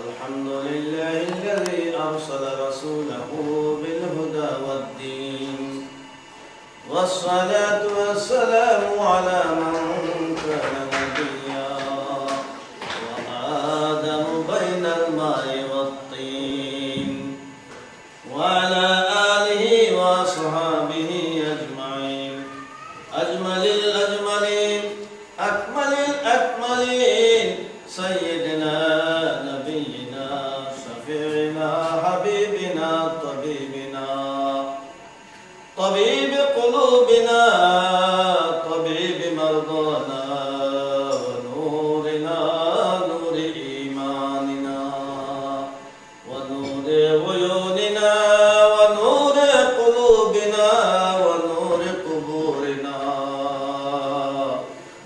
الحمد لله الذي أرسل رسوله بالهدى والدين والصلاة والسلام على من كان نبيا وآدم بين الماء والطين وعلى آله وأصحابه أجمعين أجمل الأجملين أكمل الأكملين سيدنا نبينا شفيعنا حبيبنا طبيب قلوبنا طبيب مرضانا ونورنا نور إيماننا ونور عيوننا ونور قلوبنا ونور قبورنا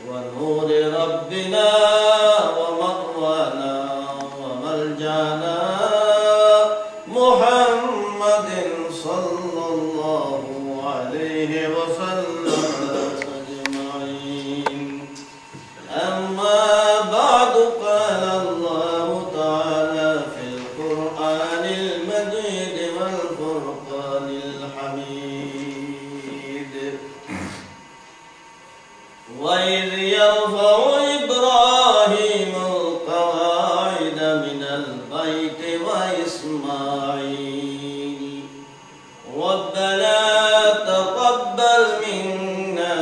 ونور ربنا ومأوانا وملجانا محمد صلى الله عليه وسلم أجمعين. أما بعد قال الله تعالى في القرآن المجيد والفرقان الحميد وإذ يرفع إبراهيم القواعد من البيت وإسماعيل ربنا تقبل منا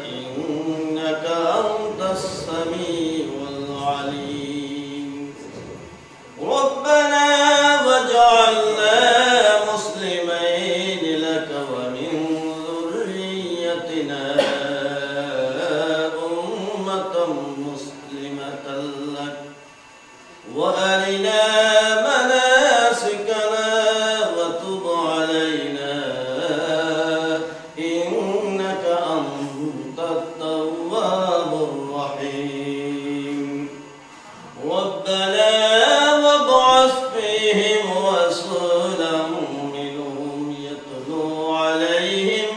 إنك أنت السميع العليم ربنا واجعلنا مسلمين لك ومن ذريتنا أمة مسلمة لك وأرنا مناسكنا وتب علينا إنك أنت التواب الرحيم ربنا وابعث فيهم رسولا منهم يتلو عليهم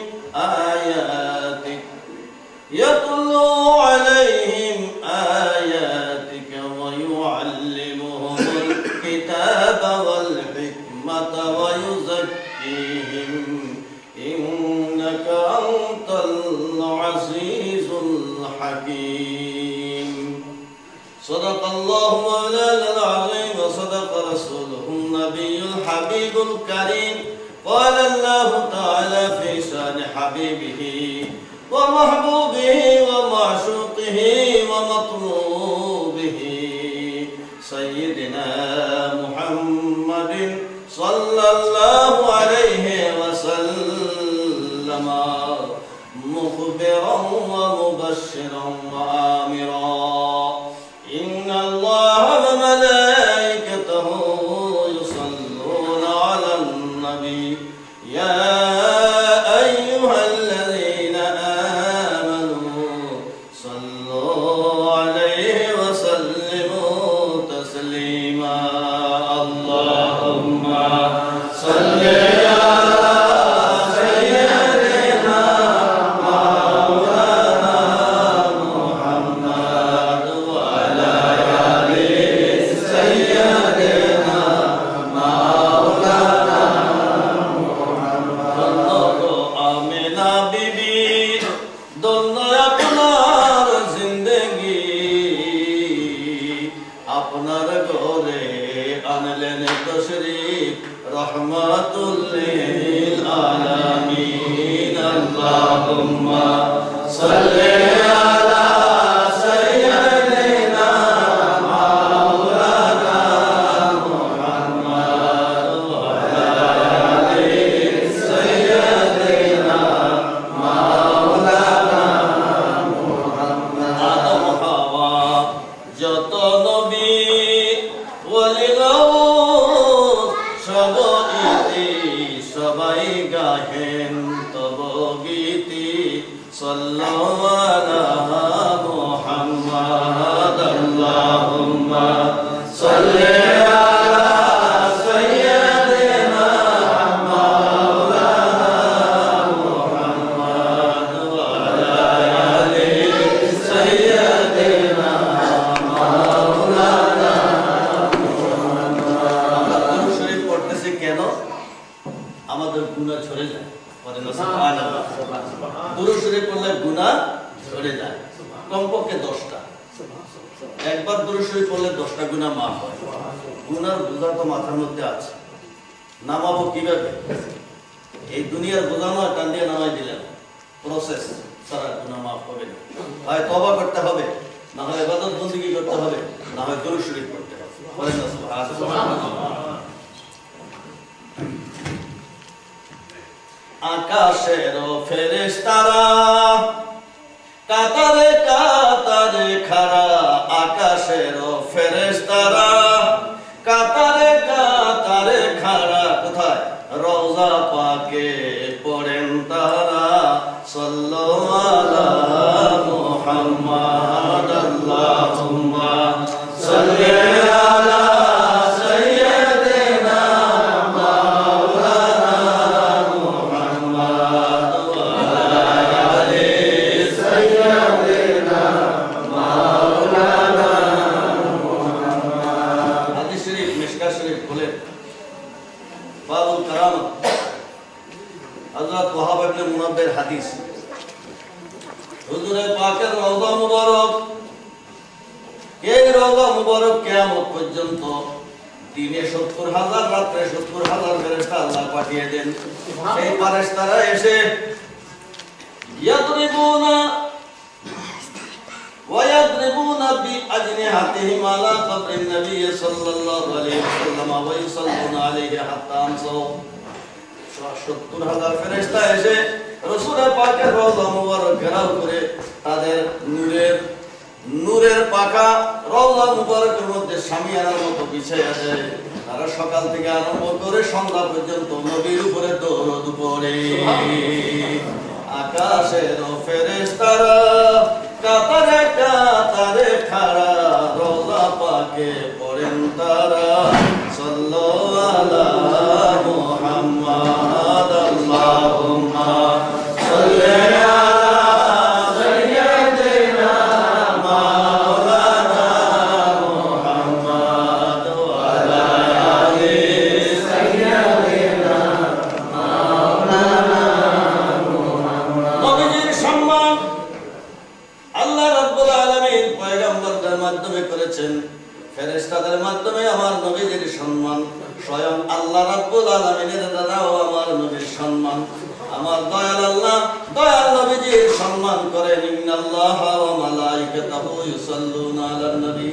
آياتك ويعلمهم الكتاب والحكمة ويزكيهم إنك أنت العزيز الحكيم صدق الله مولانا العظيم وصدق رسوله النبي الحبيب الكريم قال الله تعالى في شان حبيبه ومحبوبه ومعشوقه ومطلوبه سيدنا محمد صلى الله عليه وسلم مخبرا ومبشرا وآمرا إن الله وملائكته يصلون على النبي يا أيها الذين آمنوا صلوا عليه وسلموا تسليما اللهم صل সুবহানাল্লাহ। দুরূদ শরীফ পড়লে গুনাহ ঝরে যায়, কমপক্ষে 10টা। একবার দুরূদ শরীফ পড়লে 10টা গুনাহ মাফ হয়। গুনার বোঝা তো মাথার মধ্যে আছে, নামাবো কিভাবে? এই দুনিয়ার বোঝা নয়, টান দিয়ে নামাই দিলেন, প্রসেস সারা গুনাহ মাফ হবে না। হয় তওবা করতে হবে, না হয় ইবাদত বন্দেগী করতে হবে, না হয় দুরূদ শরীফ পড়তে হবে। বলেন না সুবহানাল্লাহ। আকাশের ফেরেশতারা কাতারে কাতারে খাড়া, আকাশের ফেরেশতারা কাতারে কাতারে খাড়া, কোথায়? রওজা পাকে পড়েন তারা, সাল্লাল্লাহু আলা মুহাম্মাদ, আল্লাহুম্মা সাল্লি আলা হাদিস। হুজুরে পাকের রওজা মুবারক, এই রওজা মুবারক কিয়ামত পর্যন্ত দিনে 70,000, রাতে 70,000 ফেরেশতা আল্লাহ পাঠিয়ে দেন। এই ফেরেশতারা এসে ইয়াদরিবুনা ওয়া ইয়াদরিবুনা বিআজনিহাতিহিম আলা কবরিন নবী সাল্লাল্লাহু আলাইহি ওয়াসাল্লাম ওয়া ইউসাল্লুনা আলাইহি হাত্তা আমসাউ। 70,000 ফেরেশতা এসে রাসূলের পাকের রওজা মুবারক ঘেরাও করে তাদের নূরের পাখা রওজা মুবারকের মধ্যে শামিয়ানার মতো বিছাইয়া দেয়। তারা সকাল থেকে আরম্ভ করে সন্ধ্যা পর্যন্ত নবীর উপরে দরুদ পড়ে। আকাশের ফেরেশতারা কাতারে কাতারে খাড়া, রওজা পাকে পড়েন তারা, সাল্লাল্লাহু আলা মুহাম্মাদ, আল্লাহুম্মা সাল্লি আলা সাইয়্যিদিনা মাওলানা মুহাম্মাদ ওয়া আলা আলি সাইয়্যিদিনা মাওলানা মুহাম্মাদ। নবীজির সম্মান আল্লাহ রাব্বুল আলামিন পয়গম্বরদের মাধ্যমে করেছেন, ফেরেশতাদের মাধ্যমে আমার নবীজির সম্মান, স্বয়ং আল্লাহ রাব্বুল আলামিনের দ্বারাও আমার নবীর সম্মান। আমার দয়াল আল্লাহ দয়াল নবীজির সম্মান করেন। ইন্নাল্লাহা ওয়া মালাইকাতাহু ইউসাল্লুনা আলান নবী।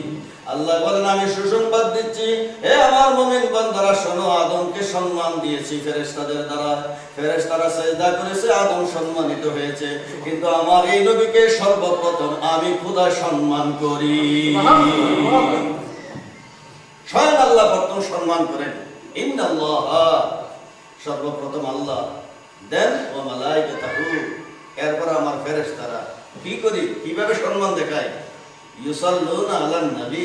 আল্লাহ বলেন, আমি সুসংবাদ দিচ্ছি, হে আমার মুমিন বান্দারা শোনো, আদমকে সম্মান দিয়েছি ফেরেশতাদের দ্বারা। ফেরেশতারা সিজদা করেছে, আদম সম্মানিত হয়েছে, কিন্তু আমার এই নবীকে সর্বপ্রথম আমি খোদা সম্মান করি। স্বয়ং আল্লাহ প্রথম সম্মান করেন। ইন্নাল্লাহা, সর্বপ্রথম আল্লাহ, দেন ওয়া মালাইকাতাহু, এরপর আমার ফেরেশতারা। কি করি, কিভাবে সম্মান দেখায়? ইউসাল্লুনা আলান নবী,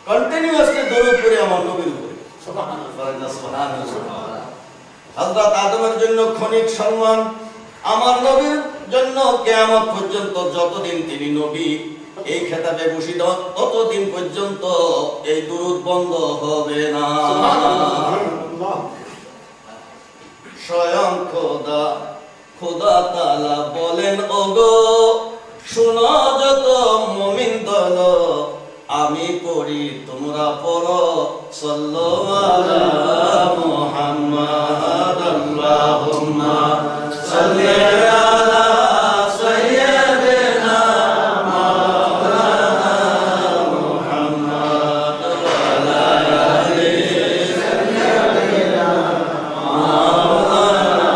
কন্টিনিউয়াসলি দরুদ পড়ে আমার নবীর উপরে। সুবহানাল্লাহ। হযরত আদমের জন্য ক্ষণিক সম্মান, আমার নবীর জন্য কিয়ামত পর্যন্ত যতদিন তিনি নবী এই খেতাবে ভূষিত, ততদিন পর্যন্ত এই দুরূদ বন্ধ হবে না। সুবহানাল্লাহ। স্বয়ং খোদা তাআলা বলেন, ওগো শোনো যত মুমিন দল, আমি পড়ি তোমরা পড়ো, সাল্লাল্লাহু আলা মুহাম্মাদ, আল্লাহুম্মা সাল্লি আলা সাইয়্যিদিনা মাওলানা মুহাম্মাদ ওয়া আলা আলি সাইয়্যিদিনা মাওলানা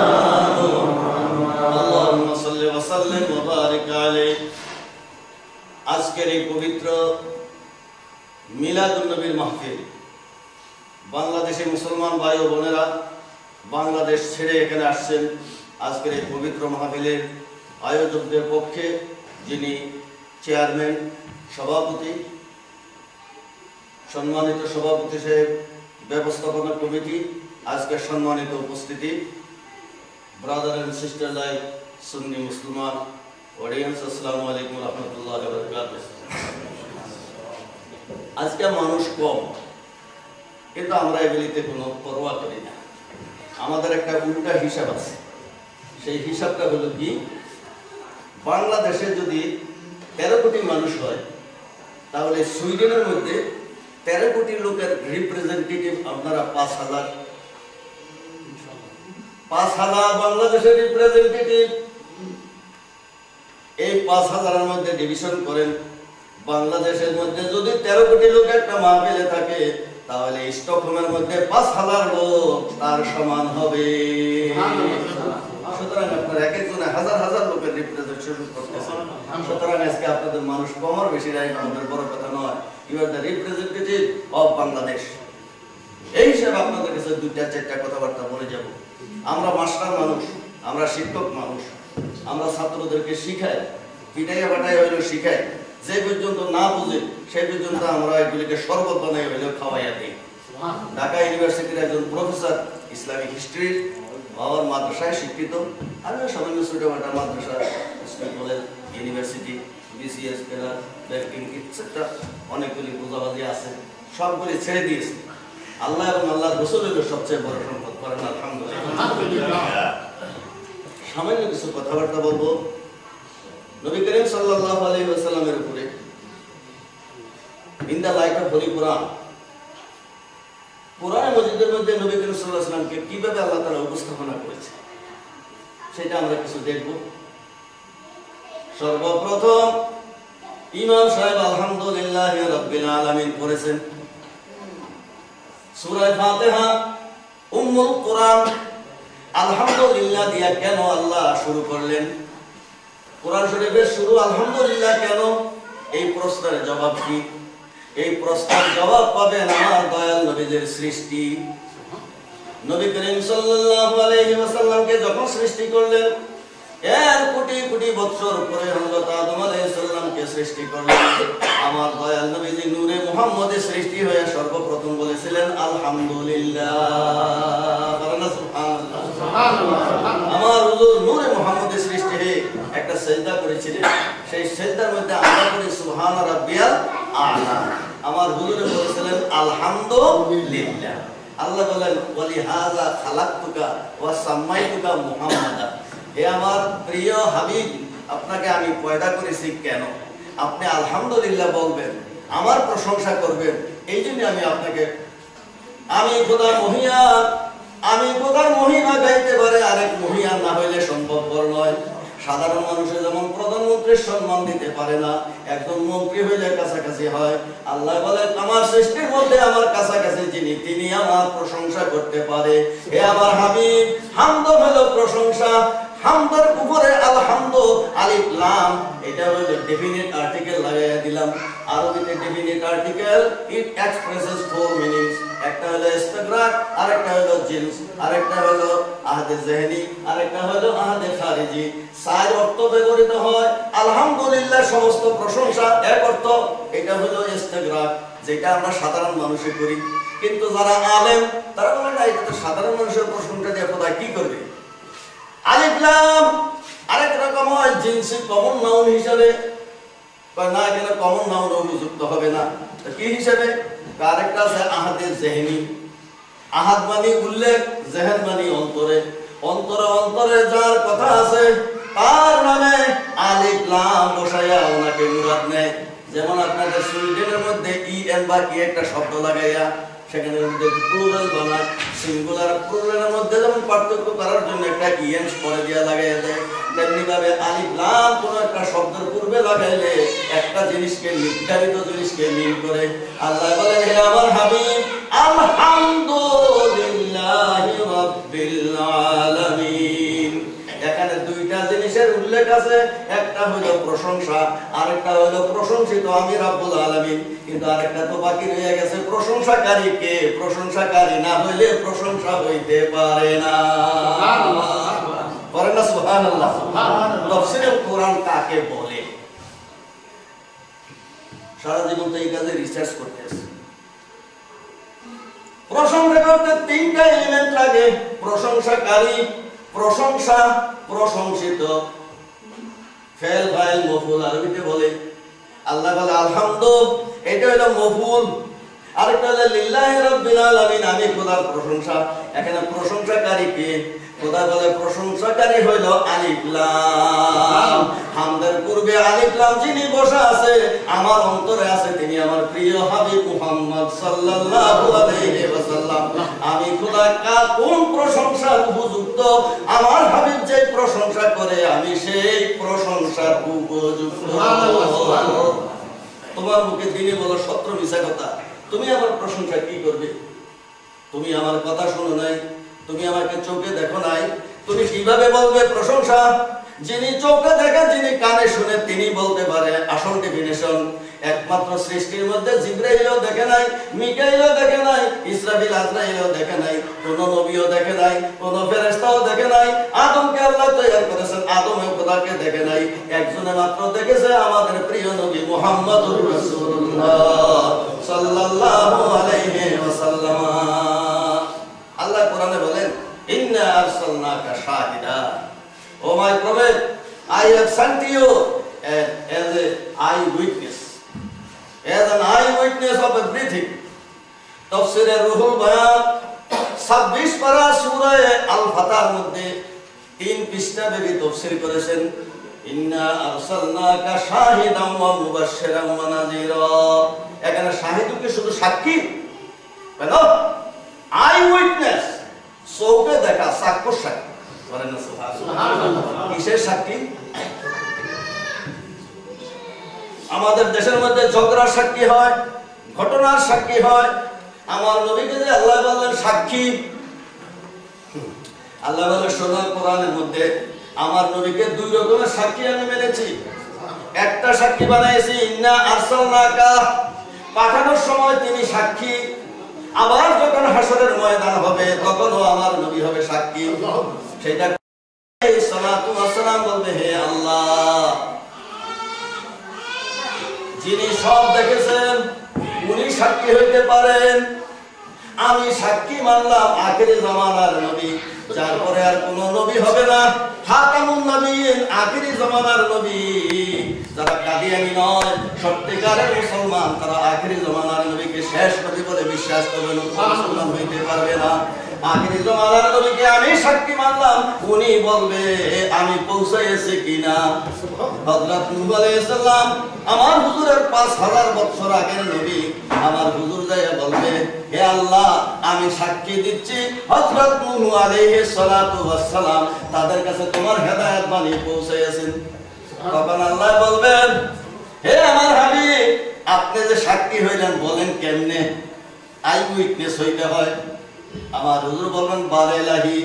মুহাম্মাদ, আল্লাহুম্মা সাল্লি ওয়া সাল্লিম ওয়া বারিক আলাইহি। আজকের এই পবিত্র মিলাদুন নবীর মাহফিল, বাংলাদেশের মুসলমান ভাই ও বোনেরা বাংলাদেশ ছেড়ে এখানে আসছেন। আজকের এই পবিত্র মাহফিলের আয়োজকদের পক্ষে যিনি চেয়ারম্যান, সভাপতি, সম্মানিত সভাপতি সাহেব, ব্যবস্থাপনা কমিটি, আজকের সম্মানিত উপস্থিতি, ব্রাদার এন্ড সিস্টার লাইক সুন্নি মুসলমান অডিয়েন্স, আসসালামু আলাইকুম ওয়া রাহমাতুল্লাহি ওয়া বারাকাতুহু। আজকে মানুষ কম, কিন্তু আমরা এগুলিতে কোনো পরোয়া করি না। আমাদের একটা উল্টা হিসাব আছে। সেই হিসাবটা হলো কি, বাংলাদেশে যদি 13 কোটি মানুষ হয় তাহলে সুইডেনের মধ্যে 13 কোটি লোকের রিপ্রেজেন্টেটিভ আপনারা 5,000 বাংলাদেশের রিপ্রেজেন্টেটিভ। এই 5,000-এর মধ্যে ডিভিশন করেন, বাংলাদেশের মধ্যে যদি 13 কোটি লোক একটা মাহফিলে থাকে তাহলে স্টকহোমের মধ্যে 5,000 লোক তার সমান হবে। সুতরাং আপনার এক একজনে হাজার হাজার লোকের রিপ্রেজেন্টেশন করতেছেন। সুতরাং আজকে আপনাদের মানুষ কম আর বেশি রায় আমাদের বড় কথা নয়, you are the representative of Bangladesh. এই হিসাবে আপনাদের কাছে 2-4টা কথাবার্তা বলে যাব। আমরা মাস্টার মানুষ, আমরা শিক্ষক মানুষ, আমরা ছাত্রদেরকে শিখাই, পিটাইয়া বাটাই হইলেও শিখাই, যে পর্যন্ত না বুঝে সেই পর্যন্ত আমরা এগুলিকে শরবত বানাই হইলেও খাওয়াইয়া দিই। ঢাকা ইউনিভার্সিটির একজন প্রফেসর, ইসলামিক হিস্ট্রি, বাবার মাদ্রাসায় শিক্ষিত, আমিও সামান্য ছোটখাটো মাদ্রাসা, school, college, university, BCS, career, banking ইত্যাদি অনেকগুলি পূজাবাজি আছে, সবগুলি ছেড়ে দিয়েছি। আল্লাহ এবং আল্লাহর রাসূল হলো সবচেয়ে বড় সম্পদ। করেন আলহামদুলিল্লাহ। সামান্য কিছু কথাবার্তা বলবো নবী করিম সাল্লাল্লাহু আলাইহি ওয়াসাল্লামের উপরে। In the light of holy Quran, Quran মজিদের মধ্যে নবী করিম সাল্লাল্লাহু আলাইহি ওয়াসাল্লামকে কিভাবে আল্লাহ তাআলা উপস্থাপনা করেছে সেটা আমরা কিছু দেখব। সর্বপ্রথম ইমাম সাহেব আলহামদুলিল্লাহি রাব্বিল আলামিন পড়েছেন সূরা ফাতিহা, উম্মুল কোরআন। আলহামদুলিল্লাহ দিয়া কেন আল্লাহ শুরু করলেন? কোরআন শরীফের শুরু আলহামদুলিল্লাহ কেন? এই প্রশ্নের জবাব কি? এই প্রশ্নের জবাব পাবেন আমার দয়াল নবীদের সৃষ্টি। নবী করিম সাল্লাল্লাহু আলাইহি ওয়াসাল্লামকে যখন সৃষ্টি করলেন, এর কোটি কোটি বছর পরে হযরত আদম আলাইহিস সালামকে সৃষ্টি করলেন, আমার দয়াল নবীজি নূরে মুহাম্মদে সৃষ্টি হয়ে সর্বপ্রথম বলেছিলেন আলহামদুলিল্লাহ। সুবহানাল্লাহ, সুবহানাল্লাহ। আমার হুজুর নূরে মুহাম্মদে সৃষ্টি হয়ে একটা সিজদা করেছিলেন, সেই সিজদার মধ্যে আমরা করি সুবহান রাব্বিয়াল আ'লা। আমার হুজুর বলেছিলেন আলহামদুলিল্লাহ। আল্লাহ বলেন ওয়ালিহাযা খালাকতুকা ওয়া সাম্মাইতুকা মুহাম্মাদা। হে আমার প্রিয় হাবিব, আপনাকে আমি পয়দা করেছি কেন? আপনি আলহামদুলিল্লাহ বলবেন, আমার প্রশংসা করবেন, এই জন্য আমি আপনাকে, আমি খোদা মহিয়ান, আমি খোদার মহিমা গাইতে পারে আরেক মহিয়ান না হইলে সম্ভবপর নয়। সাধারণ মানুষের যেমন প্রধানমন্ত্রীর সম্মান দিতে পারে না, একজন মন্ত্রী হইলে কাছাকাছি হয়, আল্লাহ বলে আমার সৃষ্টির মধ্যে আমার কাছাকাছি যিনি, তিনি আমার প্রশংসা করতে পারে। হে আমার হাবিব, হামদ হলো প্রশংসা। হামদের উপরে আলহামদু আলিফ লাম, এটা হলো ডেফিনিট আর্টিকেল লাগাইয়া দিলাম। আরবিতে ডেফিনিট আর্টিকেল, ইট এক্সপ্রেসেস 4 মিনিংস। একটা হলো ইস্তিগরাক, আরেকটা হলো জিন্স, আরেকটা হলো আহাদে যিহনি, আরেকটা হলো আহাদে খারিজি। 4 অর্থ ব্যবহৃত হয়। আলহামদুলিল্লাহ সমস্ত প্রশংসা এক অর্থ, এটা হলো ইস্তিগরাক, যেটা আমরা সাধারণ মানুষে করি। কিন্তু যারা আলেম তারা বলে না, এটা তো সাধারণ মানুষের প্রশংসা দিয়ে খোদা কি করবে। আলিফ লাম আরেক রকম হয় জিনসি কমন নাউন হিসাবে, না এখানে কমন নাউন অভিযুক্ত হবে না, কি হিসাবে? আরেকটা আছে আহাদে যিহনি। আহাদ মানে উল্লেখ, যিহন মানে অন্তরে। অন্তরে অন্তরে যার কথা আছে তার নামে আলিফ লাম বসাইয়া ওনাকে মুরাদ নেয়। যেমন আপনাদের সুইডেনের মধ্যে ইএন বা কি একটা শব্দ লাগাইয়া সেখানে মধ্যে প্লুরাল বানায়, সিঙ্গুলার প্লুরালের মধ্যে যেমন পার্থক্য করার জন্য একটা ইএন পরে দিয়া লাগাইয়া দেয়, তেমনি ভাবে আলিফ লাম কোন একটা শব্দের পূর্বে লাগাইলে একটা জিনিসকে, নির্ধারিত জিনিসকে মিল করে। আল্লাহ বলেন হে আমার হাবিব, আলহামদুলিল্লাহি রাব্বিল আলামিন। এখানে দুইটা জিনিসের উল্লেখ আছে, একটা হলো প্রশংসা, আরেকটা হলো প্রশংসিত আমি রাব্বুল আলামিন। কিন্তু আরেকটা তো বাকি রয়ে গেছে, প্রশংসাকারী কে? প্রশংসাকারী না হইলে প্রশংসা হইতে পারে না। পড়েন না সুবহানাল্লাহ। তাফসীরুল কোরআন কাকে বলে? সারা জীবন তো এই কাজে রিসার্চ করতেছে। প্রশংসা করতে 3টা এলিমেন্ট লাগে, প্রশংসাকারী, প্রশংসা, প্রশংসিত। ফেল ফাইল মফউল আরবিতে বলে। আল্লাহ বলে আলহামদু, এটা হলো মফউল, আরেকটা হলো লিল্লাহি রাব্বিল আলামিন, আমি খোদার প্রশংসা। এখানে প্রশংসাকারী কে? খোদা বলে প্রশংসাকারী হইল আলিফ লাম। হামদের পূর্বে আলিফ লাম যিনি বসা আছে আমার অন্তরে আছে তিনি আমার প্রিয় হাবিব মুহাম্মদ সাল্লাল্লাহু আলাইহি ওয়াসাল্লাম। আমি খোদা কোন প্রশংসার উপযুক্ত, আমার হাবিব যে প্রশংসা করে আমি সেই প্রশংসার উপযুক্ত। তোমার মুখে দিনে বলো সত্য মিছা কথা, তুমি আমার প্রশংসা কি করবে? তুমি আমার কথা শোনো নাই, তুমি আমাকে চোখে দেখো নাই, তুমি কিভাবে বলবে প্রশংসা? যিনি চোখে দেখে যিনি কানে শুনে তিনি বলতে পারে। আসল ডেফিনেশন একমাত্র সৃষ্টির মধ্যে জিবরাইলও দেখে নাই, মিকাইলও দেখে নাই, ইসরাফিল আজরাইলও দেখে নাই, কোন নবীও দেখে নাই, কোন ফেরেশতাও দেখে নাই। আদমকে আল্লাহ তৈরি করেছেন, আদমও খোদাকে দেখে নাই। একজনে মাত্র দেখেছে আমাদের প্রিয় নবী মুহাম্মদুর রাসূলুল্লাহ সাল্লাল্লাহু আলাইহি ওয়াসাল্লাম। আল্লাহ কোরআনে বলেন ইন্না আরসালনাকা শাহিদা, O my prophet, I have sent you as an eyewitness, as an eyewitness of everything. তাফসীরে রুহুল বায়ান 26 পারা সূরা আল ফাতার মধ্যে 3 পৃষ্ঠা ব্যাপী তাফসীর করেছেন ইন্না আরসালনাকা শাহিদাম ওয়া মুবাশশিরাম ওয়া নাযীরা। এখানে শাহিদকে শুধু সাক্ষী কেন, আই উইটনেস, চোখে দেখা সাক্ষ্য সাক্ষী বলেন না সুবহানাল্লাহ। কিসের সাক্ষী? আমাদের দেশের মধ্যে ঝগড়ার সাক্ষী হয়, ঘটনার সাক্ষী হয়। আমার নবীকে যে আল্লাহ বললেন সাক্ষী, আল্লাহ বলে শোনো কোরআনের মধ্যে আমার নবীকে 2 রকমের সাক্ষী আমি মেনেছি। একটা সাক্ষী বানাইছি ইন্না আরসালনাকা, পাঠানোর সময় তিনি সাক্ষী, আবার যখন হাসরের ময়দান হবে তখনও আমার নবী হবে সাক্ষী। সেটা সালাতু ওয়াস সালাম বলবে হে আল্লাহ, যিনি সব দেখেছেন উনি সাক্ষী হইতে পারেন। আমি সাক্ষী মানলাম আখিরি জামানার নবী, যার পরে আর কোন নবী হবে না, খাতামুন নবীন, আখিরি জামানার নবী। যারা কাদিয়ানী নয়, সত্যিকারের মুসলমান, তারা আখিরি জামানার নবীকে শেষ নবী বলে বিশ্বাস করবে না, মুসলমান হইতে পারবে না। আখিরি জামানার নবীকে আমি সাক্ষী মানলাম, উনি বলবে আমি পৌঁছাইছি কিনা। হযরত নূহ আলাইহিস সালাম আমার হুজুরের 5000 বছর আগের নবী, আমার হুজুর যাইয়া বলবে হে আল্লাহ আমি সাক্ষী দিচ্ছি হযরত নূহ আলাইহিস সালাতু ওয়াস সালাম তাদের কাছে তোমার হেদায়েত বাণী পৌঁছাইছেন। তখন আল্লাহ বলবেন হে আমার হাবিব, আপনি যে সাক্ষী হইলেন বলেন কেমনে? আই উইটনেস হইতে হয়। আমার হুজুর বলবেন বারেলাহি,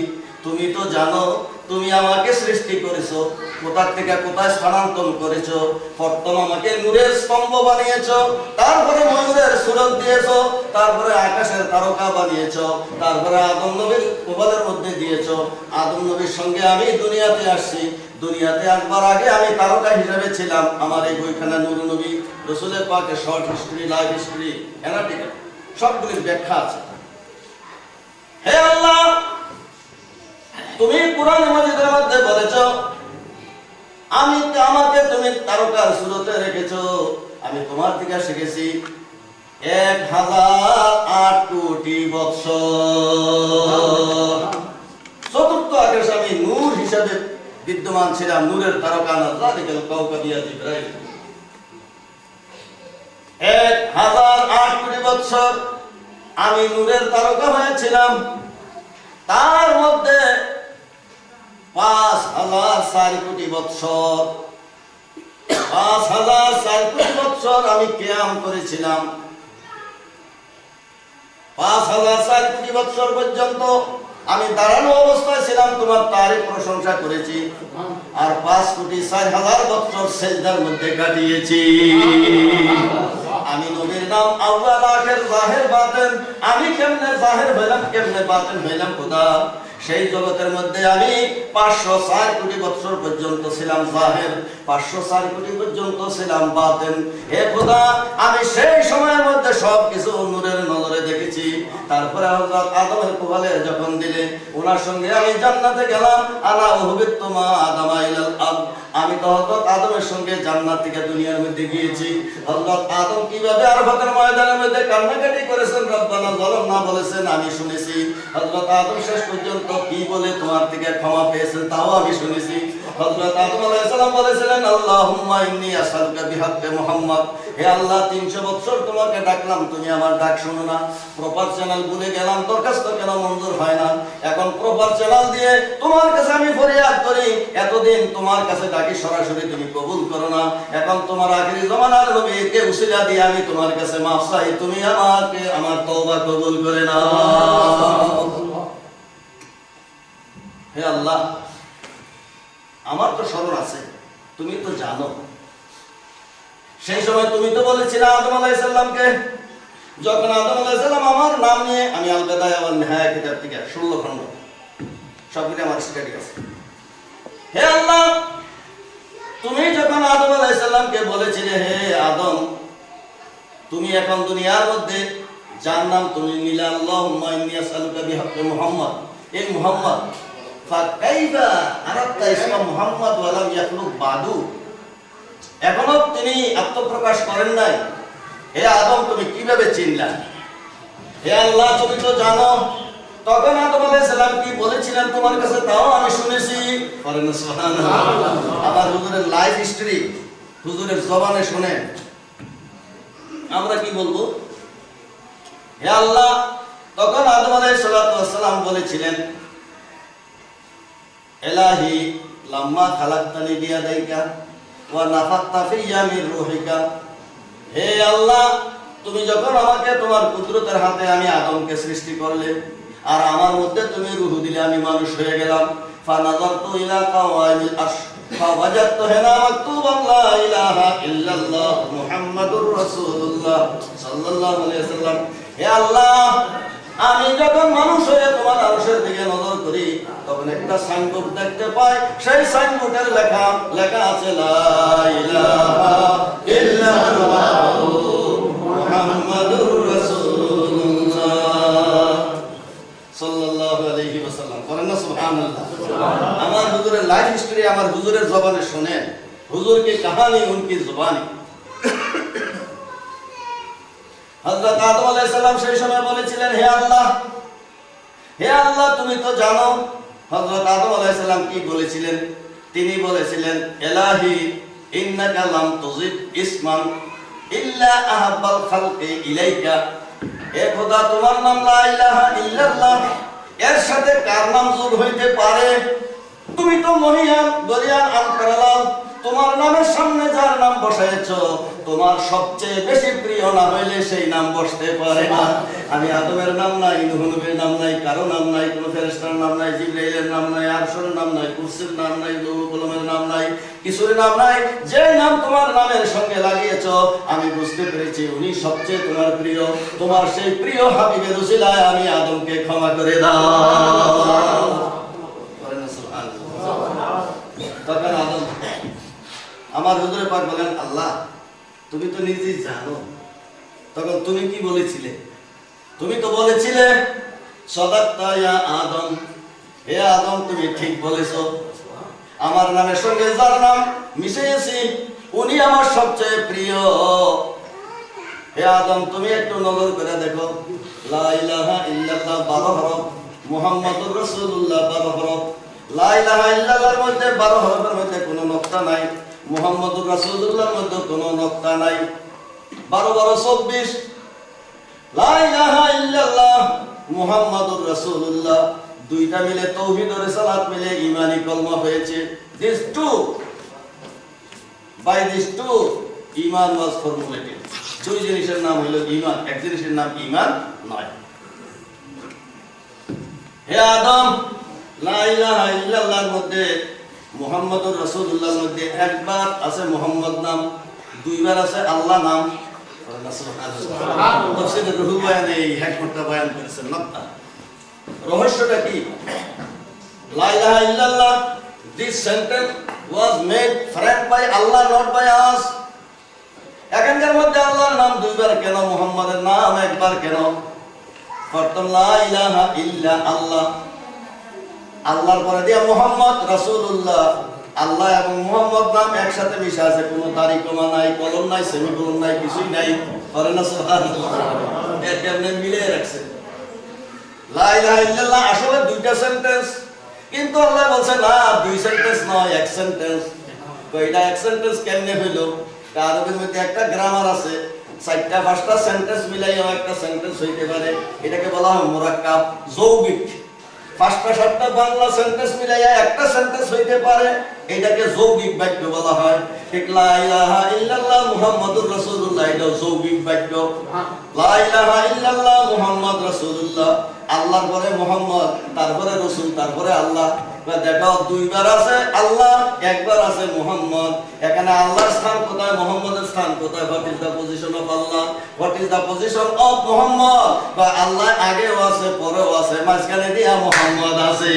তুমি তো জানো তুমি আমাকে সৃষ্টি করেছো, কোথা থেকে কোথায় স্থানান্তর করেছো। প্রথম আমাকে নূরের স্তম্ভ বানিয়েছো, তারপরে ময়ূরের সুরত দিয়েছো, তারপরে আকাশের তারকা বানিয়েছো, তারপরে আদম নবীর কোবালের মধ্যে দিয়েছো। আদম নবীর সঙ্গে আমি দুনিয়াতে আসছি, দুনিয়াতে আসবার আগে আমি তারকা হিসেবে ছিলাম। আমার এই বইখানা নূর নবী রাসূলের পাকের short history, life history, analytical সবগুলির ব্যাখ্যা আছে। হে আল্লাহ, তুমি কুরআন মাজিদের মধ্যে বলেছো আমাকে তুমি তারকার সুরতে রেখেছো, আমি তোমার থেকে শিখেছি 1008 কোটি বছর। চতুর্থ আকাশে আমি নূর হিসেবে বিদ্যমান ছিলাম, নূরের তারকা নাজরাতিল কাউকাবিয়া জিবরাইল। 1008 কোটি বছর আমি নূরের তারকা হয়েছিলাম। তার মধ্যে 5004 কোটি বছর, 5004 কোটি বছর আমি কিয়াম করেছিলাম। 5004 কোটি বছর পর্যন্ত আমি দাঁড়ানো অবস্থায় ছিলাম, তোমার তারিফ প্রশংসা করেছি। আর 5,04,000 বছর সিজদার মধ্যে কাটিয়েছি। আমি নবীর নাম আউয়াল আখির জাহির বাতিন, আমি কেমনে জাহির হইলাম কেমনে বাতিন হইলাম খোদা, সেই জগতের মধ্যে আমি 504 কোটি বছর পর্যন্ত ছিলাম জাহির, 504 কোটি পর্যন্ত ছিলাম বাতিন। হে খোদা, আমি সেই সময়ের মধ্যে সবকিছু নূরের নজরে দেখেছি। দিয়েছি। তারপরে হযরত আদমের কোলে যখন দিলে, ওনার সঙ্গে আমি জান্নাতে গেলাম। আনা উহবিতু মা আদমা ইলাল আরদ, আমি তো হযরত আদমের সঙ্গে জান্নাত থেকে দুনিয়ার মধ্যে গিয়েছি। হযরত আদম কিভাবে আরাফাতের ময়দানের মধ্যে কান্নাকাটি করেছেন, রব্বানা যালামনা বলেছেন, আমি শুনেছি। হযরত আদম শেষ পর্যন্ত কি বলে তোমার থেকে ক্ষমা পেয়েছেন তাও আমি শুনেছি। হযরত আদম আলাইহিস সালাম বলেছিলেন, আল্লাহুম্মা ইন্নী আসআলুকা বিহাক্কি মুহাম্মদ, হে আল্লাহ 300 বছর তোমাকে ডাকলাম, তুমি আমার ডাক শোনো না। প্রপার চ্যানেল ভুলে গেলাম, দরখাস্ত কেন মঞ্জুর হয় না? এখন প্রপার চ্যানেল দিয়ে তোমার কাছে আমি ফরিয়াদ করি, এতদিন তোমার কাছে ডাকি সরাসরি তুমি কবুল করো না। এখন তোমার আখিরি জামানার নবীকে উসিলা দিয়ে আমি তোমার কাছে মাফ চাই, তুমি আমাকে আমার তওবা কবুল করে নাও। হে আল্লাহ, আমার তো স্মরণ আছে, তুমি তো জানো। সেই সময় তুমি তো বলেছিলে আদম আলাইহিস সালামকে, যখন আদম আলাইহিস সালাম আমার নাম নিয়ে, আমি আল বিদায়া ওয়ান নিহায়া কিতাব থেকে 16 খণ্ড সবগুলো আমার স্টাডি আছে। হে আল্লাহ, তুমি যখন আদম আলাইহিস সালামকে বলেছিলে, হে আদম, তুমি এখন দুনিয়ার মধ্যে যার নাম তুমি নিলে, আল্লাহুম্মা ইন্নী আসআলুকা বিহাক্কি মুহাম্মদ, এই মুহাম্মদ, ফাকাইফা আরাদতা ইসমা মুহাম্মদ ওয়া লাম ইয়াখলুক বাদু, এখনো তিনি আত্মপ্রকাশ করেন নাই, হে আদম তুমি কিভাবে চিনলা? হে আল্লাহ, তুমি তো জানো। তখন আদম আলাইহিস সালাম কি বলেছিলেন তোমার কাছে তাও আমি শুনেছি। পড়েন সুবহানাল্লাহ। আবার হুজুরের লাইফ হিস্টরি হুজুরের জবানে শুনে আমরা কি বলবো? হে আল্লাহ, তখন আদম আলাইহিস সালাম বলেছিলেন, ইলাহি লাম্মা খালাকতানি বিয়াদাইকা ওয়া নাফাখতা ফিয়া মির রূহিকা, হে আল্লাহ, তুমি যখন আমাকে তোমার কুদরতের হাতে আমি আদমকে সৃষ্টি করলে আর আমার মধ্যে তুমি রূহ দিলে, আমি মানুষ হয়ে গেলাম। ফানাযারতু ইলা কাওয়ামিল আরশ ফাওয়াজাদতু হিনা মাকতুবান লা ইলাহা ইল্লাল্লাহ মুহাম্মাদুর রাসূলুল্লাহ সাল্লাল্লাহু আলাইহি ওয়াসাল্লাম, হে আল্লাহ, আমি যখন মানুষ হয়ে তোমার আরশের দিকে নজর করি, তখন একটা সাইনবোর্ড দেখতে পাই, সেই সাইনবোর্ডের লেখা আছে লা ইলাহা ইল্লাল্লাহ মুহাম্মাদুর রাসূলুল্লাহ সাল্লাল্লাহু আলাইহি ওয়াসাল্লাম। বলেন না সুবহানাল্লাহ। আমার হুজুরের লাইফ হিস্টরি আমার হুজুরের জবানে শুনেন, হুজুর কি কাহানি উনকি জবানি। হযরত আদম আলাইহিস সালাম সেই সময় বলেছিলেন, হে আল্লাহ, হে আল্লাহ, তুমি তো জানো। হযরত আদম আলাইহিস সালাম কি বলেছিলেন? তিনি বলেছিলেন, ইলাহি ইন্নাকা লাম তুযিব ইসমান ইল্লা আহাব্বাল খালকি ইলাইকা, হে খোদা, তোমার নাম লা ইলাহা ইল্লাল্লাহ, এর সাথে কার নাম যোগ হইতে পারে? তুমি তো মহিয়ান দরিয়ান আনকারালাম, তোমার নামের সামনে যার নাম বসাইছো, তোমার সবচেয়ে বেশি প্রিয় না হইলে সেই নাম বসতে পারে না। আমি আদমের নাম নাই, নূহ নবীর নাম নাই, কারো নাম নাই, কোন ফেরেশতার নাম নাই, জিবরাইলের নাম নাই, আরশের নাম নাই, কুরসির নাম নাই, লৌহ কলমের নাম নাই, কিছুর নাম নাই। যে নাম তোমার নামের সঙ্গে লাগিয়েছো, আমি বুঝতে পেরেছি উনি সবচেয়ে তোমার প্রিয়। তোমার সেই প্রিয় হাবিবের উসিলায় আমি আদমকে ক্ষমা করে দাও। তখন আদম, আমার হুজুর পাক বলেন, আল্লাহ, তুমি তো নিজেই জানো। তখন তুমি কি বলেছিলে? তুমি তো বলেছিলে, সাদাক্তা ইয়া আদম, হে আদম, তুমি ঠিক বলেছো, আমার নামের সঙ্গে যার নাম মিশিয়েছি উনি আমার সবচেয়ে প্রিয়। হে আদম, তুমি একটু নজর করে দেখো, লা ইলাহা ইল্লাল্লাহ 12 হরফ, মুহাম্মাদুর রাসূলুল্লাহ 12 হরফ। লা ইলাহা ইল্লাল্লাহর মধ্যে 12 হরফের মধ্যে কোনো নকতা নাই, মুহাম্মাদুর রাসূলুল্লাহর মধ্যে কোনো নকতা নাই। 12 12 24। লা ইলাহা ইল্লাল্লাহ মুহাম্মাদুর রাসূলুল্লাহ, দুইটা মিলে তাওহীদ ও রিসালাত মিলে ঈমানি কলমা হয়েছে। These two, by these two, ঈমান was formulated. দুই জিনিসের নাম হলো ঈমান, এক জিনিসের নাম ঈমান নয়। হে আদম, লা ইলাহা ইল্লাল্লাহর মধ্যে মুহাম্মাদুর রাসূলুল্লাহর মধ্যে একবার আছে মুহাম্মদ নাম, দুইবার আছে আল্লাহ নাম। সুবহানাল্লাহ। তাফসীরে রুহুল বয়ানে এই হিকমতটা বয়ান করেছেন। নকতা রহস্যটা কি? লা ইলাহা ইল্লাল্লাহ, this sentence was made friend by Allah, not by us. এখানকার মধ্যে আল্লাহর নাম দুইবার কেন, মুহাম্মাদের নাম একবার কেন? প্রথম লা ইলাহা ইল্লা আল্লাহ, আল্লাহর পরে দিয়া মুহাম্মদ রাসূলুল্লাহ। আল্লাহ এবং মুহাম্মদ নাম একসাথে মিশে আছে, কোনো তারিকমা নাই, কলম নাই, সেমিকোলন নাই, কিছুই নাই। করে না সুবহানাল্লাহ, এর কেমনে মিলে রাখছে। লা ইলাহা ইল্লাল্লাহ আসলে দুইটা সেন্টেন্স, কিন্তু আল্লাহ বলছে না দুই সেন্টেন্স নয়, এক সেন্টেন্স। কয়টা এক সেন্টেন্স কেমনে হইলো? আরবের মধ্যে একটা গ্রামার আছে, চারটা পাঁচটা সেন্টেন্স মিলাইয়া একটা সেন্টেন্স হইতে পারে, এটাকে বলা হয় মুরাক্কাব, যৌগিক। পাঁচটা সাতটা বাংলা সেন্টেন্স মিলাইয়া একটা সেন্টেন্স হইতে পারে, এটাকে যৌগিক বাক্য বলা হয়। ঠিক লা ইলাহা ইল্লাল্লাহ মুহাম্মাদুর রাসূলুল্লাহ, এটা যৌগিক বাক্য। লা ইলাহা ইল্লাল্লাহ মুহাম্মাদ রাসূলুল্লাহ, আল্লাহর পরে মুহাম্মদ, তারপরে রাসূল, তারপরে আল্লাহ। দেখো দুইবার আছে আল্লাহ, একবার আছে মুহাম্মদ। এখানে আল্লাহর স্থান কোথায়, মুহাম্মদের স্থান কোথায়? What is the position of Allah, what is the position of Muhammad? বা আল্লাহ আগেও আছে, পরেও আছে, মাঝখানে দিয়া মুহাম্মদ আছে।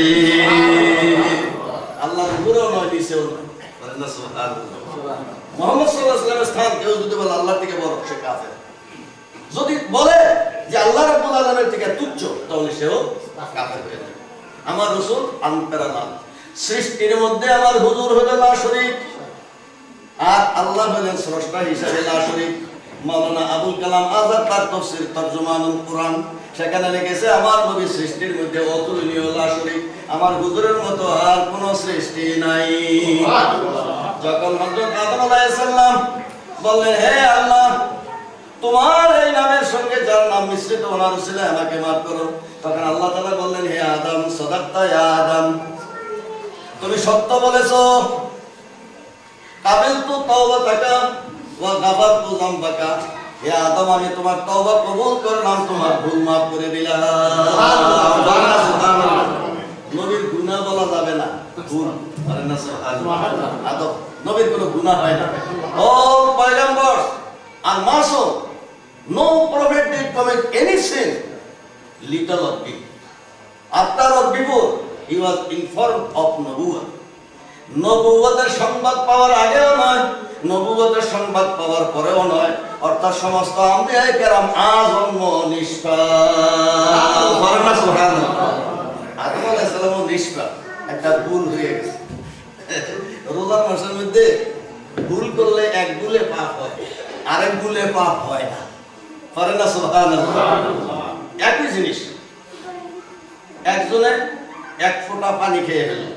আল্লাহর উপরেও নয়, নিচেও নয়। সুবহানাল্লাহ। মুহাম্মদ সাল্লাল্লাহু আলাইহি ওয়াসাল্লামের স্থান কেউ যদি বলে আল্লাহর থেকে বড়, সে কাফের। যদি বলে যে আল্লাহ রাব্বুল আলামিনের থেকে তুচ্ছ, তাহলে সেও কাফের হয়ে যাবে। আমার রাসূল আনপ্যারালাল, সৃষ্টির মধ্যে আমার হুজুর হলো লা শরীক, আর আল্লাহ হলেন স্রষ্টা হিসেবে লা শরীক। মাওলানা আবুল কালাম আজাদ তার তাফসীর তরজমানুল কুরআন, সেখানে লিখেছে আমার নবী সৃষ্টির মধ্যে অতুলনীয়, লা শরীক। আমার হুজুরের মতো আর কোনো সৃষ্টি নাই। যখন হযরত আদম আলাইহিস সালাম বললেন, হে আল্লাহ, তোমার এই নামের সঙ্গে যার নাম মিশ্রিত, ওনার উসিলায় আমাকে মাফ করো। তখন আল্লাহ তাআলা বললেন, হে আদম, সাদাক্তা ইয়া আদম, তুমি সত্য বলেছো। কাবিলতু তাওবাতাকা ওয়া গাফারতু যামবাকা, হে আদম, আমি তোমার তওবা কবুল করলাম, তোমার ভুল মাফ করে দিলাম। সুবহানাল্লাহ। নবীর গুনাহ বলা যাবে না, ভুল। আরে না সুবহানাল্লাহ। আদম নবীর কোনো গুনাহ হয় না। all পয়গম্বর আর Masum, no prophet did commit any sin, little or big. After or before, he was informed of nubuwwah. নবুয়তের সংবাদ পাওয়ার আগেও নয়, নবুয়তের সংবাদ পাওয়ার পরেও নয়। অর্থাৎ সমস্ত আম্বিয়া কেরাম আজন্ম নিষ্পাপ। সুবহানাল্লাহ। আদম আলাইহিস সালামও নিষ্পাপ, একটা ভুল হয়ে গেছে। রোজার মাসের মধ্যে ভুল করলে এক ভুলে পাপ হয়, আরেক ভুলে পাপ হয় না। পারে না? সুবহানাল্লাহ। একই জিনিস, একজনে এক ফোঁটা পানি খেয়ে ফেলল,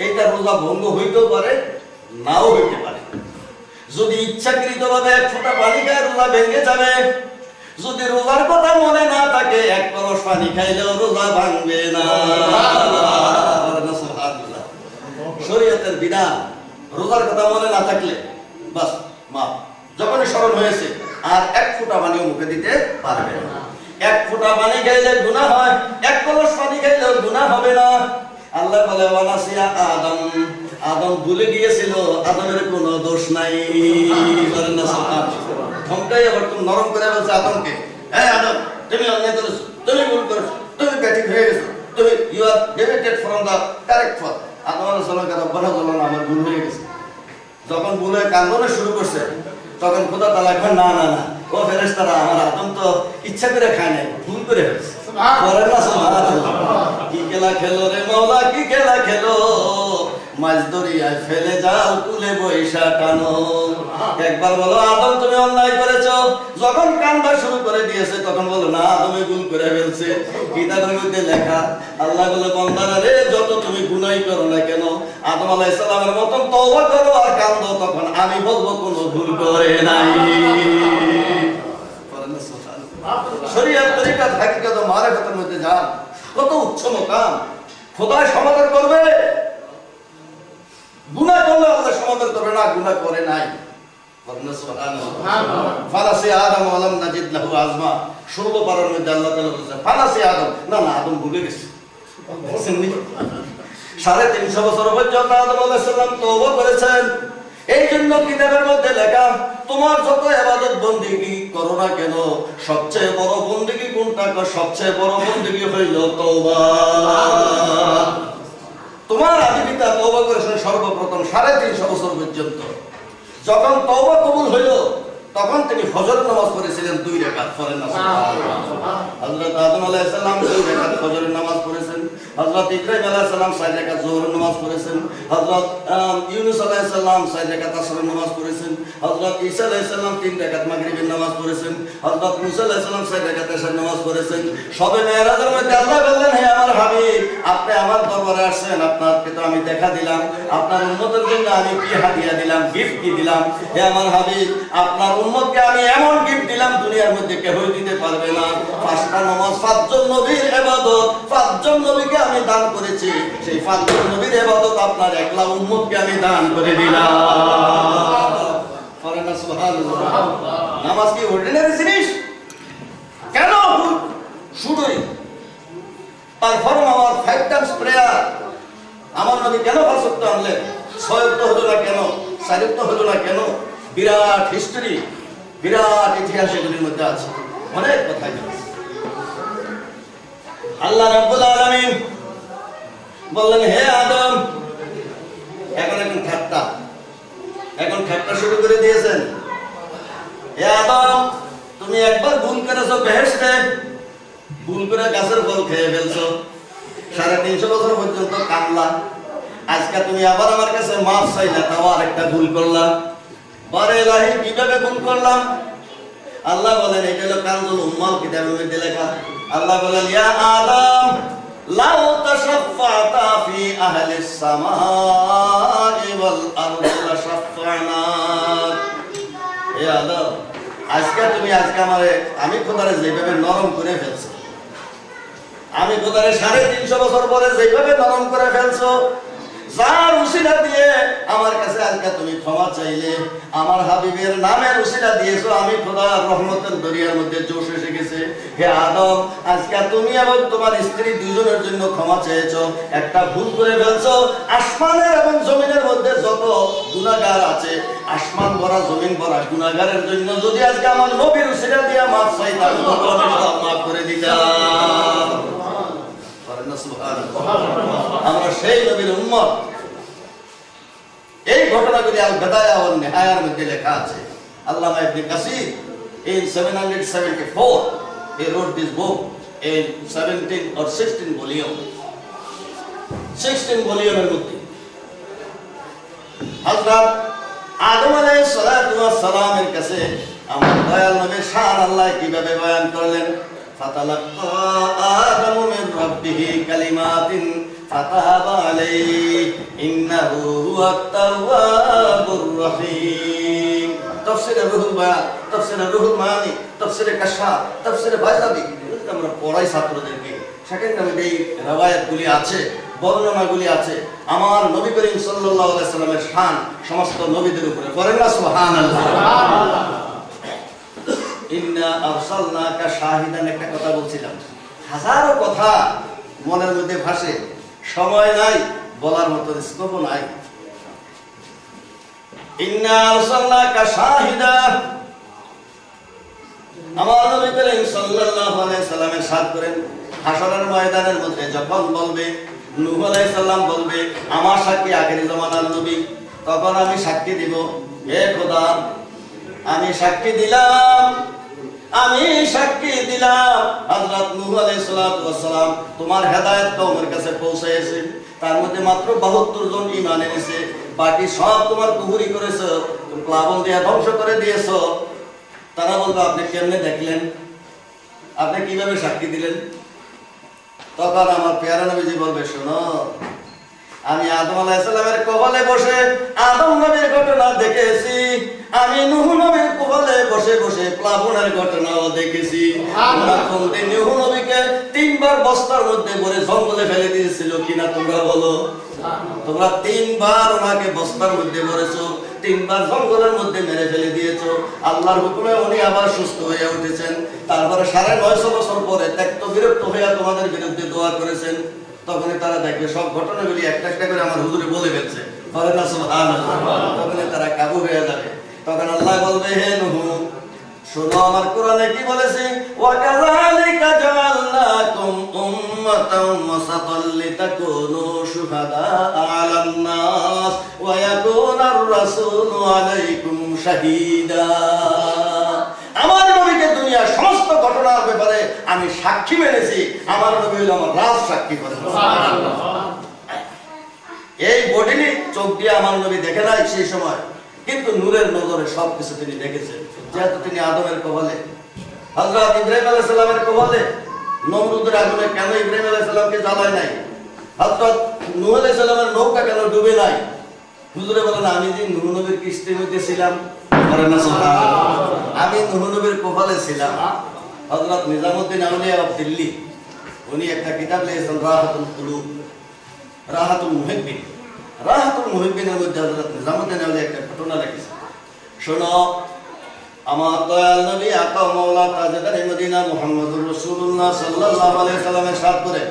এইটা রোজা ভঙ্গ হইতেও পারে, নাও হইতে পারে। যদি ইচ্ছাকৃতভাবে এক ফোঁটা পানি খায়, রোজা ভেঙে যাবে। যদি রোজার কথা মনে না থাকে, এক কলস পানি খাইলেও রোজা ভাঙবে না। শরীয়তের বিধান, রোজার কথা মনে না থাকলে বাস মাপ। যখন স্মরণ হয়েছে, আর এক ফোঁটা পানিও মুখে দিতে পারবে না। এক ফোঁটা পানি খাইলে গুনাহ হয়, এক কলস পানি খাইলেও গুনাহ হবে না। আল্লাহ বলে, ওয়ানাসিয়া আদম, আদম ভুলে গিয়েছিল, আদমের কোনো দোষ নাই। ধমকাই আবার তুমি নরম করে বলছে আদমকে, হ্যাঁ আদম, তুমি অন্যায় করেছো, তুমি ভুল করেছো, তুমি ব্যাঠিক হয়ে গেছো, তুমি you are deviated from the correct পথ। আদম আলাইহিস সালাম রব্বানা বললেন, আমার ভুল হয়ে গেছে। যখন ভুল হয়ে কান্দনে শুরু করছে, তখন খোদা তাআলা কয়, না না না, ও ফেরেশতারা, আমার আদম তো ইচ্ছা করে খায় নাই, ভুল করে ফেলেছে। কি খেলা খেলো রে মাওলা, কি খেলা খেলো, মাছ দরিয়ায় ফেলে যাও, তুলে বৈশা টানো। একবার বলো, আদম তুমি অন্যায় করেছো। যখন কান্দা শুরু করে দিয়েছে, তখন বলো, না, আদমে ভুল করে ফেলছে। কিতাবের মধ্যে লেখা, আল্লাহ বলে, বান্দারা রে, যত তুমি গুনাহ করো না কেন, আদম আলাইহিস সালামের মতন তওবা করো আর কান্দো, তখন আমি বলবো কোনো ভুল করে নাই। শরীয়ত তরিকা হাকিকত মারিফতের মধ্যে যান, কত উচ্চ মাকাম। খোদা সমাদর করবে, গুনাহ করলে আল্লাহ সমাদর করবে না, গুনাহ করে নাই। ফানাসি আদম ওয়া লাম নাজিদ লাহু আজমা। 16 পারার মধ্যে আল্লাহ তাআলা বলেছেন, ফানাসি আদম, না না, আদম ভুলে গেছে। 350 বছর পর্যন্ত আদম আলাইহিস সালাম তওবা করেছেন। এই জন্য কিতাবের মধ্যে লেখা, তোমার যত ইবাদত বন্দেগী করো না কেন, সবচেয়ে বড় বন্দেগী কোনটা? সবচেয়ে বড় বন্দেগী হইল তওবা। তোমার আদি পিতা তওবা করেছেন সর্বপ্রথম 350 বছর পর্যন্ত। যখন তওবা কবুল হইল, তখন তিনি ফজর নামাজ পড়েছিলেন 2 রাকাত। পড়েন না সুবহানাল্লাহ। হযরত আদম আলাইহিস সালাম 2 রাকাত ফজরের নামাজ পড়েছেন, হযরত ইব্রাহিম আলাইহিস সালাম 4 রাকাত যোহরের নামাজ পড়েছেন, হযরত ইউনূস আলাইহিস সালাম 4 রাকাত আসরের নামাজ পড়েছেন, হযরত ঈসা আলাইহিস সালাম 3 রাকাত মাগরিবের নামাজ পড়েছেন, হযরত মুসা আলাইহিস সালাম 4 রাকাত এশার নামাজ পড়েছেন। সবে মেরাজের মধ্যে আল্লাহ বললেন, হে আমার হাবিব, আপনি আমার দরবারে আসছেন, আপনাকে তো আমি দেখা দিলাম, আপনার উম্মতের জন্য আমি কি হাদিয়া দিলাম, গিফট কি দিলাম। হে আমার হাবিব, আপনার উম্মতকে আমি এমন গিফট দিলাম দুনিয়ার মধ্যে কেউই দিতে পারবে না। 5টা নামাজ 5 জন নবীর ইবাদত, 5 জন নবীকে আমি দান করেছি, সেই 5 জন নবীর ইবাদত আপনার একলা উম্মতকে আমি দান করে দিলাম। পড়েন না সুবহানাল্লাহ। নামাজ কি অর্ডিনারি জিনিস? কেন শুধুই পারফর্ম আমার 5 টাইমস প্রেয়ার, আমার নবী কেন 5 ওয়াক্ত আনলেন? 6 ওয়াক্ত হলো না কেন? 4 ওয়াক্ত হলো না কেন? বিরাট হিস্টরি, বিরাট ইতিহাস এগুলির মধ্যে আছে, অনেক কথা আছে। আল্লাহ রাব্বুল আলামিন বললেন, হে আদম, এখন ঠাট্টা শুরু করে দিয়েছেন। হে আদম, তুমি একবার ভুল করেছো বেহেশতে, ভুল করে গাছের ফল খেয়ে ফেলছো, 350 বছর পর্যন্ত কামলা। আজকে তুমি আবার আমার কাছে মাফ চাইলা, তাও আরেকটা ভুল করলা। পরে ইলাহি কিভাবে ভুল করলাম? আল্লাহ বলেন, এটা হলো কানজুল উম্মাল কিতাবের মধ্যে লেখা। আল্লাহ বলেন, ইয়া আদম লাউ তাশাফফাতা ফি আহলিস সামাই ওয়াল আরদি লাশাফফানাক। হে আদম, আজকে আমারে, আমি খোদারে যেভাবে নরম করে ফেলছো, আমি খোদারে 350 বছর পরে যেভাবে নরম করে ফেলছো, যার উসিলা দিয়ে আমার কাছে আজকে তুমি ক্ষমা চাইলে, আমার হাবিবের নামের উসিলা দিয়েছো, আমি খোদার রহমতের দরিয়ার মধ্যে জোশ এসে গেছে। হে আদম, আজকে তুমি এবং তোমার স্ত্রী দুজনের জন্য ক্ষমা চেয়েছো, একটা ভুল করে ফেলছো। আসমানের এবং জমিনের মধ্যে যত গুনাহগার আছে, আসমান ভরা জমিন ভরা গুনাহগারের জন্য যদি আজকে আমার নবীর উসিলা দিয়ে মাফ চাইতাম, আমি সব মাফ করে দিতাম। আমরা সেই নবীর উম্মত। এই ঘটনাগুলি আল বিদায়া ওয়ান নিহায়ার মধ্যে লেখা আছে। আল্লামা ইবনে কাসির in 774 he wrote this book in 17 or 16 volume, 16 ভলিউমের মধ্যে হযরত আদম আলাইহিস সালাতু ওয়াস সালামের কাছে আমার দয়াল নবী শান আল্লাহ কিভাবে বয়ান করলেন। ফাতালাক্কা আদমু মিন রাব্বিহি কালিমাতিন ফাতাবা আলাইহি ইন্নাহু হুয়াত তাওয়াবুর রহিম। তাফসীরে রুহুল বায়ান, তাফসীরে রুহুল মানি, তাফসীরে কাশফ, তাফসীরে বাইজাবি, আমরা পড়াই ছাত্রদেরকে। সেখানে এই রওয়ায়াতগুলি আছে, বর্ণনাগুলি আছে আমার নবী করিম সাল্লাল্লাহু আলাইহি সাল্লামের শান সমস্ত নবীদের উপরে। পড়েন না সুবহানাল্লাহ। ইন্না আরসালনাকা শাহিদান, একটা কথা বলছিলাম, হাজারো কথা মনের মধ্যে ভাসে, সময় নাই, বলার মতো স্কোপ নাই। ইন্না আরসালনাকা শাহিদা, আমার নবী করিম সাল্লাল্লাহু আলাইহি সাল্লামের সাথ করেন হাসরের ময়দানের মধ্যে যখন বলবে, নূহ আলাইহিস সালাম বলবে, আমার সাক্ষী আখেরি জামানার নবী, তখন আমি সাক্ষী দিব, হে খোদা, আমি সাক্ষী দিলাম, আমি সাক্ষী দিলাম হযরত নূহ আলাইহিস সালাতু ওয়াস সালাম তোমার হেদায়েত কওমের কাছে পৌঁছেছে, তার মধ্যে মাত্র 72 জন ঈমান এনেছে, বাকি সব তোমার কুফরি করেছো, তুমি প্লাবন দিয়ে ধ্বংস করে দিয়েছো। তারা বলবে, আপনি কেমনে দেখলেন, আপনি কিভাবে সাক্ষী দিলেন? তখন আমার পেয়ারা নবীজি বলবে, শোনো, আমি আদম আলাইহিস সালামের কবলে বসে আদম নবীর ঘটনা দেখেছি, আমি নূহ নবীর কবলে বসে বসে প্লাবনের ঘটনাও দেখেছি। নূহ নবীকে 3 বার বস্তার মধ্যে ভরে জঙ্গলে ফেলে দিয়েছিল কিনা তোমরা বলো? তোমরা 3 বার ওনাকে বস্তার মধ্যে ভরেছো, 3 বার জঙ্গলের মধ্যে মেরে ফেলে দিয়েছো। আল্লাহর হুকুমে উনি আবার সুস্থ হয়ে উঠেছেন, তারপরে 950 বছর পরে ত্যক্ত বিরক্ত হয়ে তোমাদের বিরুদ্ধে দোয়া করেছেন। তখন তারা দেখবে সব ঘটনাগুলি একটা একটা করে আমার হুজুরে বলে ফেলছে, বলে না সুবহানাল্লাহ। তখন তারা কাবু হয়ে যাবে। তখন আল্লাহ বলবে, হে নূহ, শোনো আমার কোরআনে কি বলেছে, ওয়া কাযালিকা জাআলনাকুম উম্মাতান ওয়াসাতাল লিতাকুনু শুহাদা আলান নাস ওয়া ইয়াকুনার রাসূলু আলাইকুম শাহীদা। আমার নবীকে দুনিয়ার সমস্ত ঘটনার ব্যাপারে আমি সাক্ষী মেনেছি আমার নবী হলো আমার রাজ সাক্ষী করেন। এই বডিনি চোখ দিয়ে আমার নবী দেখে নাই সেই সময়, কিন্তু নূরের নজরে সবকিছু তিনি দেখেছেন। যেহেতু তিনি আদমের কবলে, হযরত ইব্রাহিম আলাইহিস সালামের কবলে, নমরুদের আগুনে কেন ইব্রাহিম আলাইহিস সালামকে জ্বালায় নাই, হযরত নূহ আলাইহিস সালামের নৌকা কেন ডুবে নাই? হুজুরে বলেন আমি যে নূহ নবীর কিস্তির মধ্যে ছিলাম, করেন না সুবহানাল্লাহ, আমি নূহ নবীর কপালে ছিলাম। হযরত নিজামউদ্দিন আউলিয়া অফ দিল্লি উনি একটা কিতাব লিখেছেন রাহাতুল কুলুব, রাহাতুল মুহিব্বিন। রাহাতুল মুহিব্বিনের মধ্যে হযরত নিজামউদ্দিন আউলিয়া একটা ঘটনা লিখেছেন। শোনো, আমার দয়াল নবী আকা মাওলা তাজদার মদিনা মুহাম্মদুর রাসূলুল্লাহ সাল্লাল্লাহু আলাইহি সাল্লামের সাথ করে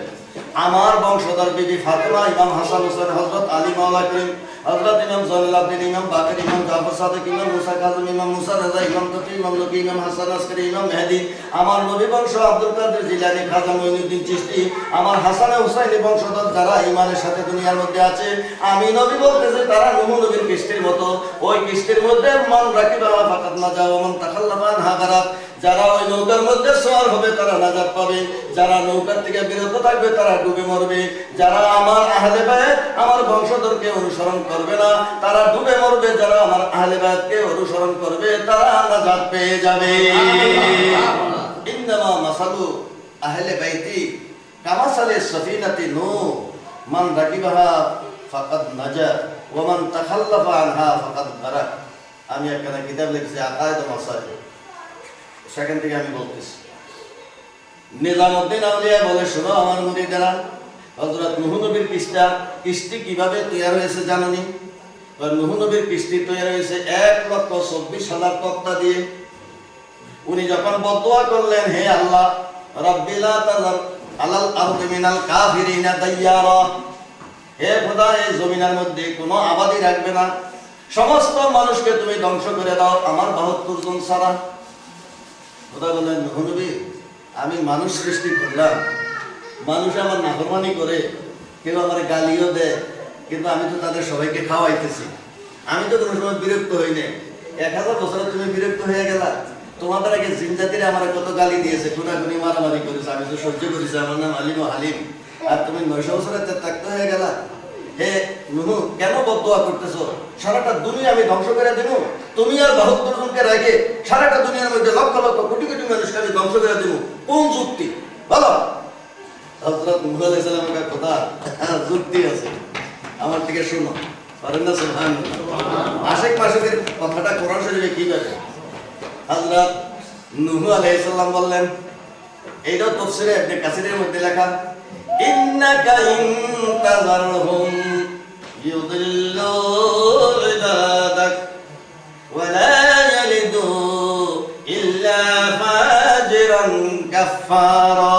আমার বংশধর বিবি ফাতেমা, ইমাম হাসান হোসেন, হযরত আলী মাওলা করিম, হযরত ইমাম জয়নুল আবদিন, ইমাম বাকের, ইমাম জাফর সাদিক, ইমাম মুসা কাযিম, ইমাম মুসা রাজা, ইমাম তকি, ইমাম নকি, ইমাম হাসান আসকারী, ইমাম মেহেদী, আমার নবী বংশ আব্দুল কাদের জিলানী, খাজা মুঈনুদ্দিন চিশতি, আমার হাসান হুসাইনি বংশধর যারা ঈমানের সাথে দুনিয়ার মধ্যে আছে, আমি নবী বলতেছি তারা নূহ নবীর কিস্তির মতো। ওই কিস্তির মধ্যে মান রাকিবা ফাকাত নাজা ওয়া মান তাখাল্লাফা আনহা গারাক। যারা ওই নৌকার মধ্যে সওয়ার হবে তারা নাজাত পাবে, যারা নৌকার থেকে বিরত থাকবে তারা ডুবে মরবে। যারা আমার আহলে বায়ত, আমার বংশধরকে অনুসরণ করবে না তারা ডুবে মরবে, যারা আমার আহলে বায়তকে অনুসরণ করবে তারা নাজাত পেয়ে যাবে। ইন্নামা মাসালু আহলে বাইতি কামাসালি সাফিনাতি নূহ, মান রাকিবাহা ফাকাদ নাজা ওয়া মান তাখাল্লাফা আনহা ফাকাদ গারাক। আমি একটা কিতাব লিখেছি আকায়েদ ও মাসাইল, সেখান থেকে আমি বলতেছি। নিজামউদ্দিন আউলিয়া বলে, শোনো আমার মুরিদেরা, হযরত নূহ নবীর কিস্তি কিভাবে তৈরি হয়েছে জানোনি? নূহ নবীর কিস্তি তৈরি হয়েছে 1,24,000 তক্তা দিয়ে। উনি যখন বদদুয়া করলেন, হে আল্লাহ রাব্বি লা তাযার আলাল আরদি মিনাল কাফিরিনা দাইয়ারা, হে খোদা এই জমিনের মধ্যে কোনো আবাদি রাখবে না, সমস্ত মানুষকে তুমি ধ্বংস করে দাও আমার 72 জন ছাড়া। খোদা বললেন, নূহ নবী আমি মানুষ সৃষ্টি করলাম, মানুষ আমার নাফরমানি করে, কেউ আমার গালিও দেয়, কিন্তু আমি তো তাদের সবাইকে খাওয়াইতেছি, আমি তো কোনো সময় বিরক্ত হই না। 1000 বছরে তুমি বিরক্ত হয়ে গেলা, তোমাদের আগে জিনজাতিরা আমার কত গালি দিয়েছে, খুনাখুনি মারামারি করেছে, আমি তো সহ্য করেছি, আমার নাম আলিম ও হালিম, আর তুমি 900 বছরে ত্যাক্ত হয়ে গেলা। হে নূহ কেন বদদুয়া করতেছো? সারাটা দুনিয়া আমি ধ্বংস করে দেব, তুমি আর 72 জনকে রেখে সারাটা দুনিয়ার মধ্যে লক্ষ লক্ষ কোটি কোটি মানুষকে আমি ধ্বংস করে দেব, কোন যুক্তি বলো? হযরত নূহ আলাইহিস সালামের কথা যুক্তি আছে, আমার থেকে শুনো, পারেন না? সুবহানাল্লাহ। আশিক মাসুদের কথাটা কোরআন শরীফে কিভাবে? হযরত নূহ আলাইহিস সালাম বললেন, এইটা তাফসীরে ইবনে কাসিরের মধ্যে লেখা, ইন্নাকা ইনতাযারহুম ইউদিল্লু ইবাদাক ওয়া লা ইয়ালিদু ইল্লা ফাজিরান কাফফারা।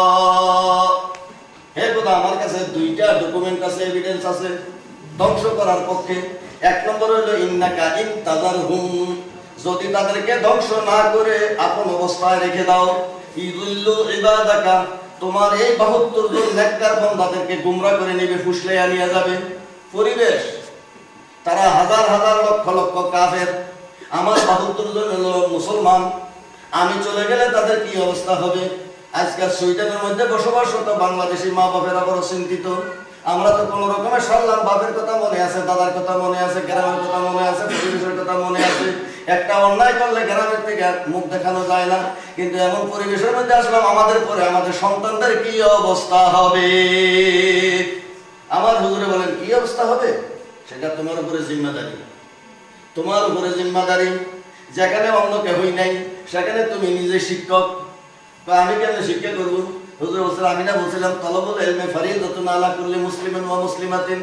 হে খোদা, আমার কাছে দুইটা ডকুমেন্ট আছে, এভিডেন্স আছে ধ্বংস করার পক্ষে। 1 নম্বর হলো ইন্নাকা ইনতাযারহুম, যদি তাদেরকে ধ্বংস না করে আপন অবস্থায় রেখে দাও, ইউদিল্লু ইবাদাকা, তোমার এই 72 জন নেককার বান্দাদেরকে গুমরা করে নেবে, ফুসলাইয়া নিয়ে যাবে। পরিবেশ, তারা হাজার হাজার লক্ষ লক্ষ কাফের, আমার 72 জন হলো মুসলমান, আমি চলে গেলে তাদের কি অবস্থা হবে? আজকাল সুইডেনের মধ্যে বসবাসরত বাংলাদেশি মা বাপেরা বড় চিন্তিত। আমরা তো কোন রকমের সারলাম, বাপের কথা মনে আছে, দাদার কথা মনে আছে, গ্রামের কথা মনে আছে, পরিবেশের কথা মনে আছে। একটা অন্যায় করলে গ্রামের থেকে মুখ দেখানো যায় না, কিন্তু এমন পরিবেশের মধ্যে আসলাম, আমাদের পরে আমাদের সন্তানদের কি অবস্থা হবে? আমার হুজুরে বলেন, কি অবস্থা হবে সেটা তোমার উপরে জিম্মাদারি, তোমার উপরে জিম্মাদারি। যেখানে অন্য কেউই নাই সেখানে তুমি নিজে শিক্ষক, আমি কেন শিক্ষা করবো? হুজুর বলছেন, আমি না বলছিলাম তলবুল ইলমি ফরিদাতুন আলা কুল্লি মুসলিমিন ওয়া মুসলিমাতিন,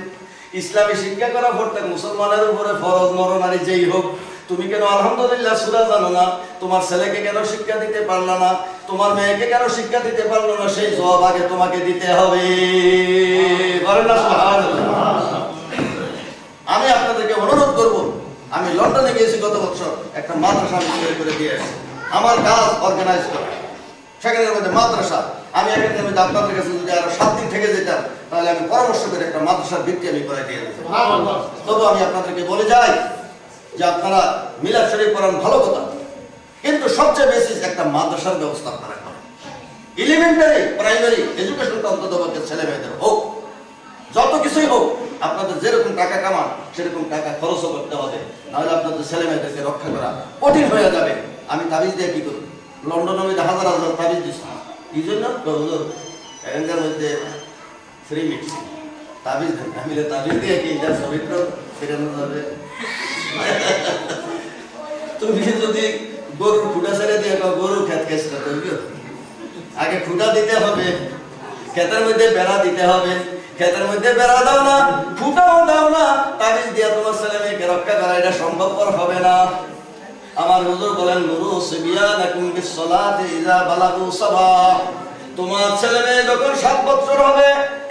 ইসলামী শিক্ষা করা প্রত্যেক মুসলমানের উপরে ফরজ, নরনারী যেই হোক। তুমি কেন আলহামদুলিল্লাহ সূরা জানো না? তোমার ছেলেকে কেন শিক্ষা দিতে পারলা না? তোমার মেয়েকে কেন শিক্ষা দিতে পারলো না? সেই জবাব আগে তোমাকে দিতে হবে। বলেন না সুবহানাল্লাহ। আমি আপনাদেরকে অনুরোধ করব, আমি লন্ডনে গিয়েছি গত বছর, একটা মাদ্রাসা আমি তৈরি করে দিয়ে আসছি, আমার কাজ অর্গানাইজ করা, সেখানের মধ্যে মাদ্রাসা। আমি এখানে আপনাদের কাছে যদি আরো 7 দিন থেকে যেতাম তাহলে আমি পরামর্শ করে একটা মাদ্রাসার ভিত্তি আমি করে দিয়ে দিতাম। তবু আমি আপনাদেরকে বলে যাই যে আপনারা মিলাদ শরীফ পড়ান ভালো কথা, কিন্তু সবচেয়ে বেশি একটা মাদ্রাসার ব্যবস্থা আপনারা করেন। এলিমেন্টারি প্রাইমারি এডুকেশনটা অন্তত ছেলে মেয়েদের হোক, যত কিছুই হোক আপনাদের যেরকম টাকা কামান সেরকম টাকা খরচও করতে হবে, নাহলে আপনাদের ছেলে মেয়েদেরকে রক্ষা করা কঠিন হয়ে যাবে। আমি তাবিজ দিয়ে কি করি? লন্ডনে হাজার হাজার তাবিজ দিচ্ছি, কি জন্য? এখানকার মধ্যে ফ্রি মিক্সিং তাবিজ দেন, আমি তাবিজ দিয়ে কি যার চরিত্র ফেরানো যাবে? তুমি যদি গরুর খুঁটা ছেড়ে দিয়ে গরুর খেত খেসটা করবি, আগে খুঁটা দিতে হবে, ক্ষেতের মধ্যে বেড়া দিতে হবে, ক্ষেতের মধ্যে বেড়া দাও না, খুঁটাও দাও না, তাবিজ দিয়ে তোমার ছেলে মেয়েকে রক্ষা করা এটা সম্ভবপর হবে না। আমার হুজুর বলেন নুরু সিবিয়ানাকুম বিসসালাতি ইযা বালাগু সাবা, তোমার ছেলে মেয়ে যখন 7 বছর হবে,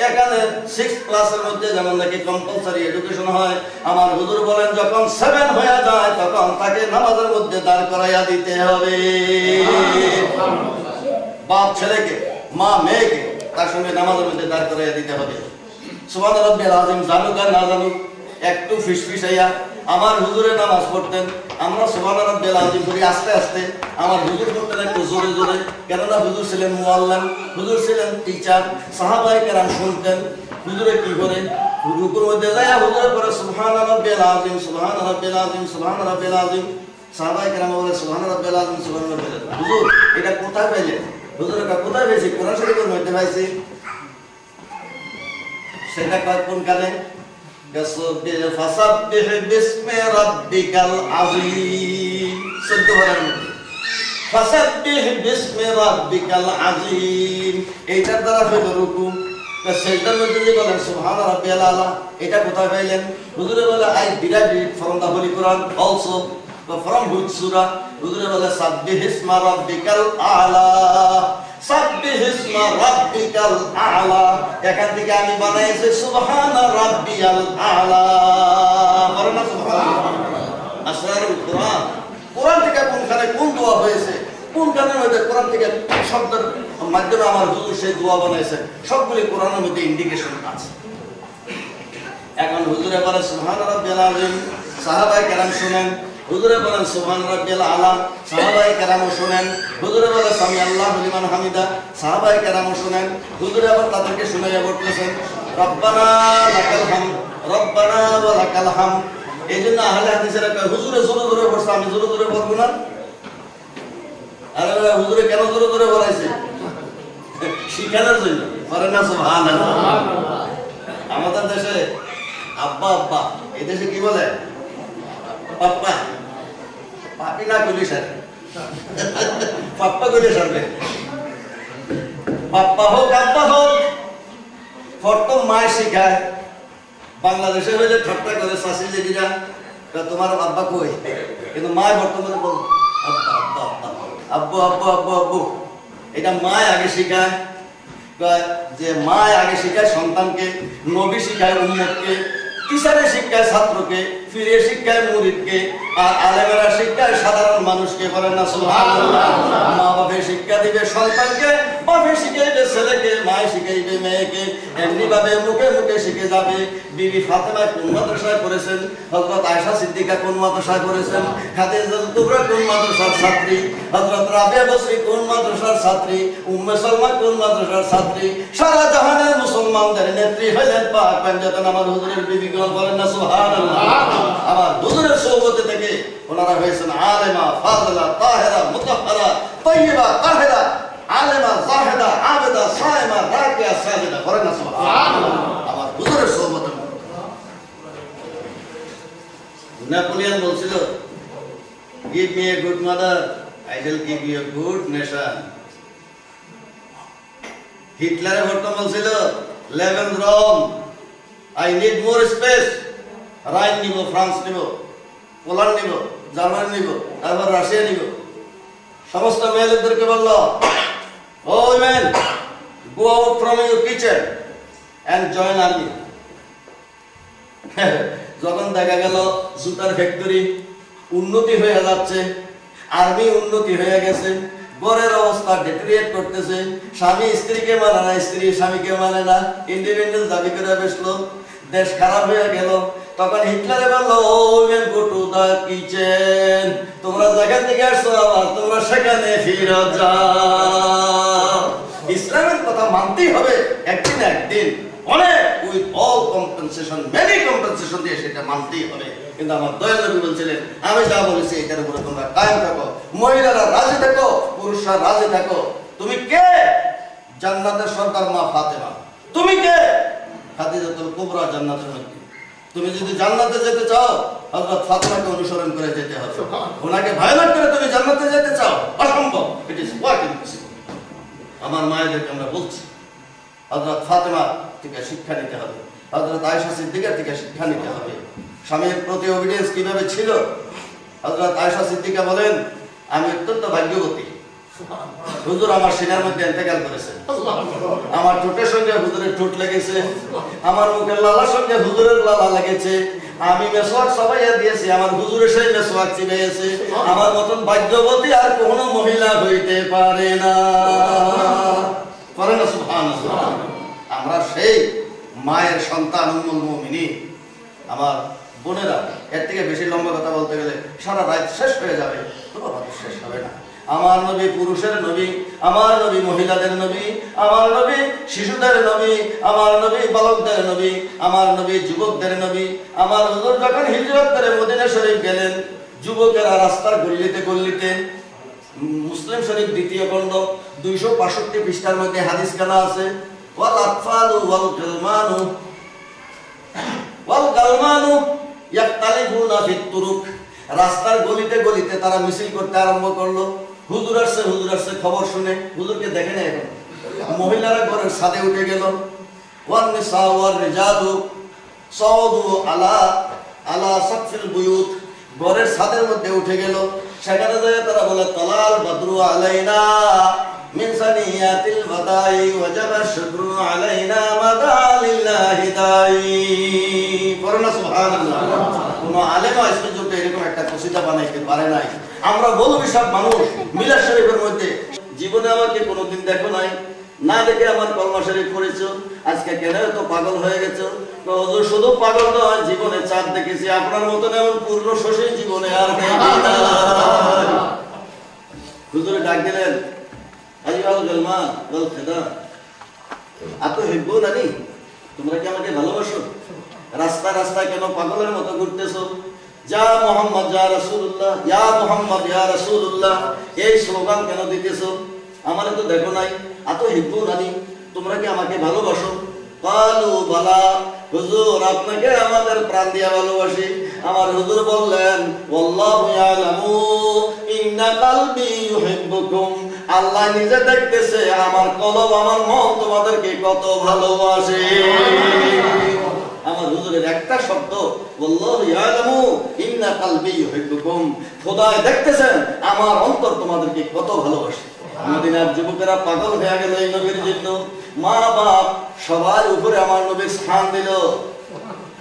এখানে 6 ক্লাসের মধ্যে যেমন নাকি কম্পালসারি এডুকেশন হয়, আমার হুজুর বলেন যখন 7 হয়ে যায় তখন তাকে নামাজের মধ্যে দাঁড় করাইয়া দিতে হবে। বাপ ছেলেকে, মা মেয়েকে তার সঙ্গে নামাজের মধ্যে দাঁড় করাইয়া দিতে হবে। সুবহান রাব্বিল আযীম জানুক আর না জানুক, একটু ফিসফিসাইয়া আমার হুজুরে নামাজ পড়তেন, আমরা সুবহান রাব্বিল আযীম করি আস্তে আস্তে, আমার হুজুর পড়তেন একটু জোরে জোরে, কেননা হুজুর ছিলেন মুআল্লিম, হুজুর ছিলেন টিচার, সাহাবায়ে কেরাম শুনতেন হুজুরে কি করে, রুকুর মধ্যে যায় হুজুরে পড়ে সুবহান রাব্বিল আযীম, সুবহান রাব্বিল আযীম, সুবহান রাব্বিল আযীম, সাহাবায়ে কেরাম বলে সুবহান রাব্বিল আযীম, সুবহান রাব্বিল আযীম। হুজুর এটা কোথায় পেলেন? হুজুর এটা কোথায় পেয়েছি? কোরআন শরীফের মধ্যে পাইছি। সেটা কোন কালে? ফাসাব্বিহ বিসমি রাব্বিকাল আযীম, 14 বারের মধ্যে ফাসাব্বিহ বিসমি রাব্বিকাল আযীম, এইটার দ্বারা হলো রুকু। সেজদার মধ্যে যে বলেন সুবহান রাব্বিয়াল আলা, এটা কোথায় পাইলেন? হুজুরে বলে I derived it from the holy Quran also, from which surah? হুজুরে বলে সাব্বিহ ইসমা রাব্বিকাল আলা, সাব্বিহ ইসমা রাব্বিকাল আলা, এখান থেকে আমি বানাইছি সুবহান রাব্বিয়াল আলা। বলেন না সুবহানাল্লাহ। আসরারুল কোরআন, কোরআন থেকে কোনখানে কোন দোয়া হয়েছে, কোনখানে হয়েছে, কোরআন থেকে শব্দের মাধ্যমে আমার হুজুর সেই দোয়া বানাইছেন, সবগুলি কোরআনের মধ্যে ইন্ডিকেশন আছে। এখন হুজুরে বলে সুবহান রাব্বিয়াল আযীম, সাহাবায়ে কেরাম শুনেন, হুজুরে বলেন সুবহান রাব্বিয়াল আলা, সাহাবায়ে কেরাম শুনেন, হুজুরে বলে সামি আল্লাহু লিমান হামিদা, সাহাবায়ে কেরাম শুনেন, হুজুরে আবার তাদেরকে শুনাইয়া বলতেছেন রব্বানা লাকাল হামদ, রব্বানা ওয়া লাকাল হামদ। এইজন্য আহলে হাদিসেরা কয় হুজুরে জোরে জোরে বলছে, আমি জোরে জোরে বলবো না। আরে হুজুরে কেন জোরে জোরে বলাইছে? শিখানোর জন্য। বলেন না সুবহানাল্লাহ। আমাদের দেশে আব্বা আব্বা, এই দেশে কি বলে? পাপ্পা। পাপি না করলে সারে, পাপ্পা করে সারবে। পাপ্পা হোক আব্বা হোক, প্রথম মায় শিখায়। বাংলাদেশে হইলে ঠাট্টা করে শাসি লেডিরা, তোমার আব্বা কই, কিন্তু মায় বর্তমানে বল আব্বা আব্বা আব্বা, আব্বু আব্বু আব্বু আব্বু। এটা মায় আগে শিখায়, যে মায় আগে শিখায় সন্তানকে, নবী শিখায় উম্মতকে, টিচারে শিক্ষায় ছাত্রকে, ফিরে শিক্ষায় মুরিদকে, আর আলেমেরা শিক্ষায় সাধারণ মানুষকে। বলেন না সুবহানাল্লাহ। মা বাপে শিক্ষা দিবে সন্তানকে, বাপে শিখাইবে ছেলেকে, মায়ে শিখাইবে মেয়েকে, এমনি ভাবে মুখে মুখে শিখে যাবে। বিবি ফাতেমা কোন মাদ্রাসায় পড়েছেন, হযরত আয়েশা সিদ্দিকা কোন মাদ্রাসায় পড়েছেন, খাদিজাতুল কুবরা কোন মাদ্রাসার ছাত্রী, হযরত রাবিয়া বসরি কোন মাদ্রাসার ছাত্রী, উম্মে সালমা কোন মাদ্রাসার ছাত্রী, সারা জাহানের মুসলমানদের নেত্রী হলেন পাক পাঞ্জাতন আমার হুজুরের বিবি। বলেন না সুবহানাল্লাহ। আমার হুজুরের সোহবতে থেকে ওনারা হয়েছেন আলেমা, ফাযিলা, তাহেরা, মুতাহহারা, তাইয়্যিবা, তাহেরা, আলেমা, জাহিদা, আবেদা, সায়েমা, রাকিয়া, সাজিদা। বলেন না সুবহানাল্লাহ। আমার হুজুরের সোহবতে। নেপোলিয়ন বলছিল, give me a good mother, I will give you a good nation. হিটলারের বর্তমান বলছিল, live in Rome, I need more space. Rhine নিব, ফ্রান্স নিব, পোল্যান্ড নিব, জার্মানি নিব, তারপর রাশিয়া নিব। সমস্ত মেয়েদেরকে বলল, O women, go out from your kitchen and join army. যখন দেখা গেল জুতার ফ্যাক্টরি উন্নতি হয়ে যাচ্ছে, আর্মি উন্নতি হয়ে গেছে, ঘরের অবস্থা ডেটেরিয়েট করতেছে, স্বামী স্ত্রীকে মানে না, স্ত্রী স্বামীকে মানে না, ইন্ডিপেন্ডেন্স দাবি করে বসলো, দেশ খারাপ হয়ে গেল। তখন হিটলারে বললো, O women go to the kitchen, তোমরা যেখান থেকে আসছো আবার তোমরা সেখানে ফিরে যাও। ইসলামের কথা মানতেই হবে একদিন একদিন, অনেক with all compensation, many compensation দিয়ে সেটা মানতেই হবে। কিন্তু আমার দয়াল নবী বলছিলেন, আমি যা বলেছি এটার উপরে তোমরা কায়েম থাকো, মহিলারা রাজি থাকো, পুরুষরা রাজি থাকো। তুমি কে? জান্নাতের সরকার মা ফাতেমা। তুমি কে? খাদিজাতুল কুবরা জান্নাতের মধ্যে। তুমি যদি জান্নাতে যেতে চাও হযরত ফাতেমাকে অনুসরণ করে যেতে হবে। ওনাকে ভায়োলেট করে তুমি জান্নাতে যেতে চাও, অসম্ভব। It is watt impossible. আমার মায়েদেরকে আমরা বলছি, হযরত ফাতেমা থেকে শিক্ষা নিতে হবে, হযরত আয়েশা সিদ্দিকা থেকে শিক্ষা নিতে হবে। স্বামীর প্রতি অবিডিয়েন্স কিভাবে ছিল? হযরত আয়েশা সিদ্দিকা বলেন, আমি অত্যন্ত ভাগ্যবতী, হুজুর আমার সিনার মধ্যে ইন্তেকাল করেছেন, আমার ঠোঁটের সঙ্গে হুজুরের ঠোঁট লেগেছে, আমার মুখের লালার সঙ্গে হুজুরের লালা লেগেছে, আমি মেসওয়াক সবাইয়া দিয়েছি, আমার হুজুরের সেই মেসওয়াক চিবাইছে। আমার মতন ভাগ্যবতী আর কোনো মহিলা হইতে পারে না। সুবহানাল্লাহ। আমরা সেই মায়ের সন্তান উম্মুল মুমিনিন। আমার বোনেরা, এর থেকে বেশি লম্বা কথা বলতে গেলে সারা রাত শেষ হয়ে যাবে, কোনো রাত শেষ হবে না। আমার নবী পুরুষের নবী, আমার নবী মহিলাদের নবী, আমার নবী শিশুদের নবী, আমার নবী বালকদের নবী, আমার নবী যুবকদের নবী। আমার হুজুর যখন হিজরত করে মদিনা শরীফ গেলেন, যুবকেরা রাস্তার গল্লিতে গল্লিতে, মুসলিম শরীফ দ্বিতীয় খণ্ড 265 পৃষ্ঠার মধ্যে হাদিস কানা আছে, ওয়াল আতফালু ওয়াল গলমানু ওয়াল গালমানু ইয়াক্তালিবুনা ফিত তুরুক। রাস্তার গলিতে গলিতে তারা মিছিল করতে আরম্ভ করলো। হুজুর আসছে খবর শুনে, হুজুরকে দেখে না এখন, মহিলারা ঘরের ছাদে উঠে গেল। ওয়ান নিসা ওয়ার রিজালু সাউদু আলা আলা সাকফিল বুয়ুত, ঘরের ছাদের মধ্যে উঠে গেল। সেখানে যায় তারা বলে, তালাল বদরু আলাইনা মিন সানিয়াতিল বাদাই ওয়াজাবা শুকরু আলাইনা মাদালিল্লাহি দাই। পড়না সুবহানাল্লাহ। কোন আলেম আজকে যত এরকম একটা কসিদা বানাইতে পারে নাই। আমরা বলবো সব মানুষ মিলাদ শরীফের মধ্যে, জীবনে আমাকে কোনোদিন দেখো নাই, না দেখে আমার কলমা শরীফ পড়েছো, আজকে কেন তো পাগল হয়ে গেছো? হুজুর শুধু পাগল নয়, জীবনে চাঁদ দেখেছি, আপনার মতন এমন পূর্ণ শশী জীবনে আর দেখি না। হুজুরে ডাক দিলেন, আইয়াল গলমান ওয়াল খিদা আতুহিব্বুনানি, তোমরা কি আমাকে ভালোবাসো? রাস্তায় রাস্তায় কেন পাগলের মতো ঘুরতেছো? যা মুহাম্মদ ইয়া রাসূলুল্লাহ, ইয়া মুহাম্মদ ইয়া রাসূলুল্লাহ, এই স্লোগান কেন দিতেছো? আমারে তো দেখো নাই। আতুহিব্বুনানি, তোমরা কি আমাকে ভালোবাসো? কালু বালা, হুজুর আপনাকে আমাদের প্রাণ দিয়া ভালোবাসি। আমার হুজুর বললেন, ওয়াল্লাহু ইয়ালামু ইন্না কলবি ইউহিব্বুকুম, আল্লাহ নিজে দেখতেছে আমার কলব, আমার মন তোমাদেরকে কত ভালোবাসে। আমার হুজুরের একটা শব্দ, আল্লাহু ইয়ালামু ইন্না কলবি ইউহিব্বুকুম, খোদা দেখতেছেন আমার অন্তর তোমাদেরকে কত ভালোবাসে। মদিনার যুবকেরা পাগল হয়ে গেল এই নবীর জন্য। মা বাপ সবাই উপরে আমার নবীর স্থান দিল।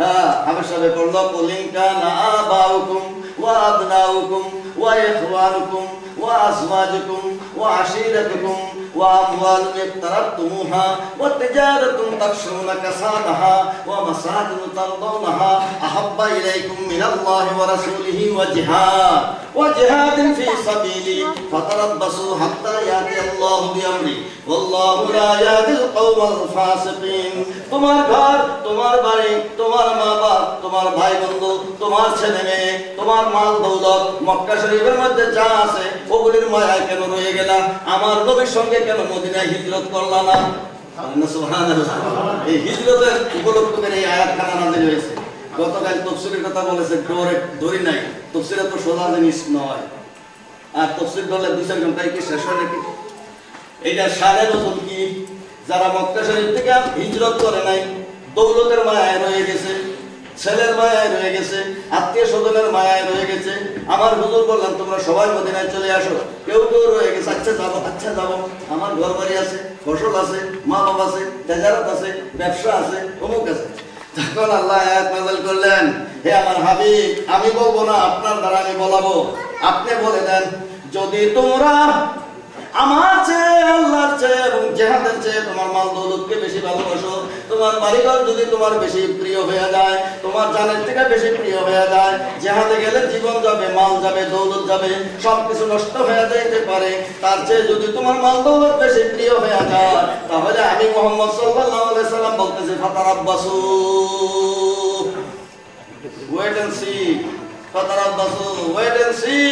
হ্যাঁ, আমি সবে পড়লো, কুলিন কানা আবাউকুম ওয়া আবনাউকুম ওয়া ইখওয়ানুকুম ওয়া আজওয়াজুকুম ওয়া আশীরাতুকুম ওয়া আমওয়ালুন ইক্তারাবতুমুহা ওয়া তিজারাতুন তাখশুনা কাসাদাহা ওয়া মাসাকিন তারদাউনাহা আহাব্বা ইলাইকুম মিনাল্লাহি ওয়া রাসূলিহি ওয়া জিহাদিন ফি সাবিলি ফাতারাব্বাসু হাত্তা ইয়াতি আল্লাহু বিআমরি ওয়াল্লাহু লা ইয়াহদিল কওমাল ফাসিকিন। তোমার ঘর, তোমার বাড়ি, তোমার মা বাপ, তোমার ভাই বন্ধু, তোমার ছেলে মেয়ে, তোমার মাল দৌলত, মক্কা শরীফের মধ্যে যা আছে ওগুলির মায়ায় কেন রয়ে গেলা? আমার নবীর সঙ্গে কেন মদিনায় হিজরত করলা না? সুবহানাল্লাহ। এই হিজরতের উপলক্ষ করে এই আয়াতখানা নাযিল হয়েছে। গতকাল তাফসীরের কথা বলেছে, দড়ি নাই, তাফসীরে তো সোজা জিনিস নয়, আর তাফসীর বলে 2-4 ঘন্টায় কি শেষ হয় নাকি? এইটা সারে নতুন কি, যারা মক্কা শরীফ থেকে হিজরত করে নাই, দৌলতের মায়ায় রয়ে গেছে, ছেলের মায়ায় রয়ে গেছে, আত্মীয় স্বজনের মায়ায় রয়ে গেছে। আমার হুজুর বললেন, তোমরা সবাই মদিনায় চলে আসো। কেউ কেউ রয়ে গেছে, আচ্ছা যাবো, আমার ঘর বাড়ি আছে, ফসল আছে, মা বাপ আছে, তেজারত আছে, ব্যবসা আছে, অমুক আছে। তখন আল্লাহ আয়াত নাযিল করলেন, হে আমার হাবিব, আমি বলবো না, আপনার দ্বারা আমি বলাবো। আপনি বলে দেন, যদি তোমরা আমার চেয়ে, আল্লাহর চেয়ে এবং জিহাদের চেয়ে তোমার মাল দৌলতকে বেশি ভালোবাসো। তোমার বাড়িঘর যদি তোমার বেশি প্রিয় হয়ে যায়, তোমার জানের থেকে বেশি প্রিয় হয়ে যায়, জিহাদে গেলে জীবন যাবে, মাল যাবে, দৌলত যাবে, সবকিছু নষ্ট হয়ে যেতে পারে, তার চেয়ে যদি তোমার মাল দৌলত বেশি প্রিয় হয়ে যায়, তাহলে আমি মুহাম্মদ সাল্লাল্লাহু আলাইহি সাল্লাম বলতেছি ফাতারাব্বাসু, wait and see, ফাতারাব্বাসু, wait and see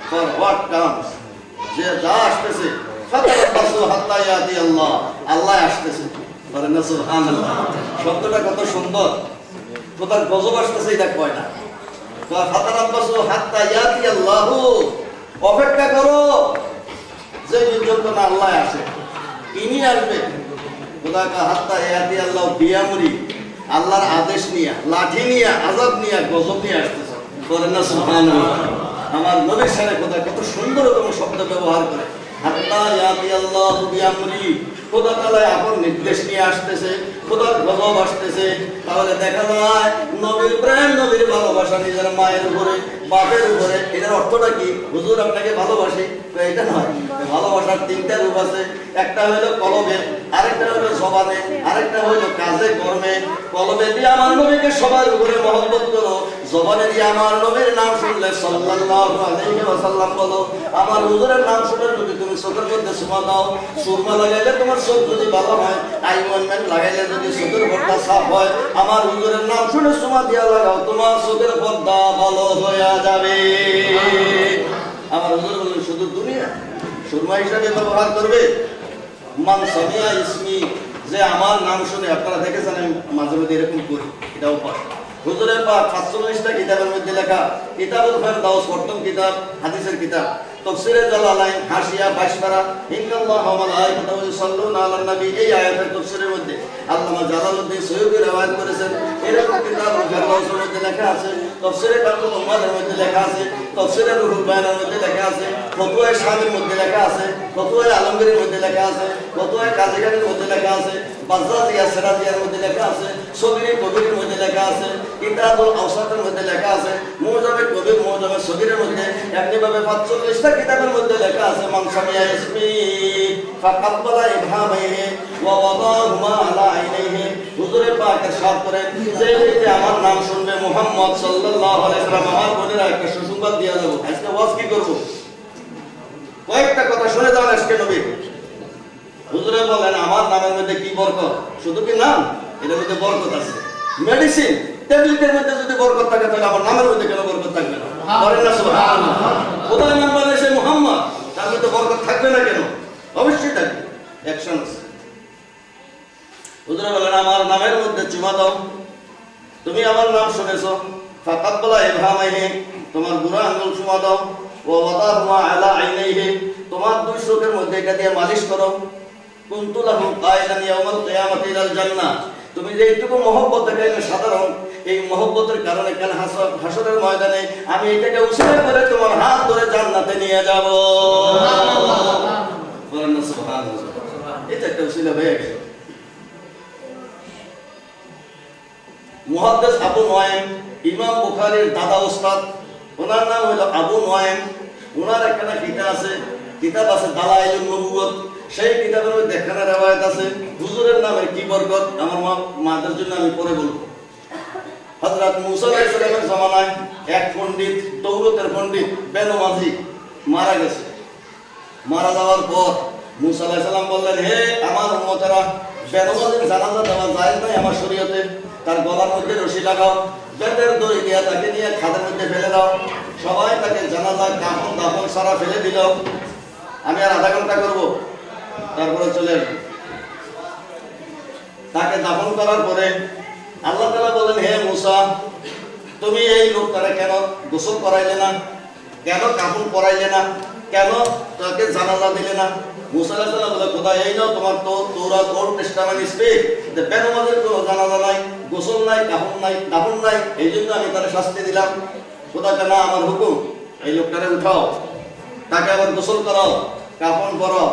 for what comes, যে যা আসতেছে, ফাতারাব্বাসু হাত্তা ইয়াতি আল্লাহ, আল্লাহ আসতেছে, বলেন না সুবহানাল্লাহ। শব্দটা কত সুন্দর, কোথায় গজব আসতেছে এটা কয় না, তো ফাতারাব্বাসু হাত্তা ইয়াতি আল্লাহ, অপেক্ষা করো যে পর্যন্ত না আল্লাহ আসে। তিনি আসবে, খোদা কা হাত্তা ইয়াতি আল্লাহ বিয়ামরি, আল্লাহর আদেশ নিয়ে, লাঠি নিয়ে, আযাব নিয়ে, গজব নিয়ে আসতেছে, বলেন না সুবহানাল্লাহ। আমার নবীর সাথে খোদা কত সুন্দরতম শব্দ ব্যবহার করে, হাত্তা ইয়াতি আল্লাহ বিয়ামরি, খোদা তাআলা এখন নির্দেশ নিয়ে আসতেছে, খোদার গজব আসতেছে। তাহলে দেখা যায় নবীর প্রেম, নবীর ভালোবাসা নিজের মায়ের উপরে, বাপের উপরে, এটার অর্থটা কি? হুজুর আপনাকে ভালোবাসি, এটা নয়। ভালোবাসার তিনটা রূপ আছে, একটা হলো কলবে, আরেকটা হলো জবানে, আরেকটা হলো কাজে কর্মে। কলবে দিয়ে আমার নবীকে সবার উপরে মহব্বত করো, জবানে দিয়ে আমার নবীর নাম শুনলে সাল্লাল্লাহু আলাইহি ওয়াসাল্লাম বলো। আমার হুজুরের নাম শুনে যদি তুমি চোখের মধ্যে সুমা দাও, সুরমা লাগাইলে তোমার চোখ যদি ভালো হয়, আই অয়েন্টমেন্ট লাগাইলে যদি চোখের পর্দা সাফ হয়, আমার হুজুরের নাম শুনে সুমা দিয়া লাগাও, তোমার চোখের পর্দা ভালো হয়ে যাবে। আমার হুজুর বলেন শুধু দুনিয়া সুরমা হিসাবে ব্যবহার করবে। মান সামিয়া ইসমি, যে আমার নাম শুনে, আপনারা দেখেছেন আমি মাঝে মধ্যে এরকম করি, এটাও পাঠ। হুজুরের পাক ৪৫টা কিতাবের মধ্যে লেখা, কিতাবুল ফেরদাউস প্রথম কিতাব, হাদিসের কিতাব, তাফসীরে জালালাইন, হাশিয়া, বাশমারা, ইন্নাল্লাহা ওয়া মালাইকাতাহু ইউসাল্লুনা আলান নবী, এই আয়াতের তাফসীরের মধ্যে আল্লামা জালালউদ্দিন সৈয়দী রওয়ায়াত করেছেন। এরকম কিতাবুল ফেরদাউসের মধ্যে লেখা আছে, তাফসীরে কাতুল উম্মাদের মধ্যে লেখা আছে, তাফসীরে রুহুল বায়ানের মধ্যে লেখা আছে, ফতোয়ায়ে শামের মধ্যে লেখা আছে, ফতোয়ায়ে আলমগীরের মধ্যে লেখা আছে, ফতোয়ায়ে কাজীগারের মধ্যে লেখা আছে, বাজ্জাজিয়া সিরাজিয়ার মধ্যে লেখা আছে, সগীরে কবিরের মধ্যে লেখা আছে, কিতাবুল আওসাতের মধ্যে লেখা আছে, মুজামে কবির, মুজামে সগীরের মধ্যে, এমনি ভাবে ৪৫টা কিতাবের মধ্যে লেখা আছে। মান সামিয়া ইসমি ফাকাব্বালা ইবহামাইহি ওয়া ওয়াদাহুমা আলা আইনাইহি, হুজুরে পাক ইরশাদ করেন, যে ব্যক্তি আমার নাম শুনবে, মুহাম্মদ সাল্লাল্লাহু আলাইহি ওয়াসাল্লাম, আমার বোনেরা একটা সুসংবাদ দিয়া দেব। আজকে ওয়াজ কি করব? কয়েকটা কথা শুনে যান আজকে নবী। হুজুরে বলেন আমার নামের মধ্যে কি বরকত, শুধু কি নাম, এর মধ্যে বরকত আছে। মেডিসিন ট্যাবলেটের মধ্যে যদি বরকত থাকে, তাহলে আমার নামের মধ্যে কেন বরকত থাকবে না? বলেন না সুবহানাল্লাহ। খোদার নাম বলে সে মুহাম্মদ, তার মধ্যে বরকত থাকবে না কেন? অবশ্যই থাকবে, অ্যাকশন আছে। হুজুরে বলেন আমার নামের মধ্যে চুমা দাও, তুমি আমার নাম শুনেছো, ফাকাব্বালা ইবহামাইহি, তোমার বুড়া আঙ্গুল চুমা দাও, ওয়া ওয়াদাহুমা আলা আইনাইহি, তোমার দুই চোখের মধ্যে এটা দিয়ে মালিশ করো। কুনতু লাহু কায়লান ইয়াউমাল কিয়ামাতি ইলাল জান্নাহ, তুমি যে এইটুকু মহব্বত দেখাইলে সাধারণ, এই মহব্বতের কারণে কেন হাসরের ময়দানে আমি এটাকে উসিলা করে তোমার হাত ধরে জান্নাতে নিয়ে যাব। বলেন না সুবহানাল্লাহ। এটা একটা উসিলা হয়ে গেছে। মুহাদ্দিস আবু নুআইম, ইমাম বুখারীর দাদা ওস্তাদ, ওনার নাম হলো আবু নুআইম। ওনার একটা কিতাব আছে দালাইলুন নবুওয়াত। সেই কিতাবের মধ্যে একখানা রওয়ায়াত আছে, হুজুরের নামে কি বরকত, আমার মাদের জন্য আমি পরে বলবো। হযরত মুসা আলাইহিস সালামের জামানায় এক পণ্ডিত, তৌরাতের পণ্ডিত, বেনমাজি মারা গেছে। মারা যাওয়ার পর মুসা আলাইহিস সালাম বললেন, হে আমার উম্মতেরা, বেনমাজির জানাজা দেওয়া যায় না আমার শরীয়তে, তার গলার মধ্যে রশি লাগাও, বেতের দড়ি দিয়ে তাকে নিয়ে খাদের মধ্যে ফেলে দাও। সবাই তাকে জানাজা কাফন দাফন সারা ফেলে দিল। আমি আর আধা ঘন্টা করবো, তারপরে চলে আসবো। তাকে দাফন করার পরে আল্লাহ তাআলা বলেন, হে মুসা, তুমি এই লোকটারে কেন গোসল করাইলে না, কেন কাফন পরাইলে না, কেন তাকে জানাজা দিলে না? মুসা আলাইহিস সালাম বলে, খোদা এই নাও তোমার তো তৌরাত ওল্ড টেস্টামেন্ট স্পিক, যে বেনমাজের কোনো জানাজা নাই, গোসল নাই, কাফন নাই, দাফন নাই, এই জন্য আমি তারে শাস্তি দিলাম। খোদাকে না, আমার হুকুম, এই লোকটারে উঠাও, তাকে আবার গোসল করাও, কাফন পরাও,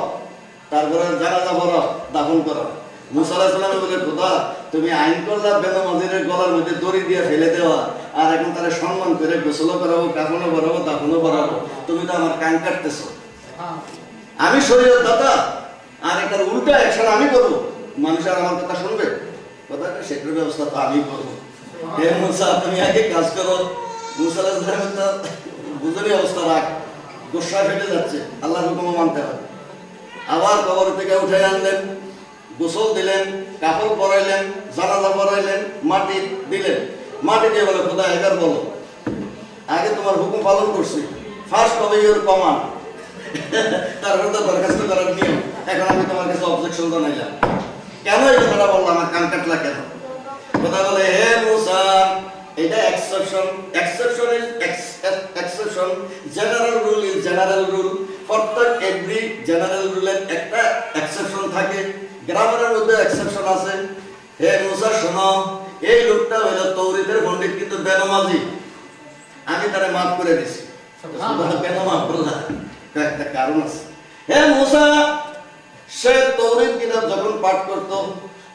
তারপরে জানাজা পড়াও, দাফন করাও। মুসা আলাইহিস সালাম বলে, খোদা তুমি আইন করলা বেনমাজিরের গলার মধ্যে দড়ি দিয়ে ফেলে দেওয়া, আর এখন তারা সম্মান করে গোসলও করাবো, কাফনও পরাবো, দাফনও পরাবো, তুমি তো আমার কান কাটতেছো। আমি শরীয়ত দাতা আর এটার উল্টা অ্যাকশন আমি করবো, মানুষ আর আমার কথা শুনবে? কথাটা সেটার ব্যবস্থা তো আমি করবো। হে মুসা, তুমি আগে কাজ করো। মুসা আলাইহিস সালাম তো বুঝেনি অবস্থা, রাখ, গোসা ফেটে যাচ্ছে, আল্লাহর হুকুম মানতে হবে। আবার কবর থেকে উঠে আনলেন, গোসল দিলেন, কাপড় পরাইলেন, জানাজা পরাইলেন, মাটি দিলেন। মাটি দিয়ে বলে, খোদা এবার বলো, আগে তোমার হুকুম পালন করছি, ফার্স্ট হবে ইউর কমান্ড, তারপরে তো দরখাস্ত করার নিয়ম। এখন আমি তোমার কাছে অবজেকশন জানাইলাম, কেন এই কথাটা বললাম, আমার কান কাটলা কেন? খোদা বলে, হে মুসা, এটা exception, exception is exception, general rule is general rule. প্রত্যেক এভরি জেনারেল রুলের একটা এক্সেপশন থাকে, গ্রামারের মধ্যে এক্সেপশন আছে। হে মুসা শোনো, এই লোকটা হলো তৌরিতের পণ্ডিত কিন্তু বেনামাজি, আমি তারে মাফ করে দিছি। কেন মাফ করলাম? একটা কারণ আছে। হে মুসা, সে তৌরিত কিতাব যখন পাঠ করত,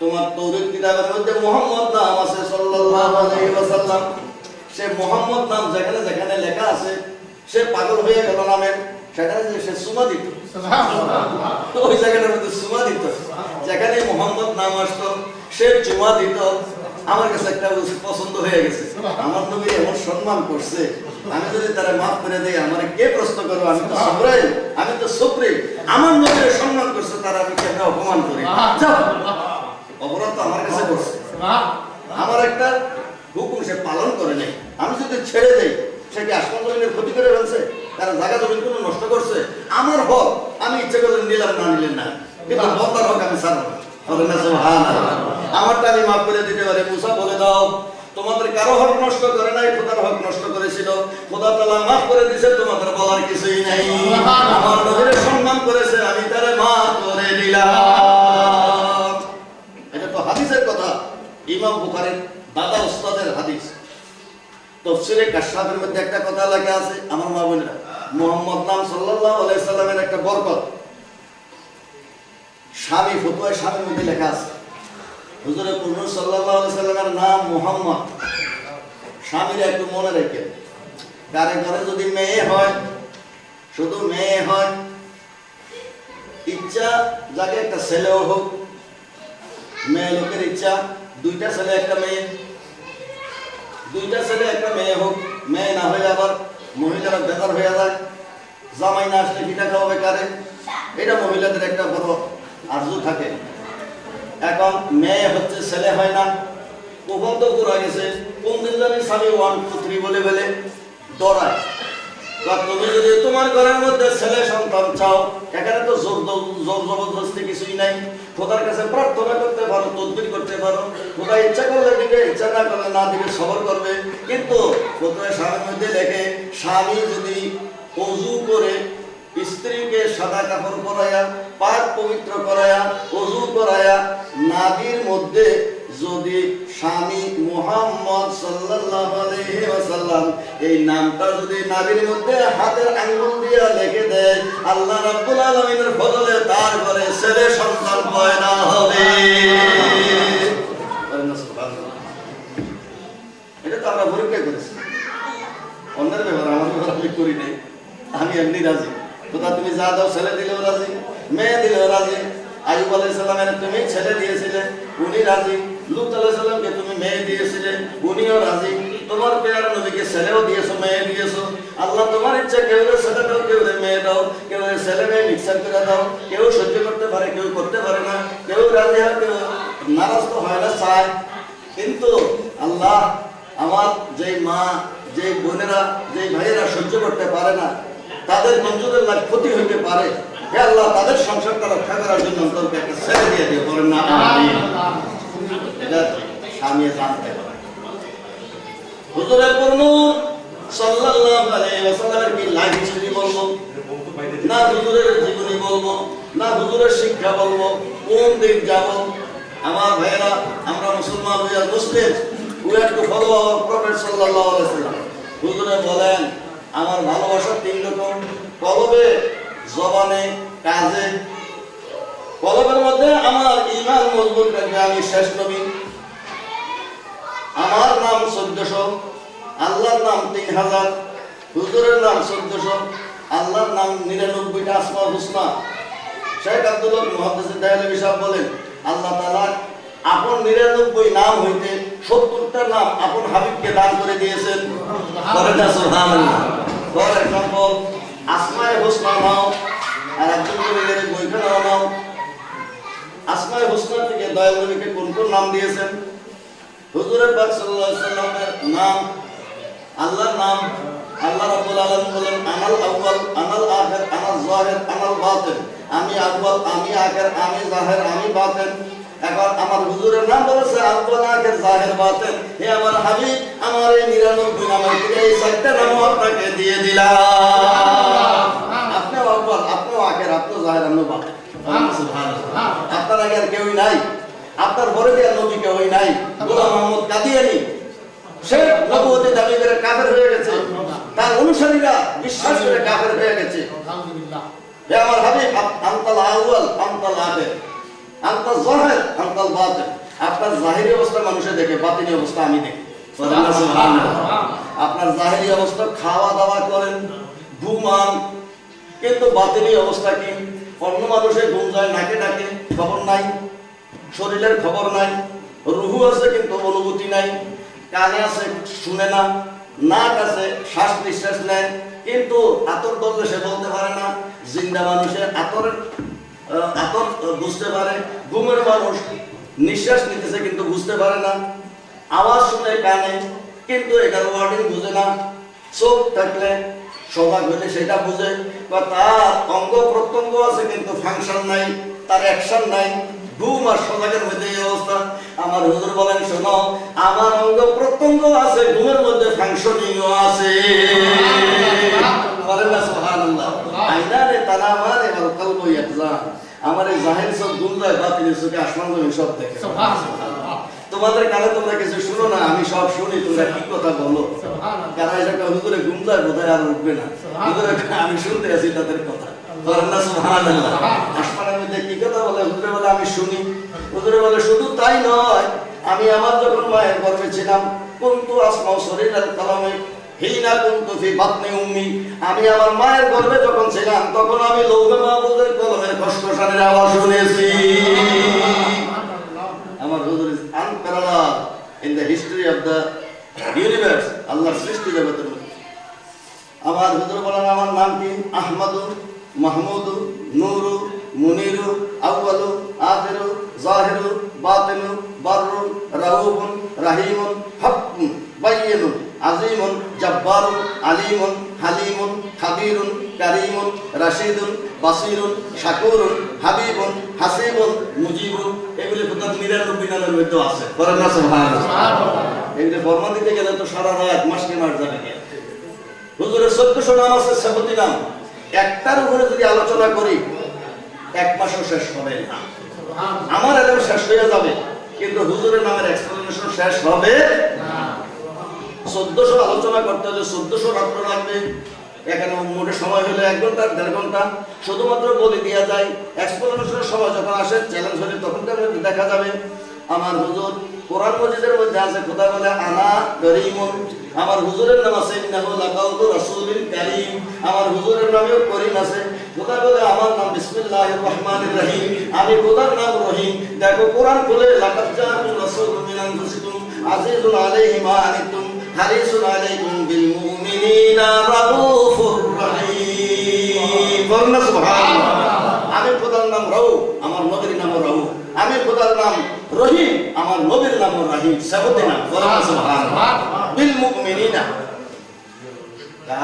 তোমার তৌরিত কিতাবের মধ্যে মুহাম্মদ নাম আছে সাল্লাল্লাহু আলাইহি ওয়াসাল্লাম, সে মুহাম্মদ নাম যেখানে যেখানে লেখা আছে, সে পাগল হয়ে গেল নামের, সেখানে সে সুমা দিত, ওই জায়গাটার মধ্যে সুমা দিত, যেখানে মুহাম্মদ নাম আসতো সে চুমা দিত। আমার কাছে একটা পছন্দ হয়ে গেছে, আমার নবী এমন সম্মান করছে, আমি যদি তারা মাফ করে দেই, আমার কে প্রশ্ন করবো? আমি তো সবরাই, আমি তো সুপ্রিম, আমার নবীর সম্মান করছে, তারা আমি কেন অপমান করি? অপরাধ তো আমার কাছে করছে, আমার একটা হুকুম সে পালন করে নেই, আমি যদি ছেড়ে দেই, সে কি আসমান জমিনের ক্ষতি করে ফেলছে? তারা জায়গা জমিন কোনো নষ্ট করছে? আমার হক আমি ইচ্ছে করলে নিলাম, না নিলেন না, কিন্তু বন্দার হক আমি ছাড়বো। আমারটা আমি মাফ করে দিতে পারি। মুসা বলে দাও, তোমাদের কারো হক নষ্ট করে নাই, খোদার হক নষ্ট করেছিল, খোদা তাআলা মাফ করে দিয়েছে, তোমাদের বলার কিছুই নাই। আমার নবীর সম্মান করেছে, আমি তারে মাফ করে দিলাম। এটা তো হাদিসের কথা, ইমাম বুখারীর দাদা উস্তাদের হাদিস। তাফসীরে কাশফের মধ্যে একটা কথা লেখা আছে, আমার মা বোনেরা, মুহাম্মদ নাম সাল্লাল্লাহু আলাইহি সাল্লামের একটা বরকত। স্বামী ফতোয়া স্বামীর মধ্যে লেখা আছে, হুজুরে পুরুষ সাল্লাল্লাহু আলাইহি সাল্লামের নাম মুহাম্মদ। স্বামীরা একটু মনে রাখেন, কারে ঘরে যদি মেয়ে হয়, শুধু মেয়ে হয়, ইচ্ছা যাকে একটা ছেলেও হোক, মেয়ে লোকের ইচ্ছা দুইটা ছেলে একটা মেয়ে, দুইটা ছেলে একটা মেয়ে হোক, মেয়ে না হয়ে আবার মহিলারা বেকার হয়ে যায়, জামাই না আসলে পিঠা খাওয়াবে কারে, এটা মহিলাদের একটা বড় আরজু থাকে। এখন মেয়ে হচ্ছে, ছেলে হয় না, কখন তো পুরা গেছে, কোন দিন জানি স্বামী 1 2 3 বলে বলে ডরায়। তুমি যদি তোমার ঘরের মধ্যে ছেলে সন্তান চাও, এখানে তো জোর জবরদস্তি কিছুই নাই, খোদার কাছে প্রার্থনা করতে পারো, তদবির করতে পারো, খোদা ইচ্ছা করলে দিবে, ইচ্ছা না করলে না দিবে, সবর করবে। কিন্তু প্রথমে স্বামীর মধ্যে লেখে, স্বামী যদি ওযু করে স্ত্রীকে সাদা কাপড় পরায়া, পাক পবিত্র করায়া, ওযু করায়া, নাভির মধ্যে যদি স্বামী মুহাম্মদ সাল্লাল্লাহু আলাইহি ওয়াসাল্লাম এই নামটা যদি নাভির মধ্যে হাতের আঙ্গুল দিয়ে লিখে দেয়, আল্লাহ রাব্বুল আলামিনের ফজলে তার ঘরে ছেলে সন্তান পয়দা হবে। এটা তো আমরা পরীক্ষা করেছি, অন্যের ব্যাপার, আমার ব্যাপার আমি করি নাই, আমি এমনি রাজি। খোদা তুমি যা দাও, ছেলে দিলেও রাজি, মেয়ে দিলেও রাজি। আইয়ুব আলাইহিস সালামের তুমি ছেলে দিয়েছিলে, উনি রাজি। লূত আলাইহিস সালামকে তুমি মেয়ে দিয়েছিলে, উনিও রাজি। তোমার পেয়ারা নবীকে ছেলেও দিয়েছো, মেয়ে দিয়েছো। আল্লাহ তোমার ইচ্ছা, কেউ ছেলে দাও, কেউ মেয়ে দাও, কেউ ছেলে মেয়ে মিক্সার করে দাও। কেউ সহ্য করতে পারে, কেউ করতে পারে না, কেউ রাজি হয়, কেউ নারাজ তো হয় না, চায়। কিন্তু আল্লাহ আমার যেই মা, যেই বোনেরা, যেই ভাইয়েরা সহ্য করতে পারে না, তাদের মঞ্জুরের লাভ ক্ষতি হইতে পারে, হে আল্লাহ তাদের সংসারটা রক্ষা করার জন্য অন্তরকে একটা ছেড়ে দিয়ে দিয়ে বলেন না আমিন। এটা স্বামী জানতে পারে। হুজুরে নূর সাল্লাল্লাহু আলাইহি ওয়াসাল্লামের কি লাইফ হিস্টরি বলবো, না হুজুরের জীবনী বলবো, না হুজুরের শিক্ষা বলবো, কোন দিক যাব? আমার ভাইয়েরা, আমরা মুসলমান, we are Muslim, we have to follow our prophet সাল্লাল্লাহু আলাইহি ওয়াসাল্লাম। হুজুরে বলেন, আমার ভালোবাসা 3 রকম, কলবে, জবানে, কাজে। কলবের মধ্যে আমার ঈমান মজবুত রাখবে, আমি শেষ নবী, আমার নাম 1400, আল্লাহর নাম 3000, হুজুরের নাম 1400, আল্লাহর নাম 99টা আসমাউল হুসনা। শেখ আব্দুল্লাহ মুহাদ্দিস দেহলভী সাহেব বলেন আল্লাহ তাআলা আপন 99 নাম হইতে 70টা নাম আপন হাবিবকে দান করে দিয়েছেন। সুবহানাল্লাহ। ফর এক্সাম্পল আসমায়ে হুসনা নাও আর আব্দুল করিমের বইখানা নাও। আসমায়ে হুসনা থেকে দয়াল নবীকে কোন কোন নাম দিয়েছেন? হুজুর পাক সাল্লাল্লাহু আলাইহি ওয়াসাল্লামের নাম, আল্লাহর নাম। আল্লাহ রাব্বুল আলামিন বলেন আনাল আউয়াল আনাল আখির আনাল যাহির আনাল বাতিন। আমি আউয়াল, আমি আখির, আমি যাহির, আমি বাতিন। এখন আমার হুজুরের নাম বলেছে আউয়াল আখির যাহির বাতিন। হে আমার হাবিব, আমার এই 99 নামের থেকে এই 4টা নাম আপনাকে দিয়ে দিলাম। আপনি আউয়াল, আপনি আখির, আপনি যাহির, আপনি বাতিন। সুবহানাল্লাহ। আপনার আগে আর কেউই নাই, আপনার পরে আর নবী কেউই নাই। গোলাম মোহাম্মদ কাদিয়ানী সে নবুয়তের দাবি করে কাফের হয়ে গেছে, তার অনুসারীরা বিশ্বাস করে কাফের হয়ে গেছে। আলহামদুলিল্লাহ। হে আমার হাবিব, আনতাল আউয়াল আনতাল আখির আনতাল যাহির আনতাল বাতিন। আপনার জাহিরি অবস্থা মানুষে দেখে, বাতিনি অবস্থা আমি দেখি। সুবহানাল্লাহ। আপনার জাহিরি অবস্থা খাওয়া দাওয়া করেন, ঘুমান, কিন্তু বাতিনি অবস্থা কি? অন্য মানুষের ঘুম যায় নাকে ডাকে, খবর নাই, শরীরের খবর নাই, রুহু আছে কিন্তু অনুভূতি নাই, কানে আছে শুনে না, নাক আছে শ্বাস নিঃশ্বাস নেয় কিন্তু আতর ধরলে সে বলতে পারে না। জিন্দা মানুষের আতর বুঝতে পারে, ঘুমের মানুষ নিঃশ্বাস নিতেছে কিন্তু বুঝতে পারে না, আওয়াজ শুনে কানে কিন্তু এটার ওয়ার্ডিং বুঝে না। চোখ থাকলে সজাগ হলে সেটা বুঝে, বা তার অঙ্গ প্রত্যঙ্গ আছে কিন্তু ফাংশন নাই, তার অ্যাকশন নাই। ঘুম আর সজাগের মধ্যে এই অবস্থা। আমার হুজুর বলেন শোনো, আমার অঙ্গ প্রত্যঙ্গ আছে, ঘুমের মধ্যে ফাংশনিংও আছে। বলেন না সুবহানাল্লাহ। আইনারে তানামারে ওয়াল কলবু ইয়াকজা। আমার এই জাহির সব ঘুম যায়, বাতিনি চোখে আসমান জমিন সব দেখে। সুবহানাল্লাহ। তোমাদের কানে তোমরা কিছু শুনো না, আমি সব শুনি, তোমরা কি কথা বলো। কারণ এটা হুজুরে ঘুম যায় বোধহয় আর উঠবে না, হুজুরে আমি শুনতে আছি তাদের কথা। বলেন না সুবহানাল্লাহ। আসমানের মধ্যে কি কথা বলে? হুজুরে বলে আমি শুনি। হুজুরে বলে শুধু তাই নয়, আমি আমার যখন মায়ের গর্ভে ছিলাম, কুনতু আসমাউ সরিরাল কালামে হিনা কুনতু ফি বাতনি উম্মি। আমি আমার মায়ের গর্ভে যখন ছিলাম তখন আমি লৌহে মাহফুজের কলমের খসখসানির আওয়াজ শুনেছি। আমার হুজুর is unparalleled in the history of the universe, আল্লাহর সৃষ্টি জগতের মধ্যে। আমার হুজুর বলেন আমার নাম কি? আহমদু, মাহমুদু, নূরু, মুনিরু, আউয়ালু, আখিরু, যাহিরু, বাতিনু, বাররু, রাউফুন, রাহিমুন, হাক্কুন, বাইয়িনুন, আজিমুন, জাব্বারুন, আলিমুন, হালিমুন, খাবীরুন, কারীমুন, রাশিদুন, বাসীরুন, শাকুরুন, হাবিবুন, হাসিবুন, মুজিবুন। এগুলি কোথাও 99 নামের মধ্যে আছে। বলেন না সুবহানাল্লাহ। এগুলি ফরমান দিতে গেলে তো সারা রাত মাস যাবে। হুজুরের 1400 নাম আছে, 70 নাম। একটার উপরে যদি আলোচনা করি 1 মাসও শেষ হবে না। আমার এলেম শেষ হয়ে যাবে, কিন্তু হুজুরের নামের এক্সপ্লেনেশন শেষ হবে না। 1400 আলোচনা করতে হলে 1400 রাত্র লাগবে। এখানে মোটে সময় হলে 1 ঘন্টা 1.5 ঘন্টা শুধুমাত্র বলে দেওয়া যায়। এক্সপ্লেনেশনের সময় যখন আসে, চ্যালেঞ্জ হলে তখন দেখা যাবে। আমার হুজুর কোরআন মজিদের মধ্যে আছে, খোদা বলে আনা করিমুন। আমার হুজুরের নাম আছে ইন্নাহু লাকাউলু রাসূলিল কারীম। আমার হুজুরের নামেও করিম আছে। খোদা বলে আমার নাম বিসমিল্লাহির রহমানির রহিম। আমি খোদার নাম রহিম। দেখো কোরআন খুলে লাকাদ জাআকুম রাসূলুম মিন আনফুসিকুম আজিজুন আলাইহি মা আনিতুম হারিসুন আলাইকুম বিল মুমিনিনা রাউফুর রহিম। বলেন না সুবহানাল্লাহ। আমি খোদার নাম রাউফ, আমার নবীর নাম রাউফ। আমি খোদার নাম রহিম, আমার নবীর নাম রহিম। 70 নাম। বলেন না সুবহানাল্লাহ। বিল মুমিনিনা,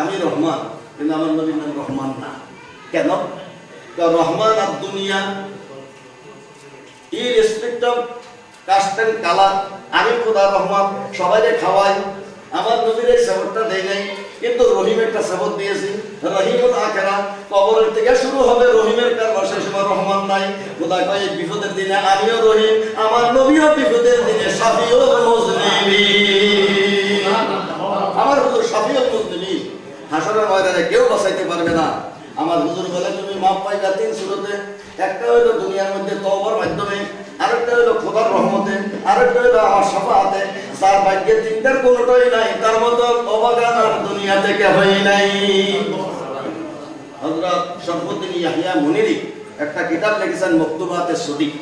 আমি রহমান কিন্তু আমার নবীর নাম রহমান না। কেন? রহমান আর দুনিয়া ইররেসপেক্ট অফ কাস্ট এন্ড কালার। আমি খোদা রহমান, সবাইকে খাওয়াই। আমার নবীর এই সেবকটা দেয় নাই, কিন্তু রহিম একটা সেবক দিয়েছি। রহিমুল আখিরা, কবরের থেকে শুরু হবে রহিমের কারবার, সেই সময় রহমান নাই। খোদা কয় বিপদের দিনে আমিও রহিম, আমার নবীও বিপদের দিনে শাফিউল মুজনিবিন। আমার হুজুর শাফিউল মুজনিবিন, হাসরের ময়দানে কেউ বাঁচাইতে পারবে না। আমার হুজুর বলে তুমি মাপ পাইবা 3 সূরতে। একটা হলো দুনিয়ার মধ্যে তওবার মাধ্যমে, আরেকটা হলো খোদার রহমতে, আরেকটা হলো আমার শাফাআতে। যার ভাগ্যে 3টার কোনোটাই নাই, তার মতো অবাগান আর দুনিয়া থেকে হয় নাই। হযরত শরফুদ্দীন ইয়াহিয়া মুনিরি একটা কিতাব লিখেছেন মকতুবাতে সদিক।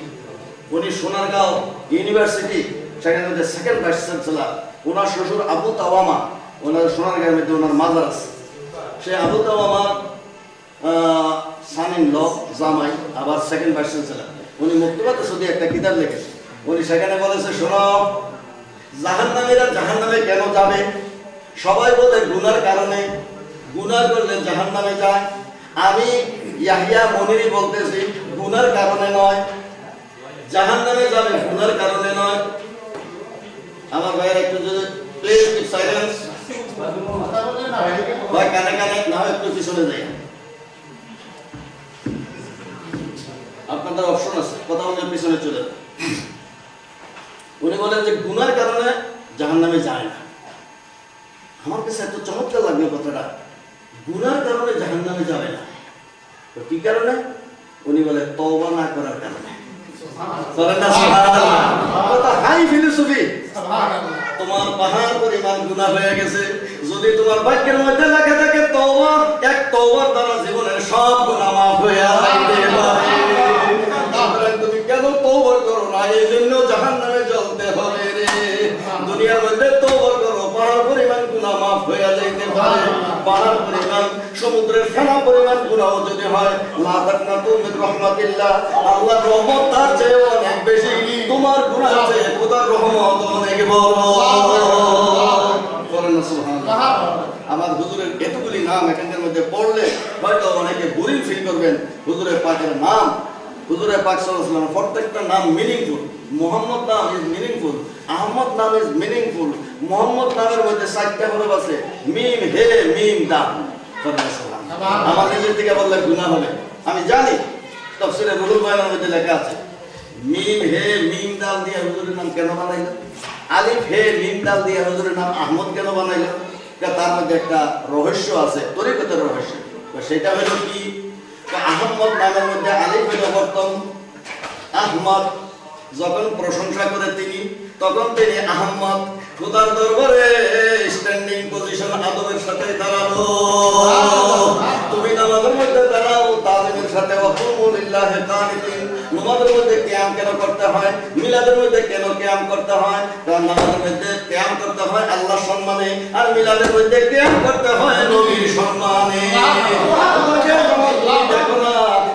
উনি সোনারগাঁও ইউনিভার্সিটি সেখানে মধ্যে সেকেন্ড ভাইস চ্যান্সেলর। ওনার শ্বশুর আবু তাওয়ামা, ওনার সোনারগাঁওয়ের মধ্যে ওনার মাজার আছে। সে আবু তাওয়ামার সান ইন ল জামাই, আবার সেকেন্ড ভাইস চ্যান্সেলর। উনি মকতুবাতে সদিক একটা কিতাব লিখেছেন। উনি সেখানে বলেছে, শোনো, জাহান্নামীরা জাহান্নামে কেন যাবে? সবাই বলে গুনার কারণে, গুনাহ করলে জাহান্নামে যায়। আমি ইয়াহিয়া মুনিরি বলতেছি গুনার কারণে নয়, জাহান্নামে যাবে গুনার কারণে নয়। আমার ভাইয়ের একটু যদি প্লিজ কিপ সাইলেন্স, ভাই কানে কানে না হয় একটু পিছনে যাই। আপনাদের অপশন আছে, কথা বলে পিছনে চলে যান। উনি বলেন যে গুনার কারণে জাহান্নামে যায় না। আমার কাছে এত চমৎকার লাগলো কথাটা, গুনার কারণে জাহান্নামে যাবে না। তো কি কারণে? উনি বলে তওবা না করার কারণে। সুবহানাল্লাহ, কত হাই ফিলোসফি। তোমার পাহাড় পরিমাণ গুনাহ হয়ে গেছে, যদি তোমার বাক্যের মধ্যে লেখা থাকে তওবা, এক তওবার দ্বারা জীবনের সব গুনাহ মাফ হয়ে যেতে পারে। তুমি কেন তওবা করো না? এই জন্য জাহান্নামে জ্বলতে হবে রে। দুনিয়ার মধ্যে তওবা করো, পাহাড় পরিমাণ গুনাহ মাফ হয়ে যেতে পারে। পাহাড় পরিমাণ, সমুদ্রের ফেনা পরিমাণ গুনাহ যদি হয়, লা তাকনাতু মির রাহমাতিল্লাহ, আল্লাহর রহমত তার চেয়ে অনেক বেশি। তোমার গুনাহ চেয়ে খোদার রহমত অনেক বড়। বলেন না সুবহানাল্লাহ। আমার হুজুরের এতগুলি নাম এখানের মধ্যে পড়লে হয়তো অনেকে বোরিং ফিল করবেন। হুজুরের পাকের নাম, হুজুরের পাক সাল্লাল্লাহু আলাইহি ওয়াসাল্লাম প্রত্যেকটা নাম মিনিংফুল। মুহাম্মদ নাম ইজ মিনিংফুল, আহমদ নাম ইজ মিনিংফুল। মুহাম্মদ নামের মধ্যে 4টা হরফ আছে, মিম হে মিম দাল। আমার নিজের থেকে বললে গুনাহ হবে। আমি জানি তাফসীরে রুহুল বায়ানের মধ্যে লেখা আছে মিম হে মিম দাল দিয়ে হুজুরের নাম কেন বানাইল, আলিফ হে মিম দাল দিয়ে হুজুরের নাম আহমদ কেন বানাইল। তার মধ্যে একটা রহস্য আছে, তরিকতের রহস্য। সেটা হলো কি, আহমদ নামের মধ্যে আলিফ হলো বর্তম, আহমদ যখন প্রশংসা করে তিনি, তখন তিনি আহমদ। খোদার দরবারে স্ট্যান্ডিং পজিশন আদবের সাথে দাঁড়ানো। তুমি নামাজের মধ্যে দাঁড়াও তালিমের সাথে, ওয়াকুমু লিল্লাহি কানিতিন। নামাজের মধ্যে কিয়াম কেন করতে হয়? মিলাদের মধ্যে কেন কিয়াম করতে হয়? কারণ নামাজের মধ্যে কিয়াম করতে হয় আল্লাহর সম্মানে, আর মিলাদের মধ্যে কিয়াম করতে হয় নবীর সম্মানে। দেখো না,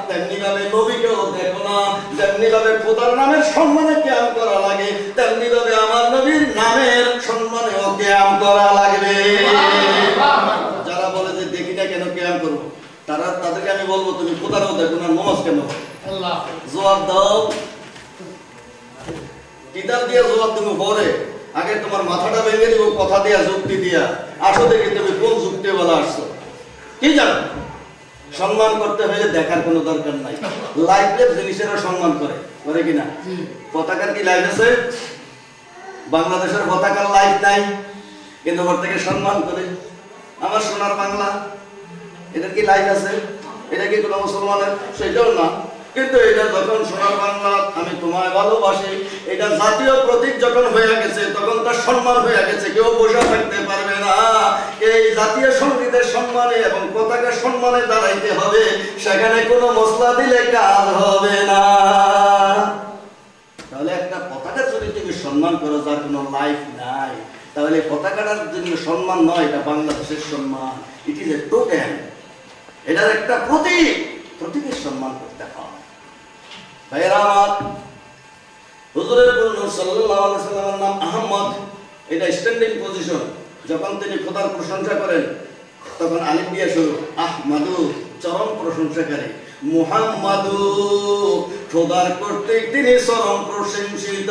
তেমনি ভাবে নবীকেও দেখো না, যেমনি ভাবে খোদার নামের সম্মানে কিয়াম করা লাগে, তেমনি ভাবে আমার নবীর নামের সম্মানেও কিয়াম করা লাগবে। যারা বলে যে দেখি না কেন কিয়াম করবো, তাদেরকে আমি বলবো তুমি খোদারও দেখো না, নামাজ কেন? জবাব দাও, কিতাব দিয়ে জবাব তুমি পরে। আগে তোমার মাথাটা ভেঙে দিব কথা দিয়া, যুক্তি দিয়া। আসো দেখি তুমি কোন যুক্তি বলা আসছো। কি জানো, সম্মান করতে হলে দেখার কোনো দরকার নাই। লাইফের জিনিসেরও সম্মান করে কিনা? পতাকার কি লাইফ আছে? বাংলাদেশের পতাকার লাইফ নাই, কিন্তু ওর থেকে সম্মান করে। আমার সোনার বাংলা, এটার কি লাইফ আছে? এটা কি কোনো মুসলমানের? সেটাও না। কিন্তু এটা যখন সোনার বাংলা, আমি তোমায় ভালোবাসি, এটা জাতীয় প্রতীক যখন হয়ে গেছে, তখন তার সম্মান হয়ে গেছে, কেউ বসে থাকতে পারবে না। এই জাতীয় সঙ্গীতের সম্মানে এবং পতাকার সম্মানে দাঁড়াইতে হবে, সেখানে কোনো মশলা দিলে কাজ হবে না। তাহলে একটা পতাকা যদি তুমি সম্মান করো যার কোনো লাইফ নাই, তাহলে পতাকাটার জন্য সম্মান নয়, এটা বাংলাদেশের সম্মান। ইট ইজ এ টোকেন, এটার একটা প্রতীক, প্রতীকের সম্মান করতে হয়। ভাইয়েরা আমার, হুজুরের নূর সাল্লাল্লাহু আলাইহি ওয়াসাল্লামের নাম আহমদ, এটা স্ট্যান্ডিং পজিশন। যখন তিনি খোদার প্রশংসা করেন, তখন আলিফ দিয়ে শুরু, আহমাদু চরম প্রশংসাকারী, মুহাম্মাদু খোদার কর্তৃক তিনি চরম প্রশংসিত।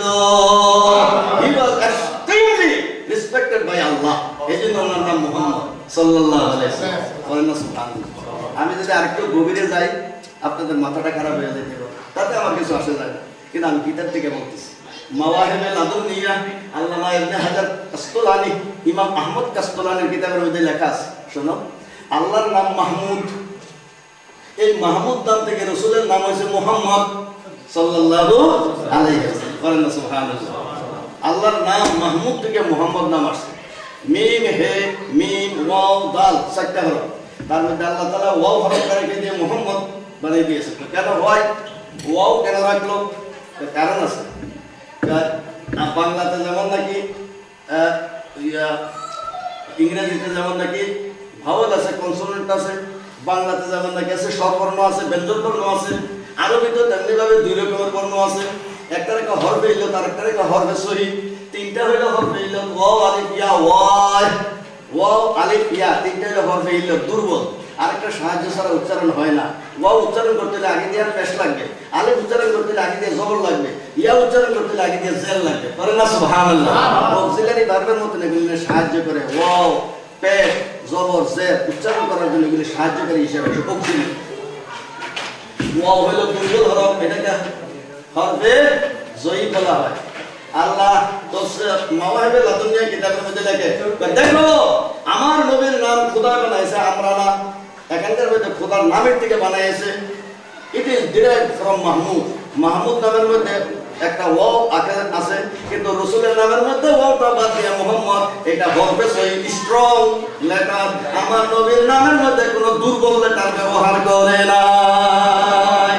হি ওয়াজ এক্সট্রিমলি রেসপেক্টেড বাই আল্লাহ। এজন্য ওনার নাম মুহাম্মদ সাল্লাল্লাহু আলাইহি ওয়াসাল্লাম। সুবহানাল্লাহ। আমি যদি আরেকটু গভীরে যাই, আপনাদের মাথাটা খারাপ হয়ে যেতে পারে, তাতে আমার কিছু আসে যায় না, কিন্তু আমি কিতাব থেকে বলতেছি। মাওয়াহিবে লাদুনিয়া আল্লামা ইবনে হাজার কাসতালানী, ইমাম আহমদ কাসতালানীর কিতাবের মধ্যে লেখা আছে, শোনো, আল্লাহর নাম মাহমুদ। এই মাহমুদ নাম থেকে রাসূলের নাম হয়েছে মুহাম্মদ সাল্লাল্লাহু আলাইহি ওয়াসাল্লাম। সুবহানাল্লাহ। আল্লাহর নাম মাহমুদ থেকে মুহাম্মদ নাম আসছে। মিম হে মিম ওয়াও দাল 4টা হরফ। তার মধ্যে আল্লাহ তাআলা ওয়াও হরফ রেখে দিয়ে মুহাম্মদ বানিয়ে দিয়েছে। কেন হয় ওয়াও কেন রাখলো? কারণ আছে। বাংলাতে যেমন নাকি ইংরেজিতে যেমন নাকি ভাওয়াল আছে, কনসোনেন্ট আছে, বাংলাতে যেমন নাকি আছে স্বরবর্ণ আছে, ব্যঞ্জন বর্ণ আছে, আরবিতে তেমনি ভাবে দুই রকমের বর্ণ আছে। একটা রেখা হরফে ইল্লত, আরেকটা রেখা হরফে সহিহ, তিনটা হইলো হরফে ইল্লত, ওয়াও আলিফ ইয়া ওয়াই, ওয়াও আলিফ ইয়া, তিনটা হইলো হরফে ইল্লত দুর্বল, আরেকটা সাহায্য ছাড়া উচ্চারণ হয় না। ওয়াও উচ্চারণ করতে হলে আগে দিয়ে পেশ লাগবে, আলিফ উচ্চারণ করতে হলে আগে দিয়ে জবর লাগবে, ইয়া উচ্চারণ করতে হলে আগে দিয়ে জেল লাগবে। করে না সুবহানাল্লাহ? অক্সিলারি ভার্বের মতো এগুলো সাহায্য করে। ওয়াও পেশ জবর জের উচ্চারণ করার জন্য এগুলি সাহায্যকারী হিসেবে অক্সিলারি। ওয়াও হলো দুর্বল হরফ, এটাকে হরফে জয়ী বলা হয়। আল্লাহ মাওয়াহিবে লাদুনিয়া কিতাবের মধ্যে লেখে, দেখো আমার নবীর নাম খোদা বানাইছে, আমরা না। এখানকার মধ্যে খোদার নামের থেকে বানাইছে। It is derived from Mahmud. Mahmud নামের মধ্যে একটা ওয়াও আছে, কিন্তু রাসূলের নামের মধ্যে ওয়াওটা বাদ দিয়ে মুহাম্মদ, এটা হরফে সহিহ স্ট্রং লেটার। আমার নবীর নামের মধ্যে কোনো দুর্বল লেটার ব্যবহার করে নাই।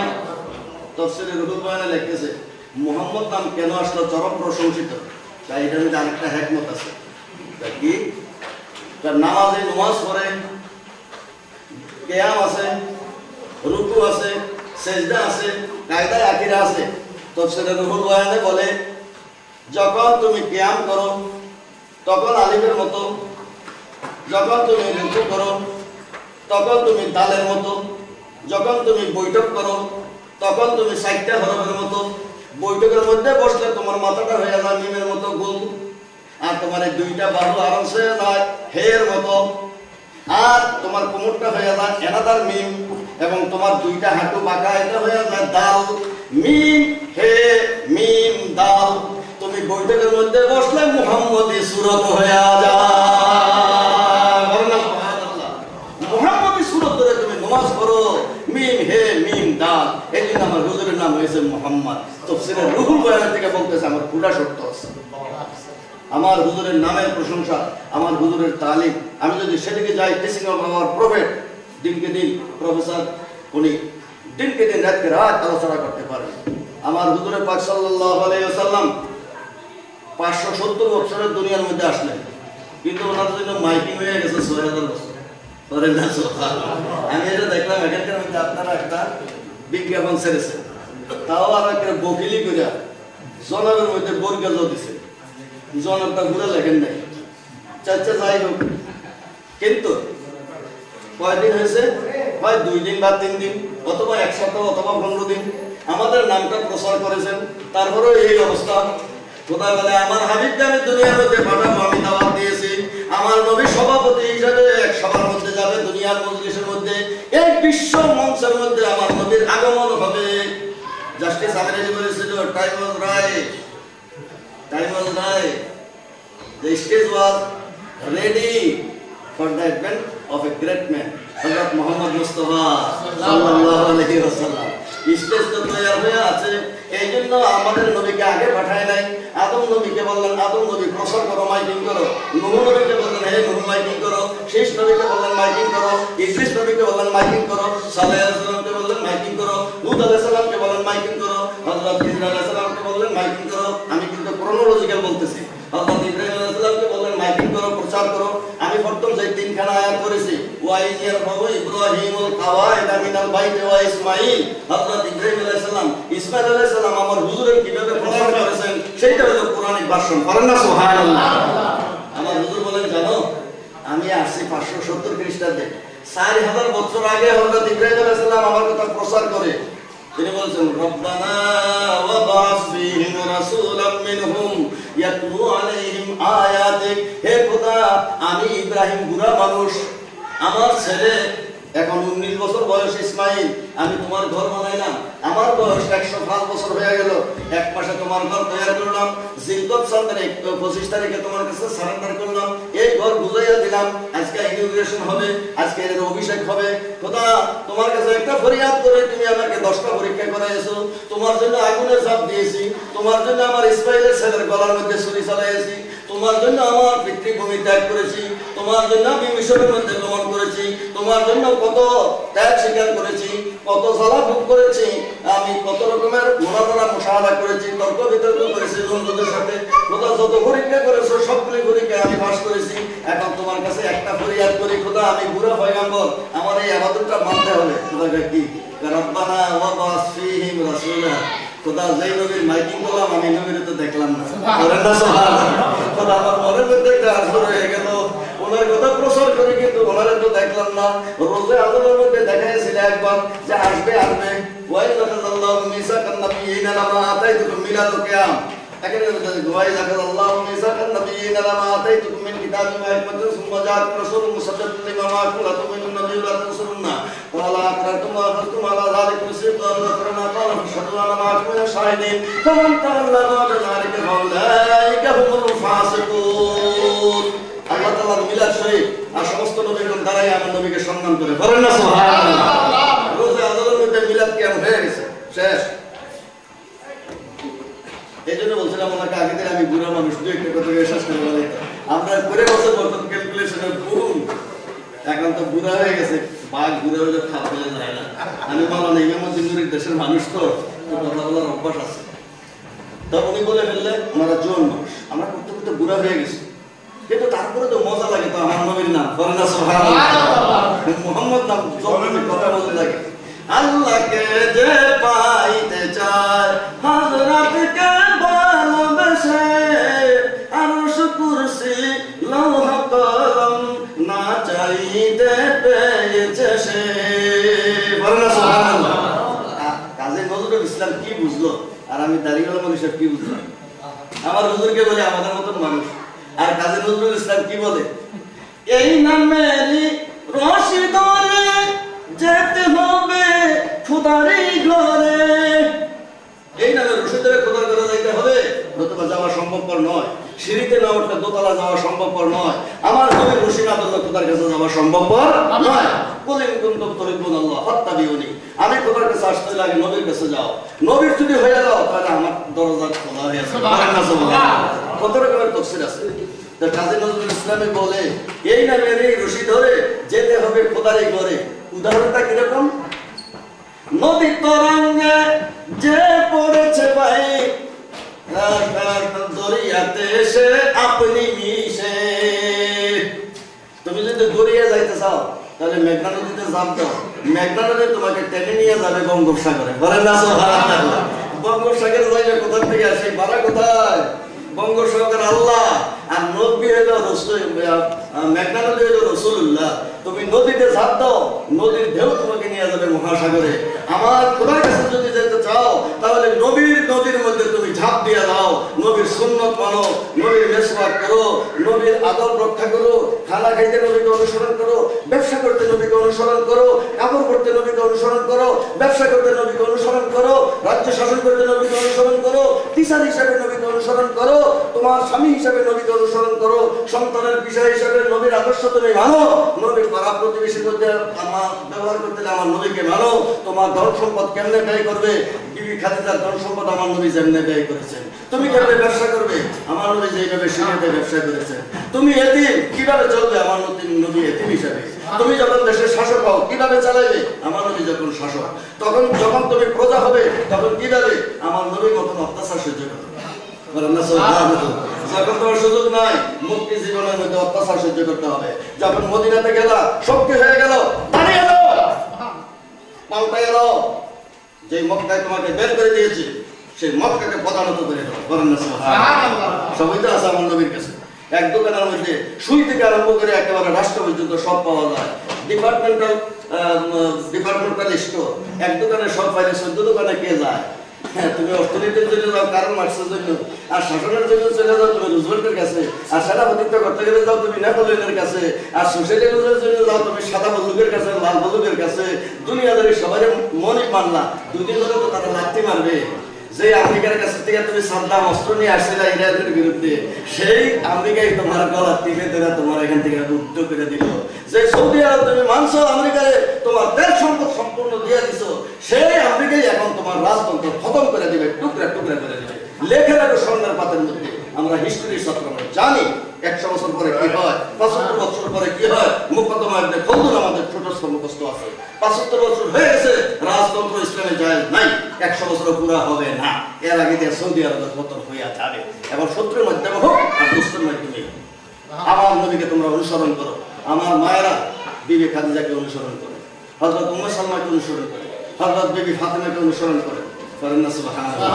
তাফসীরে রুহুল বয়ানে লিখতেছে মুহাম্মদ নাম কেন আসলো চরম প্রশংসিত। তাই এটার মধ্যে আরেকটা হিকমত আছে। তা কি? তার নামাজে নামাজ পড়ে, কিয়াম আছে, রুকু আছে, সেজদা আছে, কায়দা আকিরা আছে। তাফসীরে রুহুল বয়ানে বলে যখন তুমি কিয়াম করো তখন আলিফের মতো, যখন তুমি রুকু করো তখন তুমি দালের মতো, যখন তুমি বৈঠক করো তখন তুমি সাইটটা হরফের মতো। বৈঠকের মধ্যে বসলে তোমার মাথাটা হয়ে যায় মিমের মতো গোল, আর তোমার এই দুইটা বাহু আরামসে হয়ে যায় হের মতো, আর তোমার কোমরটা হয়ে যায় এনাদার মিম, এবং তোমার দুইটা হাঁটু বাঁকা, এটা হয়ে যায় দাল। মিম হে মিম দাল। তুমি বৈঠকের মধ্যে বসলে মুহাম্মদি সূরত হয়ে যায়। মুহাম্মদি সূরত ধরে তুমি নামাজ পড়ো, মিম হে মিম দাল। এই জন্য আমার হুজুরের নাম হয়েছে মুহাম্মদ। তাফসীরে রুহুল বয়ান থেকে বলতেছে আমার পুরা সত্য আছে। আমার হুজুরের নামের প্রশংসা, আমার হুজুরের তালিম, আমি যদি সেদিকে যাই, টিচিং অফ আওয়ার প্রফেট, দিনকে দিন প্রফেসর, উনি দিনকে দিন রাতকে রাত আলোচনা করতে পারেন। আমার হুজুরের পাক সাল্লাল্লাহু আলাইহি ওয়াসাল্লাম 570 বছরের দুনিয়ার মধ্যে আসলেন, কিন্তু ওনার জন্য মাইকিং হয়ে গেছে 6000 বছর। আমি এটা দেখলাম এখানকার মধ্যে আপনারা একটা বিজ্ঞাপন ছেড়েছে, তাও আর একটা বকিলি করে জনাবের মধ্যে বর্গাজ দিছে, জনাবটা ঘুরে লেখেন নাই। চাচা যাই হোক, কিন্তু কয়দিন হয়েছে? হয় 2 দিন বা 3 দিন, অথবা 1 সপ্তাহ অথবা 15 দিন আমাদের নামটা প্রচার করেছেন, তারপরেও এই অবস্থা। কোথায় বলে আমার হাবিবকে আমি দুনিয়ার মধ্যে পাঠাবো, আমি দাওয়াত দিয়েছি। আমার নবী সভাপতি হিসেবে এক সভার মধ্যে যাবে, দুনিয়ার মজলিসের মধ্যে, এক বিশ্ব মঞ্চের মধ্যে আমার নবীর আগমন হবে। জাস্টিস আমিরাজি বলেছিল time was right, time was right, the stage was ready for the advent of a great man, Hazrat Muhammad Mustafa sallallahu alaihi wasallam. Stage তো তৈরি হয়ে আছে, এই জন্য আমাদের নবীকে আগে পাঠায় নাই। আদম নবীকে বললেন আদম নবী প্রচার করো, মাইকিং করো। নূহ নবীকে বললেন হে নূহ মাইকিং করো। শেষ নবীকে বললেন মাইকিং করো। ইদ্রিস নবীকে বললেন মাইকিং করো। সালেহ আলাইহিস সালামকে বললেন মাইকিং করো। হুদ আলাইহিস সালামকে বললেন মাইকিং করো। হযরত ইব্রাহিম আলাইহিস সালামকে বললেন মাইকিং করো। আমি কিন্তু ক্রোনোলজিক্যাল বলতেছি। হযরত ইব্রাহিম আলাইহিস সালামকে বললেন মাইকিং করো, প্রচার করো। আমি প্রথম যে 3খানা আয়াত করেছি, ওয়া ইয়ারফাউ ইব্রাহিমুল কাওয়াইদা মিনাল বাইতি ওয়া ইসমাঈল। হযরত ইব্রাহিম আলাইহিস সালাম, ইসমাঈল আলাইহিস সালাম আমার হুজুরের কিভাবে প্রচার করেছেন সেটা হলো কোরআনিক ভার্সন। করেন না সুবহানাল্লাহ? আমার হুজুর বলেন জানো, আমি আসছি 570 খ্রিস্টাব্দে, 4000 বছর আগে হযরত ইব্রাহিম আলাইহিস সালাম আমার কথা প্রচার করে। তিনি বলেছেন রব্বানা ওয়া বা'স ফীহিম রাসূলাম মিনহুম ইয়াতলু আলাইহিম আয়াতিক। হে খোদা, আমি ইব্রাহিম বুড়া মানুষ, আমার ছেলে এখন 19 বছর বয়স ইসমাইল, আমি তোমার ঘর বানাইলাম, আমার বয়স 105 বছর হয়ে গেল, এক মাসে তোমার ঘর তৈরি করলাম, জিলকত সন্তানে 25 তারিখে তোমার কাছে সারেন্ডার করলাম, এই ঘর বুঝাইয়া দিলাম, আজকে ইনগ্রেশন হবে, আজকে এর অভিষেক হবে। খোদা তোমার কাছে একটা ফরিয়াদ করে তুমি আমাকে 10টা পরীক্ষা করাইছো, তোমার জন্য আগুনের চাপ দিয়েছি, তোমার জন্য আমার ইসমাইলের ছেলের গলার মধ্যে ছুরি চালাইছি, তোমার জন্য আমার পিতৃভূমি ত্যাগ করেছি, তোমার জন্য আমি মিশরের মধ্যে গমন করেছি, তোমার জন্য কত ত্যাগ স্বীকার করেছি, কত জ্বালা ভোগ করেছি, আমি কত রকমের মোনাজারা মুশাহাদা করেছি, তর্ক বিতর্ক করেছি বন্ধুদের সাথে। খোদা যত পরীক্ষা করেছো সবগুলি পরীক্ষায় আমি পাস করেছি। এখন তোমার কাছে একটা ফরিয়াদ করি, খোদা আমি বুড়া পয়গম্বর, আমার এই ইবাদতটা মানতে হবে। খোদা কি রব্বানা ওয়া বাস ফীহিম রাসূলা, খোদা যেই নবীর মাইকিং করলাম আমি নবীর তো দেখলাম না, করেন না সুবহানাল্লাহ। খোদা আমার মনের মধ্যে একটা আশা হয়ে গেল, ওনার কথা প্রচার করি কিন্তু ওনারে তো দেখলাম না। রোজে আদমের মধ্যে দেখাইছিল একবার যে আসবে আসবে, ওয়াই লাকাল্লাহু মিসাকান নাবিয়িনা লামা আতাইতুকুম মিলাদুল কিয়াম, এখানে ওয়াই লাকাল্লাহু মিসাকান নাবিয়িনা লামা আতাইতুকুম মিন কিতাবিন ওয়া হিকমাতিন সুম্মা জাআকুম রাসূলুম মুসাদ্দিকুন লিমা মা'akum লাতু'মিনুন্না বিহি ওয়া লাতানসুরুন্না ক্বালা আকরারতুম ওয়া আখadhtum আলা যালিকুম সিরran ওয়া qarna qala fashhadu ana ma'akum min ash-shahidin faman tawalla ba'da dhalika fa ulaika humul fasiqun। আল্লাহ তাআলার মিলাদ শরীফ আর সমস্ত নবীগণ দ্বারাই আমার নবীকে সম্মান করে, বলেন না সুবহানাল্লাহ। রোজে আদলের মধ্যে মিলাদ কিয়াম হয়ে গেছে, শেষ। এইজন্য বলছিলাম ওনাকে আগে থেকে আমি বুড়া মানুষ, দুই একটা কথা শেষ করে বলাইতাম। আমরা করে বছর বর্তমান ক্যালকুলেশনের ভুল, এখন তো বুড়া হয়ে গেছে, বাঘ বুড়া হয়ে খাপ ফেলে যায় না। আমি বললাম ইমামুদ্দিন নূরীর দেশের মানুষ তো কথা বলার অভ্যাস আছে, তো উনি বলে ফেললে আমরা জোয়ান মানুষ, আমরা করতে করতে বুড়া হয়ে গেছি, কিন্তু তারপরে তো মজা লাগে, তো আমার নবীর নাম বলেন না সুবহানাল্লাহ, মুহাম্মদ নাম জন্মের কথা বলতে লাগে। আল্লাহকে যে পাইতে চায় হযরতকে ভালোবেসে, আরশ কুরসি লৌহ কলম না চাইতে পেয়েছে সে, বলেন না সুবহানাল্লাহ। কাজী নজরুল ইসলাম কি বুঝলো আর আমি দাঁড়িয়েওয়ালা মানুষ কি বুঝলাম? আমার হুজুরকে বলে আমাদের মতন মানুষ, আর কাজী নজরুল ইসলাম কি বলে, এই নামেরই রশি ধরে যেতে হবে খোদারই ঘরে, এই নামে রশি ধরে খোদার ঘরে যাইতে হবে, নতুবা যাওয়া সম্ভবপর নয়। সিঁড়িতে না উঠলে দোতলা যাওয়া সম্ভবপর নয়, আমার নবীর রশি না ধরলে খোদার কাছে যাওয়া সম্ভবপর নয়। কুল ইন কুনতুম তুহিব্বুনাল্লাহ ফাত্তাবিউনি, আমি খোদার কাছে আসতে লাগে নবীর কাছে যাও, নবীর যদি হয়ে যাও তাহলে আমার দরজা খোলা হয়ে যাবে, সুবহানাল্লাহ। কত রকমের তাফসীর আছে। তো কাজী নজরুল ইসলামী বলে এই নামের এই রশি ধরে যেতে হবে খোদারই ঘরে। উদাহরণটা কিরকম, নদী তরঙ্গে যে পড়েছে ভাই দরিয়াতে এসে আপনি মিশে, তুমি যদি দরিয়া যাইতে চাও তাহলে মেঘনা নদীতে ঝাঁপ দাও, মেঘনা নদী তোমাকে টেনে নিয়ে যাবে বঙ্গোপসাগরে, বলেন না সুবহানাল্লাহ। বঙ্গোপসাগরে যাইবে কোথা থেকে আসে, বাড়া কোথায়? বঙ্গোপসাগর আল্লাহ, আর নবী হলো রাসূল, মেঘনা নদী হলো রাসূলুল্লাহ। তুমি নদীতে ঝাঁপ দাও, নদীর ঢেউ তোমাকে নিয়ে যাবে মহাসাগরে। আমার খোদার কাছে যদি যেতে চাও তাহলে নদীর মধ্যে তুমি ঝাঁপ দিয়ে দাও, নবীর সুন্নত মানো, নবীর মেসওয়াক করো, নবীর আদব রক্ষা করো, খানা খাইতে নবীকে অনুসরণ করো, ব্যবসা করতে নবীকে অনুসরণ করো, কাপড় পরতে নবীকে অনুসরণ করো, ব্যবসা করতে নবীকে অনুসরণ করো, রাজ্য শাসন করতে নবীকে অনুসরণ করো, টিচার হিসাবে নবীকে অনুসরণ করো, তোমার স্বামী হিসাবে নবীকে অনুসরণ করো, সন্তানের বিষয় হিসাবে নবীর আদর্শ তুমি মানো, নবীর পাড়া প্রতিবেশীর মধ্যে আমার ব্যবহার করতে আমার নবীকে মানো। তোমার ধন সম্পদ কেমনে ব্যয় করবে, বিবি খাদিজার ধন সম্পদ আমার নবী যেমনে ব্যয় করেছেন। তুমি কেমনে ব্যবসা করবে, আমার নবী যেভাবে সিরিয়াতে ব্যবসা করেছেন। তুমি এতিম কিভাবে চলবে, আমার নবী এতিম হিসাবে। তুমি যখন দেশের শাসক হও কিভাবে চালাবে, আমার নবী যখন শাসক। তখন যখন তুমি প্রজা হবে তখন কিভাবে আমার নবীর মতন অত্যাচার সহ্য করবে, বলেন না সুবহানাল্লাহ। যখন তোমার সুযোগ নাই মুক্তি জীবনের মধ্যে অত্যাচার সহ্য করতে হবে। যখন মদিনাতে গেলা শক্তি হয়ে গেল, দাঁড়িয়ে যাও, পাল্টে গেল, যে মক্কায় তোমাকে বের করে দিয়েছে সেই মক্কাকে প্রধানত করে দাও, বলেন না সুবহানাল্লাহ। সবই তো আছে আমার নবীর কাছে। এক দোকানের মধ্যে সুই থেকে আরম্ভ করে একেবারে রাষ্ট্র পর্যন্ত সব পাওয়া যায়। ডিপার্টমেন্টাল স্টোর, এক দোকানে সব পাইলে 14 দোকানে কে যায়? হ্যাঁ, তুমি অর্থনীতির জন্য যাও কারণ মার্কসের জন্য, আর শাসনের জন্য চলে যাও তুমি রুজভেল্টের কাছে, আর সেনাপতিত্ব করতে গেলে যাও তুমি নেপোলিয়নের কাছে, আর সোশ্যালিজমের জন্য যাও তুমি সাদা বন্দুকের কাছে, লাল বন্দুকের কাছে। দুনিয়াদারি সবাই মনে মানলা, দুদিন ধরে তো তারা লাথি মারবে। যে আমেরিকার কাছ থেকে তুমি সাদ্দাম অস্ত্র নিয়ে আসছিলে ইরানের বিরুদ্ধে, সেই আমেরিকাই তোমার গলা টিপে ধরে তোমার এখান থেকে মুক্ত করে দিল। যে সৌদি আরব তুমি মানছো আমেরিকায় তোমার তেল সম্পদ সম্পূর্ণ দিয়ে দিছো, সেই আমেরিকাই এখন তোমার রাজতন্ত্র খতম করে দিবে, টুকরা টুকরা করে দিবে। লেখে রাখো স্বর্ণের পাতের মধ্যে। আমরা হিস্ট্রি ছাত্র জানি 100 বছর পরে কি হয়, 75 বছর পরে কি হয়। মুকদ্দমা ইবনে খলদুন আমাদের ছোট মুখস্থ আছে। 75 বছর হয়ে গেছে, রাজতন্ত্র ইসলামে জায়েজ নাই, 100 বছর পুরা হবে না। এর আগে দিয়ে সৌদি আরবের পতন হইয়া যাবে। এবার শত্রুর মাধ্যমে হোক আর দুষ্টের মাধ্যমে, আমার নবীকে তোমরা অনুসরণ করো। আমার মায়েরা বিবি খাদিজাকে অনুসরণ করে, হযরত উম্মে সালমাকে অনুসরণ করে, হযরত বিবি ফাতেমাকে অনুসরণ করে। করেন না সুবহানাল্লাহ?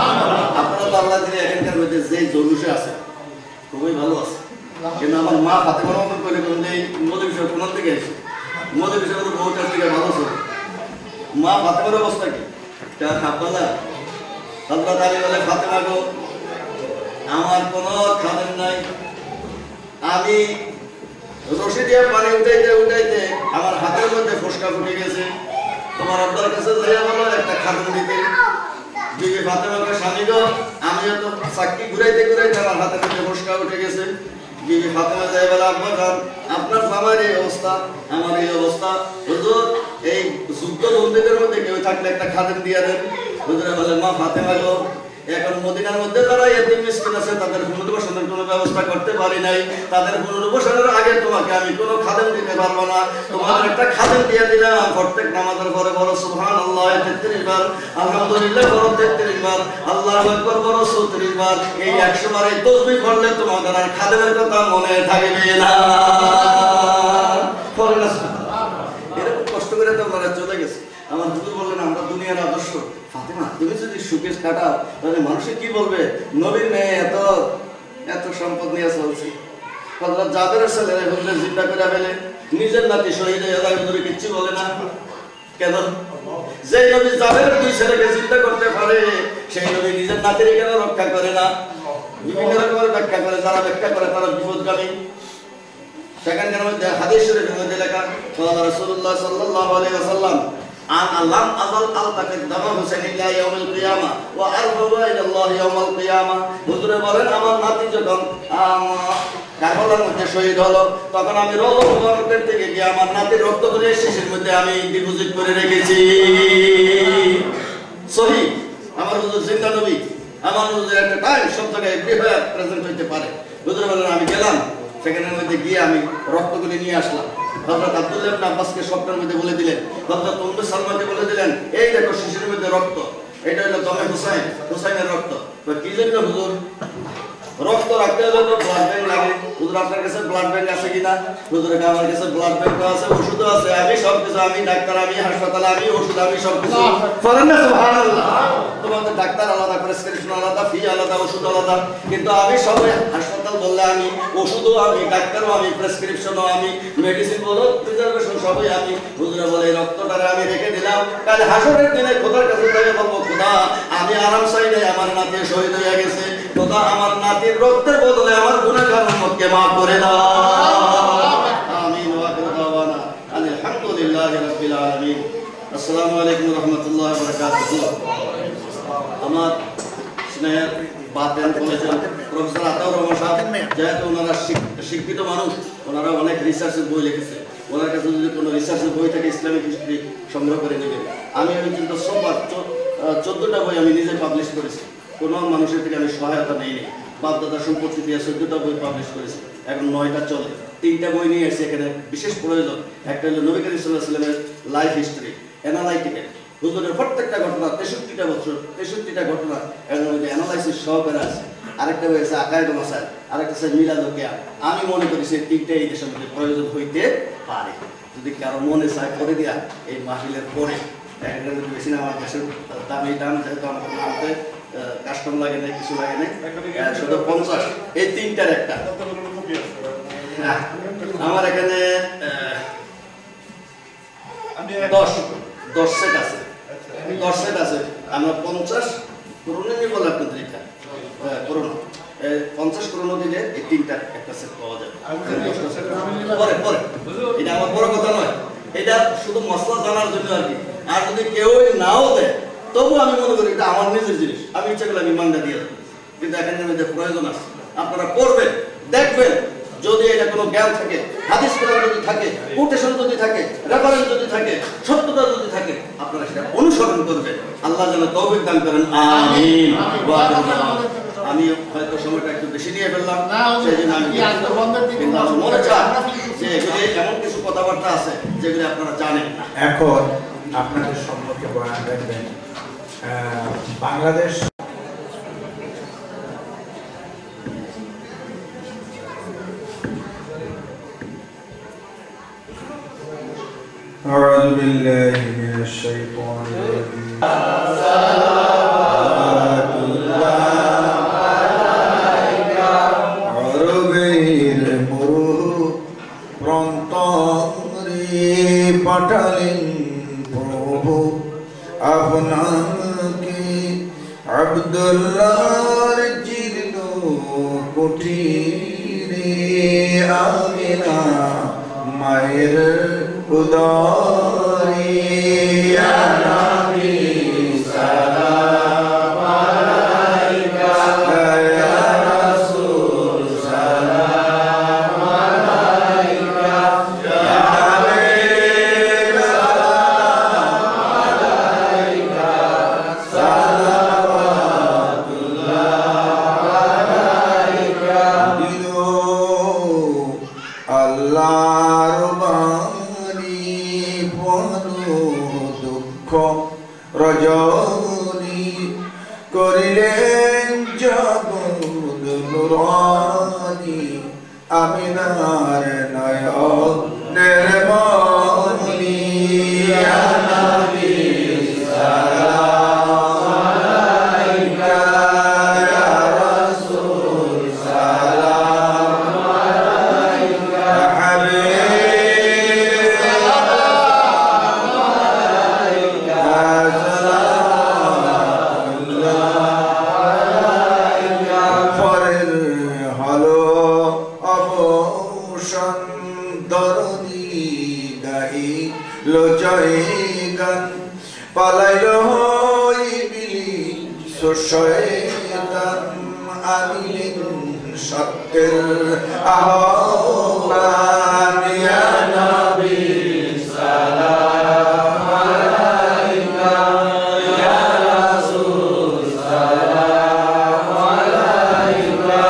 আপনারা তো আল্লাহ দিলে এখানকার মধ্যে যে জলুসে আছে খুবই ভালো আছে, কিন্তু আমার মা ফাতেমার মতন করে মোদী বিষয় কোন থেকে এসে মোদী বিষয় বহু কাছ থেকে ভালো ছিল। মা ফাতেমার অবস্থা কি? আপনারা হযরত আলী বলে, ফাতেমা গো, আমার কোনো খাদেম নাই, আমি রশি দিয়ে পানি উঠাইতে উঠাইতে আমার হাতের মধ্যে ফোসকা ফুটে গেছে, তোমার আব্বার কাছে যাইয়া বলো একটা খাদেম দিতে। বিবি ফাতেমাকে, স্বামী গো, আমিও তো চাকরি ঘুরাইতে ঘুরাইতে আমার হাতের মধ্যে ফোসকা উঠে গেছে। বিবি ফাতেমা যাই বলে, আব্বা খান, আপনার আমার এই অবস্থা, আমার এই অবস্থা, হুজুর এই যুদ্ধ বন্দীদের মধ্যে কেউ থাকলে একটা খাদেম দিয়ে দেন। হুজুরে বলে, মা ফাতেমা গো, এখন মদিনার মধ্যে যারা এতিম মিসকিন আছে তাদের পুনর্বাসনের কোনো ব্যবস্থা করতে পারি নাই, তাদের পুনর্বাসনের আগে তোমাকে আমি কোনো খাদেম দিতে পারবো না, তোমার একটা খাদেম দিয়ে দিলাম। প্রত্যেক নামাজের পরে বড় সুবহানাল্লাহ 33 বার, আলহামদুলিল্লাহ বড় 33 বার, আল্লাহু আকবার বড় 34 বার। এই 100 বার এই তাসবিহ পড়লে তোমাদের আর খাদেমের কথা মনে থাকবে না। পড়ে না এরকম কষ্ট করে তোমরা চলে গেছে। আমার হুজুর বললেন, আমরা দুনিয়ার আদর্শ। ফাতেমা, তুমি যদি সুখে কাটাও তাহলে মানুষে কি বলবে? নবীর মেয়ে এত এত সম্পদ নিয়ে চলছে। হযরত জাবেরের ছেলেরা হুজুর জিন্দা করে ফেলে, নিজের নাতি শহীদ হয়ে যায়, হুজুর কিচ্ছু বলে না কেন? যে নবী জাবেরের 2 ছেলেকে জিন্দা করতে পারে, সেই নবী নিজের নাতির কেন রক্ষা করে না? বিভিন্ন রকমের ব্যাখ্যা করে, যারা ব্যাখ্যা করে তারা বিপদগামী। সেখানকার মধ্যে হাদিস শরীফের মধ্যে লেখা, রাসূলুল্লাহ সাল্লাল্লাহু আলাইহি ওয়াসাল্লাম আল্লাম আযাল আলতাকাত দামা হুসাইন ইলা ইয়াউমিল কিয়ামা ওয়া আরফা ইলা আল্লাহ ইয়াউমাল কিয়ামা। হুজুরে বলেন, আমার নাতি যখন কারবালার মধ্যে শহীদ হলো, তখন আমি রওজা মুবারকের থেকে গিয়ে আমার নাতির রক্ত ধরে শিশির মধ্যে আমি ডিপোজিট করে রেখেছি। সহি, আমার হুজুর জিন্দা নবী, আমার হুজুর একটা টাইম সব জায়গায় প্রেজেন্ট হইতে পারে। হুজুরে বলেন, আমি গেলাম, সেখানের মধ্যে গিয়ে আমি রক্তগুলি নিয়ে আসলাম। হযরত আব্দুল্লাহ ইবনে আব্বাসকে স্বপ্নের মধ্যে বলে দিলেন, হযরত উম্মে সালমাকে বলে দিলেন, এই দেখো শিশির মধ্যে রক্ত, এটা হলো দমে হুসাইন, হুসাইনের রক্ত। তো কি জন্য হুজুর? রক্ত রাখতে হলে তো ব্লাড ব্যাংক লাগে। হুজুর আপনার কাছে ব্লাড ব্যাংক আছে কিনা? হুজুর আমার কাছে ব্লাড ব্যাংক আছে, ওষুধও আছে, আমি সবকিছু, আমি ডাক্তার, আমি হাসপাতাল, আমি ওষুধ, আমি সবকিছু। বলেন না সুবহানাল্লাহ? তোমাদের ডাক্তার আলাদা, প্রেসক্রিপশন আলাদা, ফি আলাদা, ওষুধ আলাদা, কিন্তু আমি সবাই হাসপাতাল বললে আমি, ওষুধও আমি, ডাক্তারও আমি, প্রেসক্রিপশনও আমি, মেডিসিন বলো, প্রিজারভেশন সবই আমি। হুজুরে বলে, এই রক্তটারে আমি রেখে দিলাম, কাল হাসরের দিনে খোদার কাছে যাই বলবো, খোদা আমি আরাম চাই নাই, আমার নাতি শহীদ হয়ে গেছে, খোদা আমার নাতির রক্তের বদলে আমার গুনাহগার উম্মতকে maaf করে দাও। আমিন ওয়া আখিরু দাওয়ানা আলহামদুলিল্লাহি রাব্বিল আলামিন। আসসালামু আলাইকুম ওয়া রাহমাতুল্লাহি ওয়া বারাকাতুহু। আমার স্নেহের বাতেন কলেজের প্রফেসর আতাউর রহমান সাহেব, যেহেতু ওনারা শিক্ষিত মানুষ, ওনারা অনেক রিসার্চের বই লিখেছে, ওনার কাছে যদি কোনো রিসার্চের বই থাকে ইসলামিক হিস্ট্রি সংগ্রহ করে নেবেন। আমি কিন্তু সোমবার 14টা বই আমি নিজে পাবলিশ করেছি, কোনো মানুষের থেকে আমি সহায়তা নেইনি। বাপদাদা সম্পত্তি দিয়ে 14টা বই পাবলিশ করেছি, এখন 9টা চলে। 3টা বই নিয়ে এসেছি এখানে, বিশেষ প্রয়োজন। একটা হলো নবী করিম সাল্লাল্লাহু আলাইহি ওয়াসাল্লামের লাইফ হিস্ট্রি, অ্যানালাইটিক্যাল, হুজুরের প্রত্যেকটা ঘটনা, 63টা বছর, 63টা ঘটনা এর মধ্যে অ্যানালাইসিস সহকারে আছে। আরেকটা হয়েছে আকায়েদুল মাসাইল, আরেকটা হচ্ছে মিলাদুল কিয়াম। আমি মনে করি সেই 3টা এই দেশের মধ্যে প্রয়োজন হইতে পারে। যদি কারো মনে চায় করে দেয়া এই মাহফিলের পরে, এর মধ্যে বেশি না, আমার দেশের দামি দাম, যেহেতু আমার নামতে কাস্টম লাগে নাই, কিছু লাগে নাই, 150, এই 3টার একটা। আমার এখানে 10 সেট আছে, 10 সেট আছে। আমরা 50 করোনা নিয়ে বলে আপনাদের এটা করোনা 50 করোনা দিলে এই তিনটা একটা সেট পাওয়া যাবে। পরে পরে এটা আমার বড় কথা নয়, এটা শুধু মশলা জানার জন্য আর কি। আর যদি কেউ নাও দেয় তবু আমি মনে করি এটা আমার নিজের জিনিস, আমি ইচ্ছা করলে আমি মানটা দিয়ে দেবো। কিন্তু এখানে মধ্যে প্রয়োজন আছে, আপনারা পড়বেন, দেখবেন, যদি এটা কোনো জ্ঞান থাকে, হাদিস কোরআন যদি থাকে, কোটেশন যদি থাকে, রেফারেন্স যদি থাকে, সত্যতা যদি থাকে, আপনারা সেটা অনুসরণ করবেন। আল্লাহ যেন তৌফিক দান করেন, আমিন। আমি হয়তো সময়টা একটু বেশি নিয়ে ফেললাম, সেই জন্য আমি কিন্তু আমার মনে চায় যে এগুলি এমন কিছু কথাবার্তা আছে যেগুলি আপনারা জানেন না। এখন আপনাদের সম্পর্কে বয়ান রাখবেন বাংলাদেশ أعوذ بالله من الشيطان الرجيم পাঠালেন প্রভু আপনাকে আব্দুল্লাহর জীর্ণ কুটিরে আমিনা মায়ের উদরে নবী সালাম আলাইকা ইয়া রাসূল সালাম আলাইকা ইয়া হাবিব সালাম আলাইকা সালাওয়াতুল্লাহ আলাইকা দিলো আল্লাহর দুঃখ রজনী করিলেন জগৎ নুরানি আমিনার নয়নের মনি ইয়া নবী সালাম আলাইকা ইয়া রাসূল সালাম আলাইকা হাবিব পালাইল ইবলিস শয়তান আনিলেন সত্যের আহ্বান ইয়া নবী সালাম আলাইকা ইয়া রাসূল সালাম আলাইকা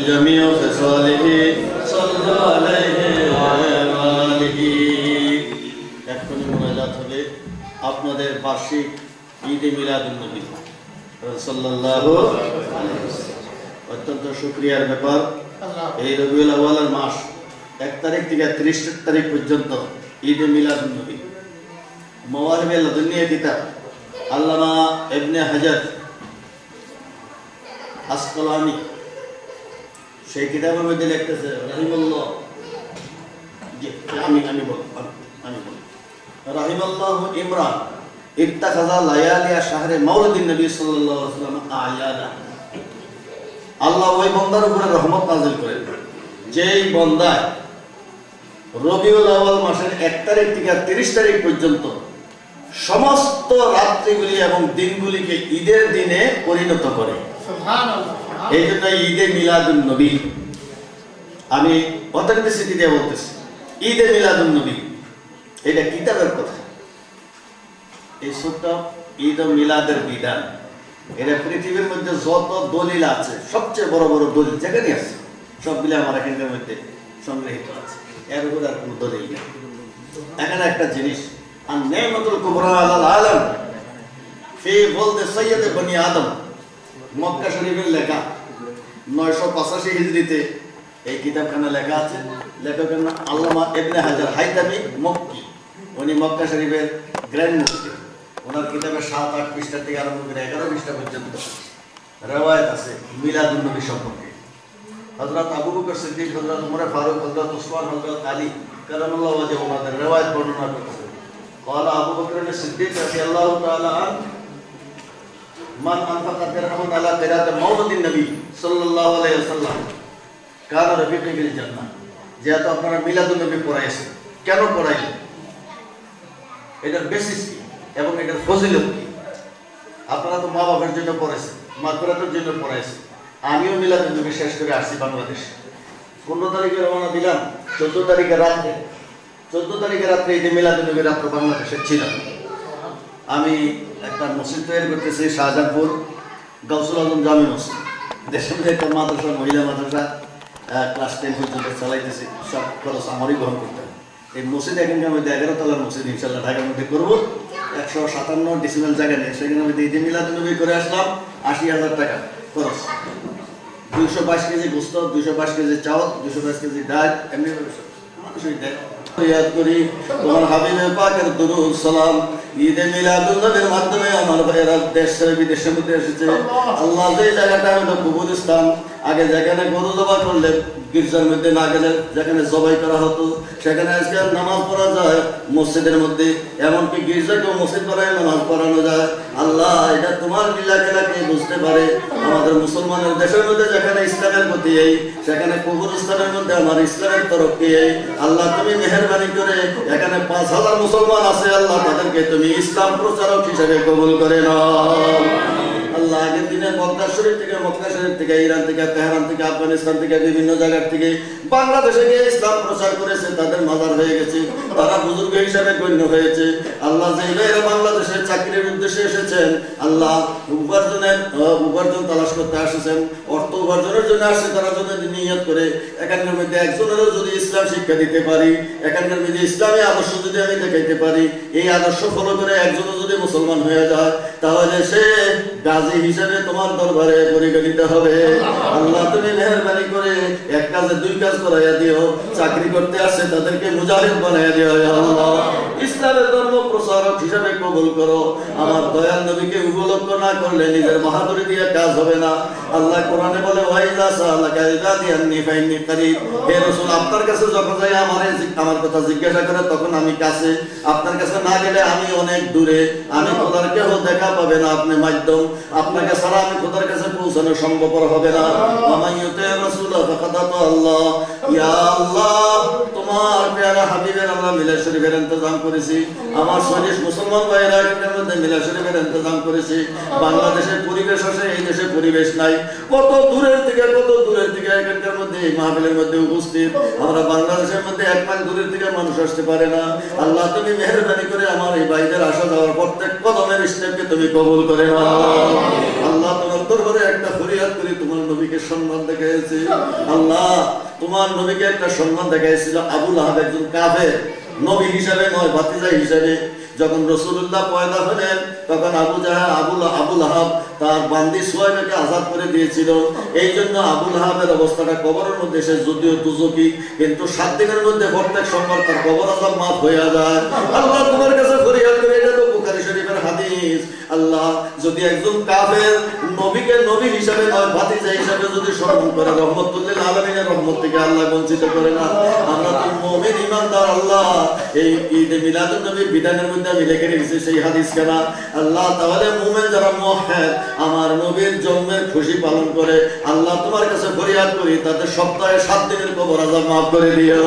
جميع خصاله صلى عليه وآله এখনই মোনাজাত হবে আপনাদের বার্ষিক ঈদে মিলাদুন নবী সাল্লাল্লাহু আলাইহি ওয়াসাল্লাম। অত্যন্ত শুকরিয়ার ব্যাপার, এই রবিউল আউয়ালের মাস 1 তারিখ থেকে 30 তারিখ পর্যন্ত ঈদে মিলাদুন নবী মাওয়াহিবে লাদুনিয়া কিতাব আল্লামা ইবনে হাজার আসকালানি সেই কিতাবের মধ্যে লিখতেছে রাহিমাল্লাহ, আমি বল রাহিমাল্লাহ ইমরান ইত্তাখাযা লায়ালিয়া শাহরে মাউলিদিন নবী সাল্লাল্লাহু আলাইহি ওয়াসাল্লাম আয়াদা। আল্লাহ ওই বান্দার উপরে রহমত নাযিল করেন যেই বান্দা রবিউল আউয়াল মাসের 1 তারিখ থেকে 30 তারিখ পর্যন্ত সমস্ত রাত্রিগুলি এবং দিনগুলিকে ঈদের দিনে পরিণত করে। সুবহানাল্লাহ। এই জন্য ঈদে মিলাদুন নবী, আমি অথেন্টিসিটি দিয়ে বলতেছি, ঈদে মিলাদুন নবী এটা কিতাবের কথা। এই ছোট্ট ঈদ ও মিলাদের বিধান, এটা পৃথিবীর মধ্যে যত দলিল আছে সবচেয়ে বড় বড় দলিল যেখানে আছে সবগুলি আমার এখানের মধ্যে সংগৃহীত আছে, এর উপর আর কোনো দলিল নেই। এখানে একটা জিনিস আর নেমাতুল কুবরা আলাল আলম ফি বলতে সৈয়দে বনি আদম, মক্কা শরীফের লেখা 985 হিজরিতে এই কিতাবখানা লেখা আছে। লেখকের নাম আল্লামা ইবনে হাজার হাইতামি মক্কি। উনি মক্কা শরীফের গ্র্যান্ড মুফতি। ওনার কিতাবের 7-8 পৃষ্ঠা থেকে আরম্ভ করে 11 পৃষ্ঠা পর্যন্ত রেওয়ায়াত আছে মিলাদুন নবী সম্পর্কে। হযরত আবু বকর সিদ্দিক, হযরত উমর ফারুক, হযরত উসমান, হযরত আলী কারামাল্লাহু ওয়াজহু ওনাদের রেওয়ায়াত বর্ণনা করতেছে। قال আবু বকর সিদ্দিক রাদিয়াল্লাহু তাআলা আন মান আনফাকা দিরহামান আলা কিরাত মাউলিদিন নবী সাল্লাল্লাহু আলাইহি ওয়াসাল্লাম কানা রাফিকি ফিল জান্নাহ। যেহেতু আপনারা মিলাদুন নবী পড়াইছেন, কেন পড়াইলেন, এটার বেসিস কি এবং এটার ফজিলত কি? আপনারা তো মা বাবার জন্য পড়াইছেন, মাগফিরাতের জন্য পড়াইছেন। আমিও মিলাদুন নবী শেষ করে আসছি বাংলাদেশে। 15 তারিখে রওনা দিলাম, 14 তারিখে রাত্রে এই যে মিলাদুন নবী রাত্র বাংলাদেশে ছিল। আমি একটা মসজিদ তৈরি করতেছি শাহজাহানপুর, গাউসুল আজম জামি মসজিদ। দেশের মধ্যে একটা মাদ্রাসা, মহিলা মাদ্রাসা, ক্লাস 10 পর্যন্ত চালাইতেছি। সব খরচ আমারই গ্রহণ করতে হবে। এই মসজিদ এখানকার মধ্যে 11 তলার মসজিদ ইনশাল্লাহ ঢাকার মধ্যে করবো। 157 ডিসিমেল জায়গা নিয়ে সেখানে আমি ঈদে মিলাদুন নবী করে আসলাম। 80,000 টাকা খরচ। 222 কেজি গোস্ত, 222 কেজি চাউল, 222 কেজি ডাল, এমনি মানুষই দেয়। ইয়াদ করি তোমার হাবিবে পাকের দুরূদ সালাম। ঈদে মিলাদুন নবীর মাধ্যমে আমার ভাইয়েরা দেশ ছেড়ে বিদেশের মধ্যে এসেছে। আল্লাহ যে জায়গাটা হলো কবরস্থান, আগে যেখানে গরু জবাই করলে গির্জার মধ্যে না গেলে যেখানে জবাই করা হতো, সেখানে আজকে নামাজ পড়া যায় মসজিদের মধ্যে। এমনকি গির্জাকেও মসজিদ করায় নামাজ পড়ানো যায়। আল্লাহ এটা তোমার লীলা খেলা কে বুঝতে পারে? আমাদের মুসলমানের দেশের মধ্যে যেখানে ইসলামের প্রতি এই, সেখানে কবরস্থানের মধ্যে আমার ইসলামের তরফ কি এই। আল্লাহ তুমি মেহেরবানি করে এখানে 5,000 মুসলমান আছে, আল্লাহ তাদেরকে তুমি ইসলাম প্রচারক হিসেবে কবুল করে নাও। আল্লাহ আগের দিনে মক্কা শরীফ থেকে, ইরান থেকে, তেহরান থেকে, আফগানিস্তান থেকে, বিভিন্ন জায়গা থেকে বাংলাদেশে গিয়ে ইসলাম প্রচার করেছে। তাদের মাজার হয়ে গেছে, তারা বুজুর্গ হিসাবে গণ্য হয়েছে। আল্লাহ যে এরা বাংলাদেশে চাকরির উদ্দেশ্যে এসেছেন, আল্লাহ উপার্জন তালাশ করতে আসেছেন, অর্থ উপার্জনের জন্য আসছে। তারা যদি নিয়ত করে এখানকার মধ্যে একজনেরও যদি ইসলাম শিক্ষা দিতে পারি, এখানকার মধ্যে ইসলামী আদর্শ যদি আমি দেখাইতে পারি, এই আদর্শ ফলো করে একজনও যদি মুসলমান হয়ে যায়, তাহলে সে গাজী হিসেবে তোমার দরবারে পরিগণিত হবে। আল্লাহ তুমি মেহেরবানি করে এক কাজে 2 কাজ করাইয়া দিও। চাকরি করতে আসছে তাদেরকে মুজাহিদ বানাইয়া দিও। আল্লাহ ইসলামের ধর্ম প্রচারক হিসেবে কবুল করো। আমার দয়াল নবীকে উপলক্ষ না করলে নিজের বাহাদুরি দিয়ে কাজ হবে না। আল্লাহ কোরআনে বলে ওয়াইজা সালাকা ইবাদি আন্নী ফাইন্নী করিব। হে রাসূল, আপনার কাছে যখন যাই আমার কথা জিজ্ঞাসা করে তখন আমি কাছে, আপনার কাছে না গেলে আমি অনেক দূরে। আমি খোদার কেউ দেখা পাবে না, আপনি মাধ্যম। আপনাকে ছাড়া আমি খোদার কাছে পৌঁছানো সম্ভবপর হবে না। আমাইয়ুতে রাসূল ফাকাদ আল্লাহ। ইয়া আল্লাহ, তোমার প্যারা হাবিবের আমরা মিলাদ শরীফের ইন্তজাম করেছি। আমার শরীফ মুসলমান ভাইয়েরা এর মধ্যে মিলাদ শরীফের ইন্তজাম করেছি। বাংলাদেশের পরিবেশ আছে, এই দেশে পরিবেশ নাই। কত দূরের থেকে এখানকার মধ্যে এই মাহফিলের মধ্যে উপস্থিত। আমরা বাংলাদেশের মধ্যে 1 মাইল দূরের থেকে মানুষ আসতে পারে না। আল্লাহ তুমি মেহেরবানি করে আমার এই ভাইদের আসা যাওয়ার প্রত্যেক কদমের স্টেপকে তুমি কবুল করে নাও। আল্লাহ তোমার দরবারে একটা ফরিয়াদ করি, তোমার নবীকে সম্মান দেখাইছে। আল্লাহ তোমার নবীকে একটা সম্মান দেখাইছিল। আবু লাহাব একজন কাফের, নবী হিসাবে নয়, ভাতিজা হিসাবে। যখন রাসূলুল্লাহ পয়দা হলেন তখন আবু লাহাব তার বান্দি সুহাইবাকে আযাদ করে দিয়েছিল। এই জন্য আবু লাহাবের অবস্থাটা কবরের মধ্যে সে যদিও দুজকি, কিন্তু 7 দিনের মধ্যে প্রত্যেক সোমবার তার কবর আযাব মাফ হয়ে যায়। আল্লাহ তোমার কাছে ফরিয়াদ করে, এটা তো বুখারী শরীফের হাদিস। আল্লাহ যদি একজন কাফের নবীকে নবী হিসাবে নয়, ভাতিজা হিসাবে যদি সম্মান করে, রহমতুল লিল আলামিনের রহমত থেকে আল্লাহ বঞ্চিত করে না। আমরা তো মুমিন ইমানদার। আল্লাহ এই ঈদে মিলাদুন নবী বিধানের মধ্যে আমি লিখে রেখেছি সেই হাদিস কেনা। আল্লাহ তাহলে মুমিন যারা মুওয়াহহিদ আমার নবীর জন্মের খুশি পালন করে, আল্লাহ তোমার কাছে ফরিয়াদ করি তাদের সপ্তাহে 7 দিনের কবর আযাব মাফ করে দিও।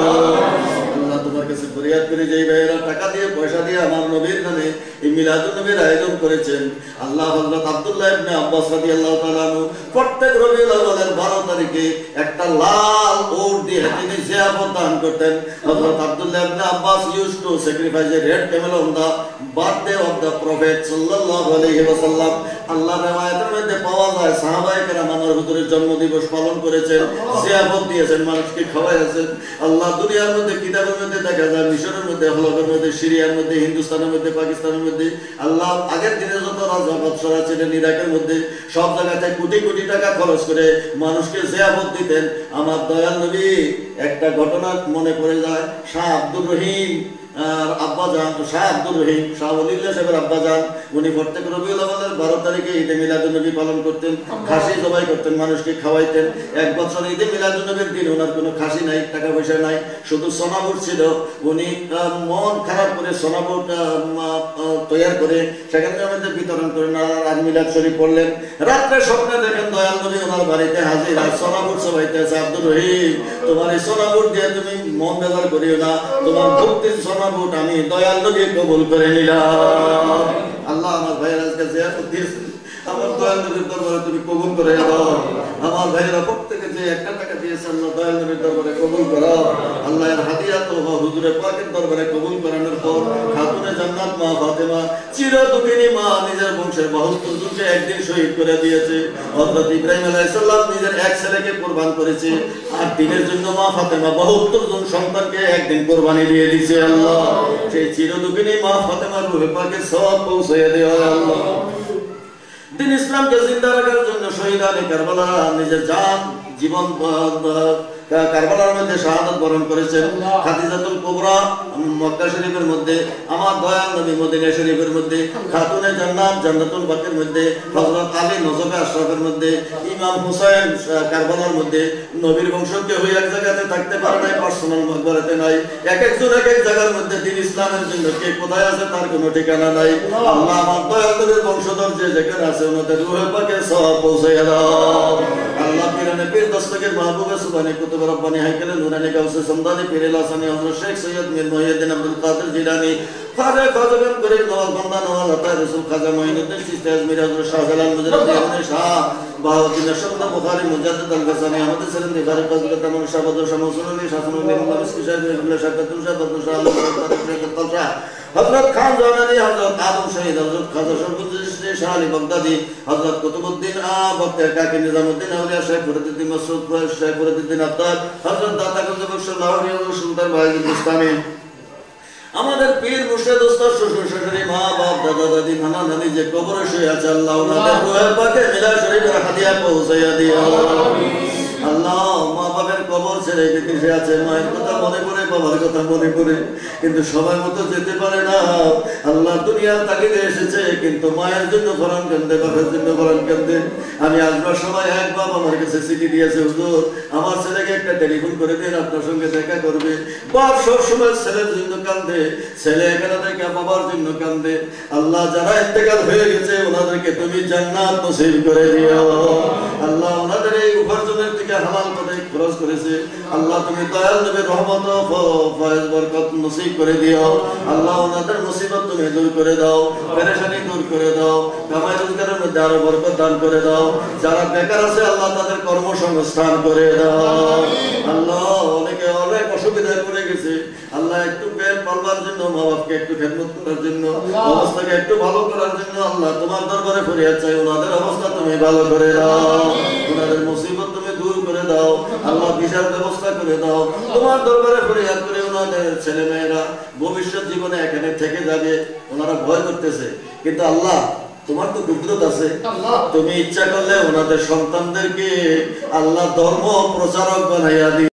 আল্লাহ তোমার কাছে ফরিয়াদ করি যে ভাইয়েরা টাকা দিয়ে পয়সা দিয়ে আমার নবীর নামে এই মিলাদুন নবীর আয়োজন করেছেন, আল্লাহ হযরত আব্দুল্লাহ ইবনে আব্বাস রাদিয়াল্লাহু তাআলা আনহু প্রত্যেক রবিউল আউয়ালের 12 তারিখে একটা লাল উট দিয়ে তিনি জিয়াফত দান করতেন। হযরত আব্দুল্লাহ ইবনে Abbas used to sacrifice a red camel on the birthday of the prophet sallallahu alayhi wa sallam. আল্লাহ riwayat-এর মধ্যে পাওয়া যায় সাহাবায়ে কেরাম আমার হুজুরের জন্মদিবস পালন করেছেন, জিয়াফত দিয়েছেন, মানুষকে খাওয়াইছেন। আল্লাহ দুনিয়ার মধ্যে কিতাবের মধ্যে দেখা যায় মিশরের মধ্যে, হলকের মধ্যে, সিরিয়ার মধ্যে, হিন্দুস্তানের মধ্যে, পাকিস্তানের মধ্যে, আল্লাহ আগের দিনে যত রাজা বাদশারা ছিলেন ইরাকের মধ্যে, সব জায়গাতে কোটি কোটি টাকা খরচ করে মানুষকে জিয়াফত দিতেন। আমার দয়াল নবী একটা ঘটনা মনে পড়ে যায়, শাহ আব্দুর রহিম আব্বাজান, শাহ আব্দুর রহিম শাহ ওলিউল্লাহ সাহেবের আব্বাজান, উনি প্রত্যেক রবিউল আউয়ালের 12 তারিখে ঈদে মিলাদুন্নবী পালন করতেন, খাসি জবাই করতেন, মানুষকে খাওয়াইতেন। এক বছর ঈদে মিলাদুন্নবীর দিন ওনার কোনো খাসি নাই, টাকা পয়সা নাই, শুধু সোনাবুট ছিল। উনি মন খারাপ করে সোনাবুট তৈরি করে সেখানে আমাদের বিতরণ করেন আর মিলাদ শরীফ পড়লেন। রাত্রে স্বপ্নে দেখেন দয়াল নবী ওনার বাড়িতে হাজির, আর সোনাবুট সবাইতেছে। আব্দুর রহিম, তোমার এই সোনাবুট দিয়ে তুমি মন বেজার করিও না, তোমার ভক্তির সোনাবুট আমি দয়াল নবী কবুল করে নিলাম। আল্লাহ আমার ভাইয়ের আজকে জিয়ারত দিয়েছেন, আমার দয়াল নবীর দরবারে তুমি কবুল করে দাও। আমার ভাইয়েরা প্রত্যেকে যে একটা টাকা দিয়েছে আল্লাহ দয়াল নবীর দরবারে কবুল করো। আল্লাহ এর হাদিয়া তো হুজুরে পাকের দরবারে কবুল করানোর পর খাতুনে জান্নাত মা ফাতেমা চির দুঃখিনী মা নিজের বংশের 72 জনকে একদিন শহীদ করে দিয়েছে। হযরত ইব্রাহিম আলাইহিস সালাম নিজের এক ছেলেকে কুরবান করেছে, আর দিনের জন্য মা ফাতেমা 72 জন সন্তানকে একদিন কুরবানি দিয়ে দিয়েছে। আল্লাহ সেই চির দুঃখিনী মা ফাতেমার রূহে পাকের সওয়াব পৌঁছে দেওয়া আল্লাহ। দিন ইসলামকে জিন্দা রাখার জন্য শহীদানে কারবালা নিজের জান জীবন কারবালার মধ্যে শাহাদাত বরণ করেছেন। খাদিজাতুল কুবরা মক্কা শরীফের মধ্যে, আমার দয়াল নবী মদিনা শরীফের মধ্যে, খাতুনে জান্নাত জান্নাতুল বাকির মধ্যে, হযরত আলী নজবে আশরাফের মধ্যে, ইমাম হুসাইন কারবালার মধ্যে। নবীর বংশ কেউ এক জায়গাতে থাকতে পারে নাই, পার্সোনাল মকবরাতে নাই, এক একজন এক এক জায়গার মধ্যে দিন ইসলামের জন্য কে কোথায় আছে তার কোনো ঠিকানা নাই। আল্লাহ আমার দয়াল নবীর বংশধর যে যেখানে আছে ওনাদের রূহে পাকে সওয়াব পৌঁছাইয়া দাও। আল্লাহ পিরানে পীর দস্তগীর মাহবুবে সুবহানী কুতুব রব্বানী হাইকেলে নুরানি গাউসে সমদানি পীর লাসানি হযরত শেখ সৈয়দ মীর মুহিউদ্দিন আব্দুল কাদের জিলানী খাজা খাজাগান করে নওয়াজ বান্দা নওয়াজ আতা রাসূল খাজা মুঈনুদ্দিন চিশতি আজমিরি হযরত শাহজালাল মুজাদ্দিদ ইবনে শাহ বাহাউদ্দিন শামসুল বুখারী মুজাদ্দিদ আল-গাসানি আমাদের সালাম নিবারক হযরত তামাম শাহবাদুর শামসুল্লাহ শাসনুল নিমুল মিসকি সাহেব ইবনে শাকাতুল শাহ বদর শাহ আল-তারশা হযরত খান জামানি হযরত আদম শহীদ হযরত খাজা শরফুদ্দিন শাহ আলী বাগদাদি হযরত কুতুবউদ্দিন বক্তের কাকি নিজামউদ্দিন আউলিয়া শেখ ফরিদউদ্দিন মাসউদ শেখ ফরিদউদ্দিন আত্তার হযরত দাতা কুতুবুশ লাহোরী সুলতান বাহিদ ইসলামী আমাদের পীর মুর্শিদ উস্তাদ শ্বশুর শাশুড়ি মা বাপ দাদা দাদি নানা নানি যে কবরে শুয়ে আছে আল্লাহ ওনাদের রূহে পাকে মিলাদ শরীফের হাদিয়া পৌঁছাইয়া দিও। আল্লাহ মা বাবার কবর ছেড়ে বিদেশে আছে, মায়ের কথা মনে পড়ে, বাবার কথা মনে পড়ে, কিন্তু সময় মতো যেতে পারে না। আল্লাহ দুনিয়ার তাগিদে এসেছে, কিন্তু মায়ের জন্য ফরান কান্দে, বাবার জন্য ফরান কান্দে। আমি আসবার সময় এক বাপ আমার কাছে চিঠি দিয়েছে, হুজুর আমার ছেলেকে একটা টেলিফোন করে দিন, আপনার সঙ্গে দেখা করবে। বাপ সবসময় ছেলের জন্য কান্দে, ছেলে এখানে থেকে বাবার জন্য কান্দে। আল্লাহ যারা ইন্তেকাল হয়ে গেছে ওনাদেরকে তুমি জান্নাত নসিব করে দিও। আল্লাহ ওনাদের এই উপার্জনের থেকে হালাল পথে খরচ করেছে, আল্লাহ তুমি দয়াল নবীর রহমত ও ফয়েজ বরকত নসিব করে দিও। আল্লাহ ওনাদের মুসিবত তুমি দূর করে দাও, পেরেশানি দূর করে দাও, কামাই রোজগারের মধ্যে আরো বরকত দান করে দাও। যারা বেকার আছে আল্লাহ তাদের কর্মসংস্থান করে দাও। আল্লাহ অনেকে অনেক অসুবিধায় পড়ে গেছে, আল্লাহ একটু পেট পালবার জন্য, মা বাপকে একটু খেদমত করার জন্য, অবস্থাকে একটু ভালো করার জন্য আল্লাহ তোমার দরবারে ফরিয়াদ চাই, ওনাদের অবস্থা তুমি ভালো করে দাও, ওনাদের মুসিবত তুমি দূর করে দাও। আল্লাহ ভিসার ব্যবস্থা করে দাও, তোমার দরবারে ফরিয়াদ করে ওনাদের ছেলে মেয়েরা ভবিষ্যৎ জীবনে এখানে থেকে যাবে, ওনারা ভয় করতেছে, কিন্তু আল্লাহ তোমার তো কুদরত আছে, তুমি ইচ্ছা করলে ওনাদের সন্তানদেরকে আল্লাহ ধর্ম প্রচারক বানাইয়া দিও।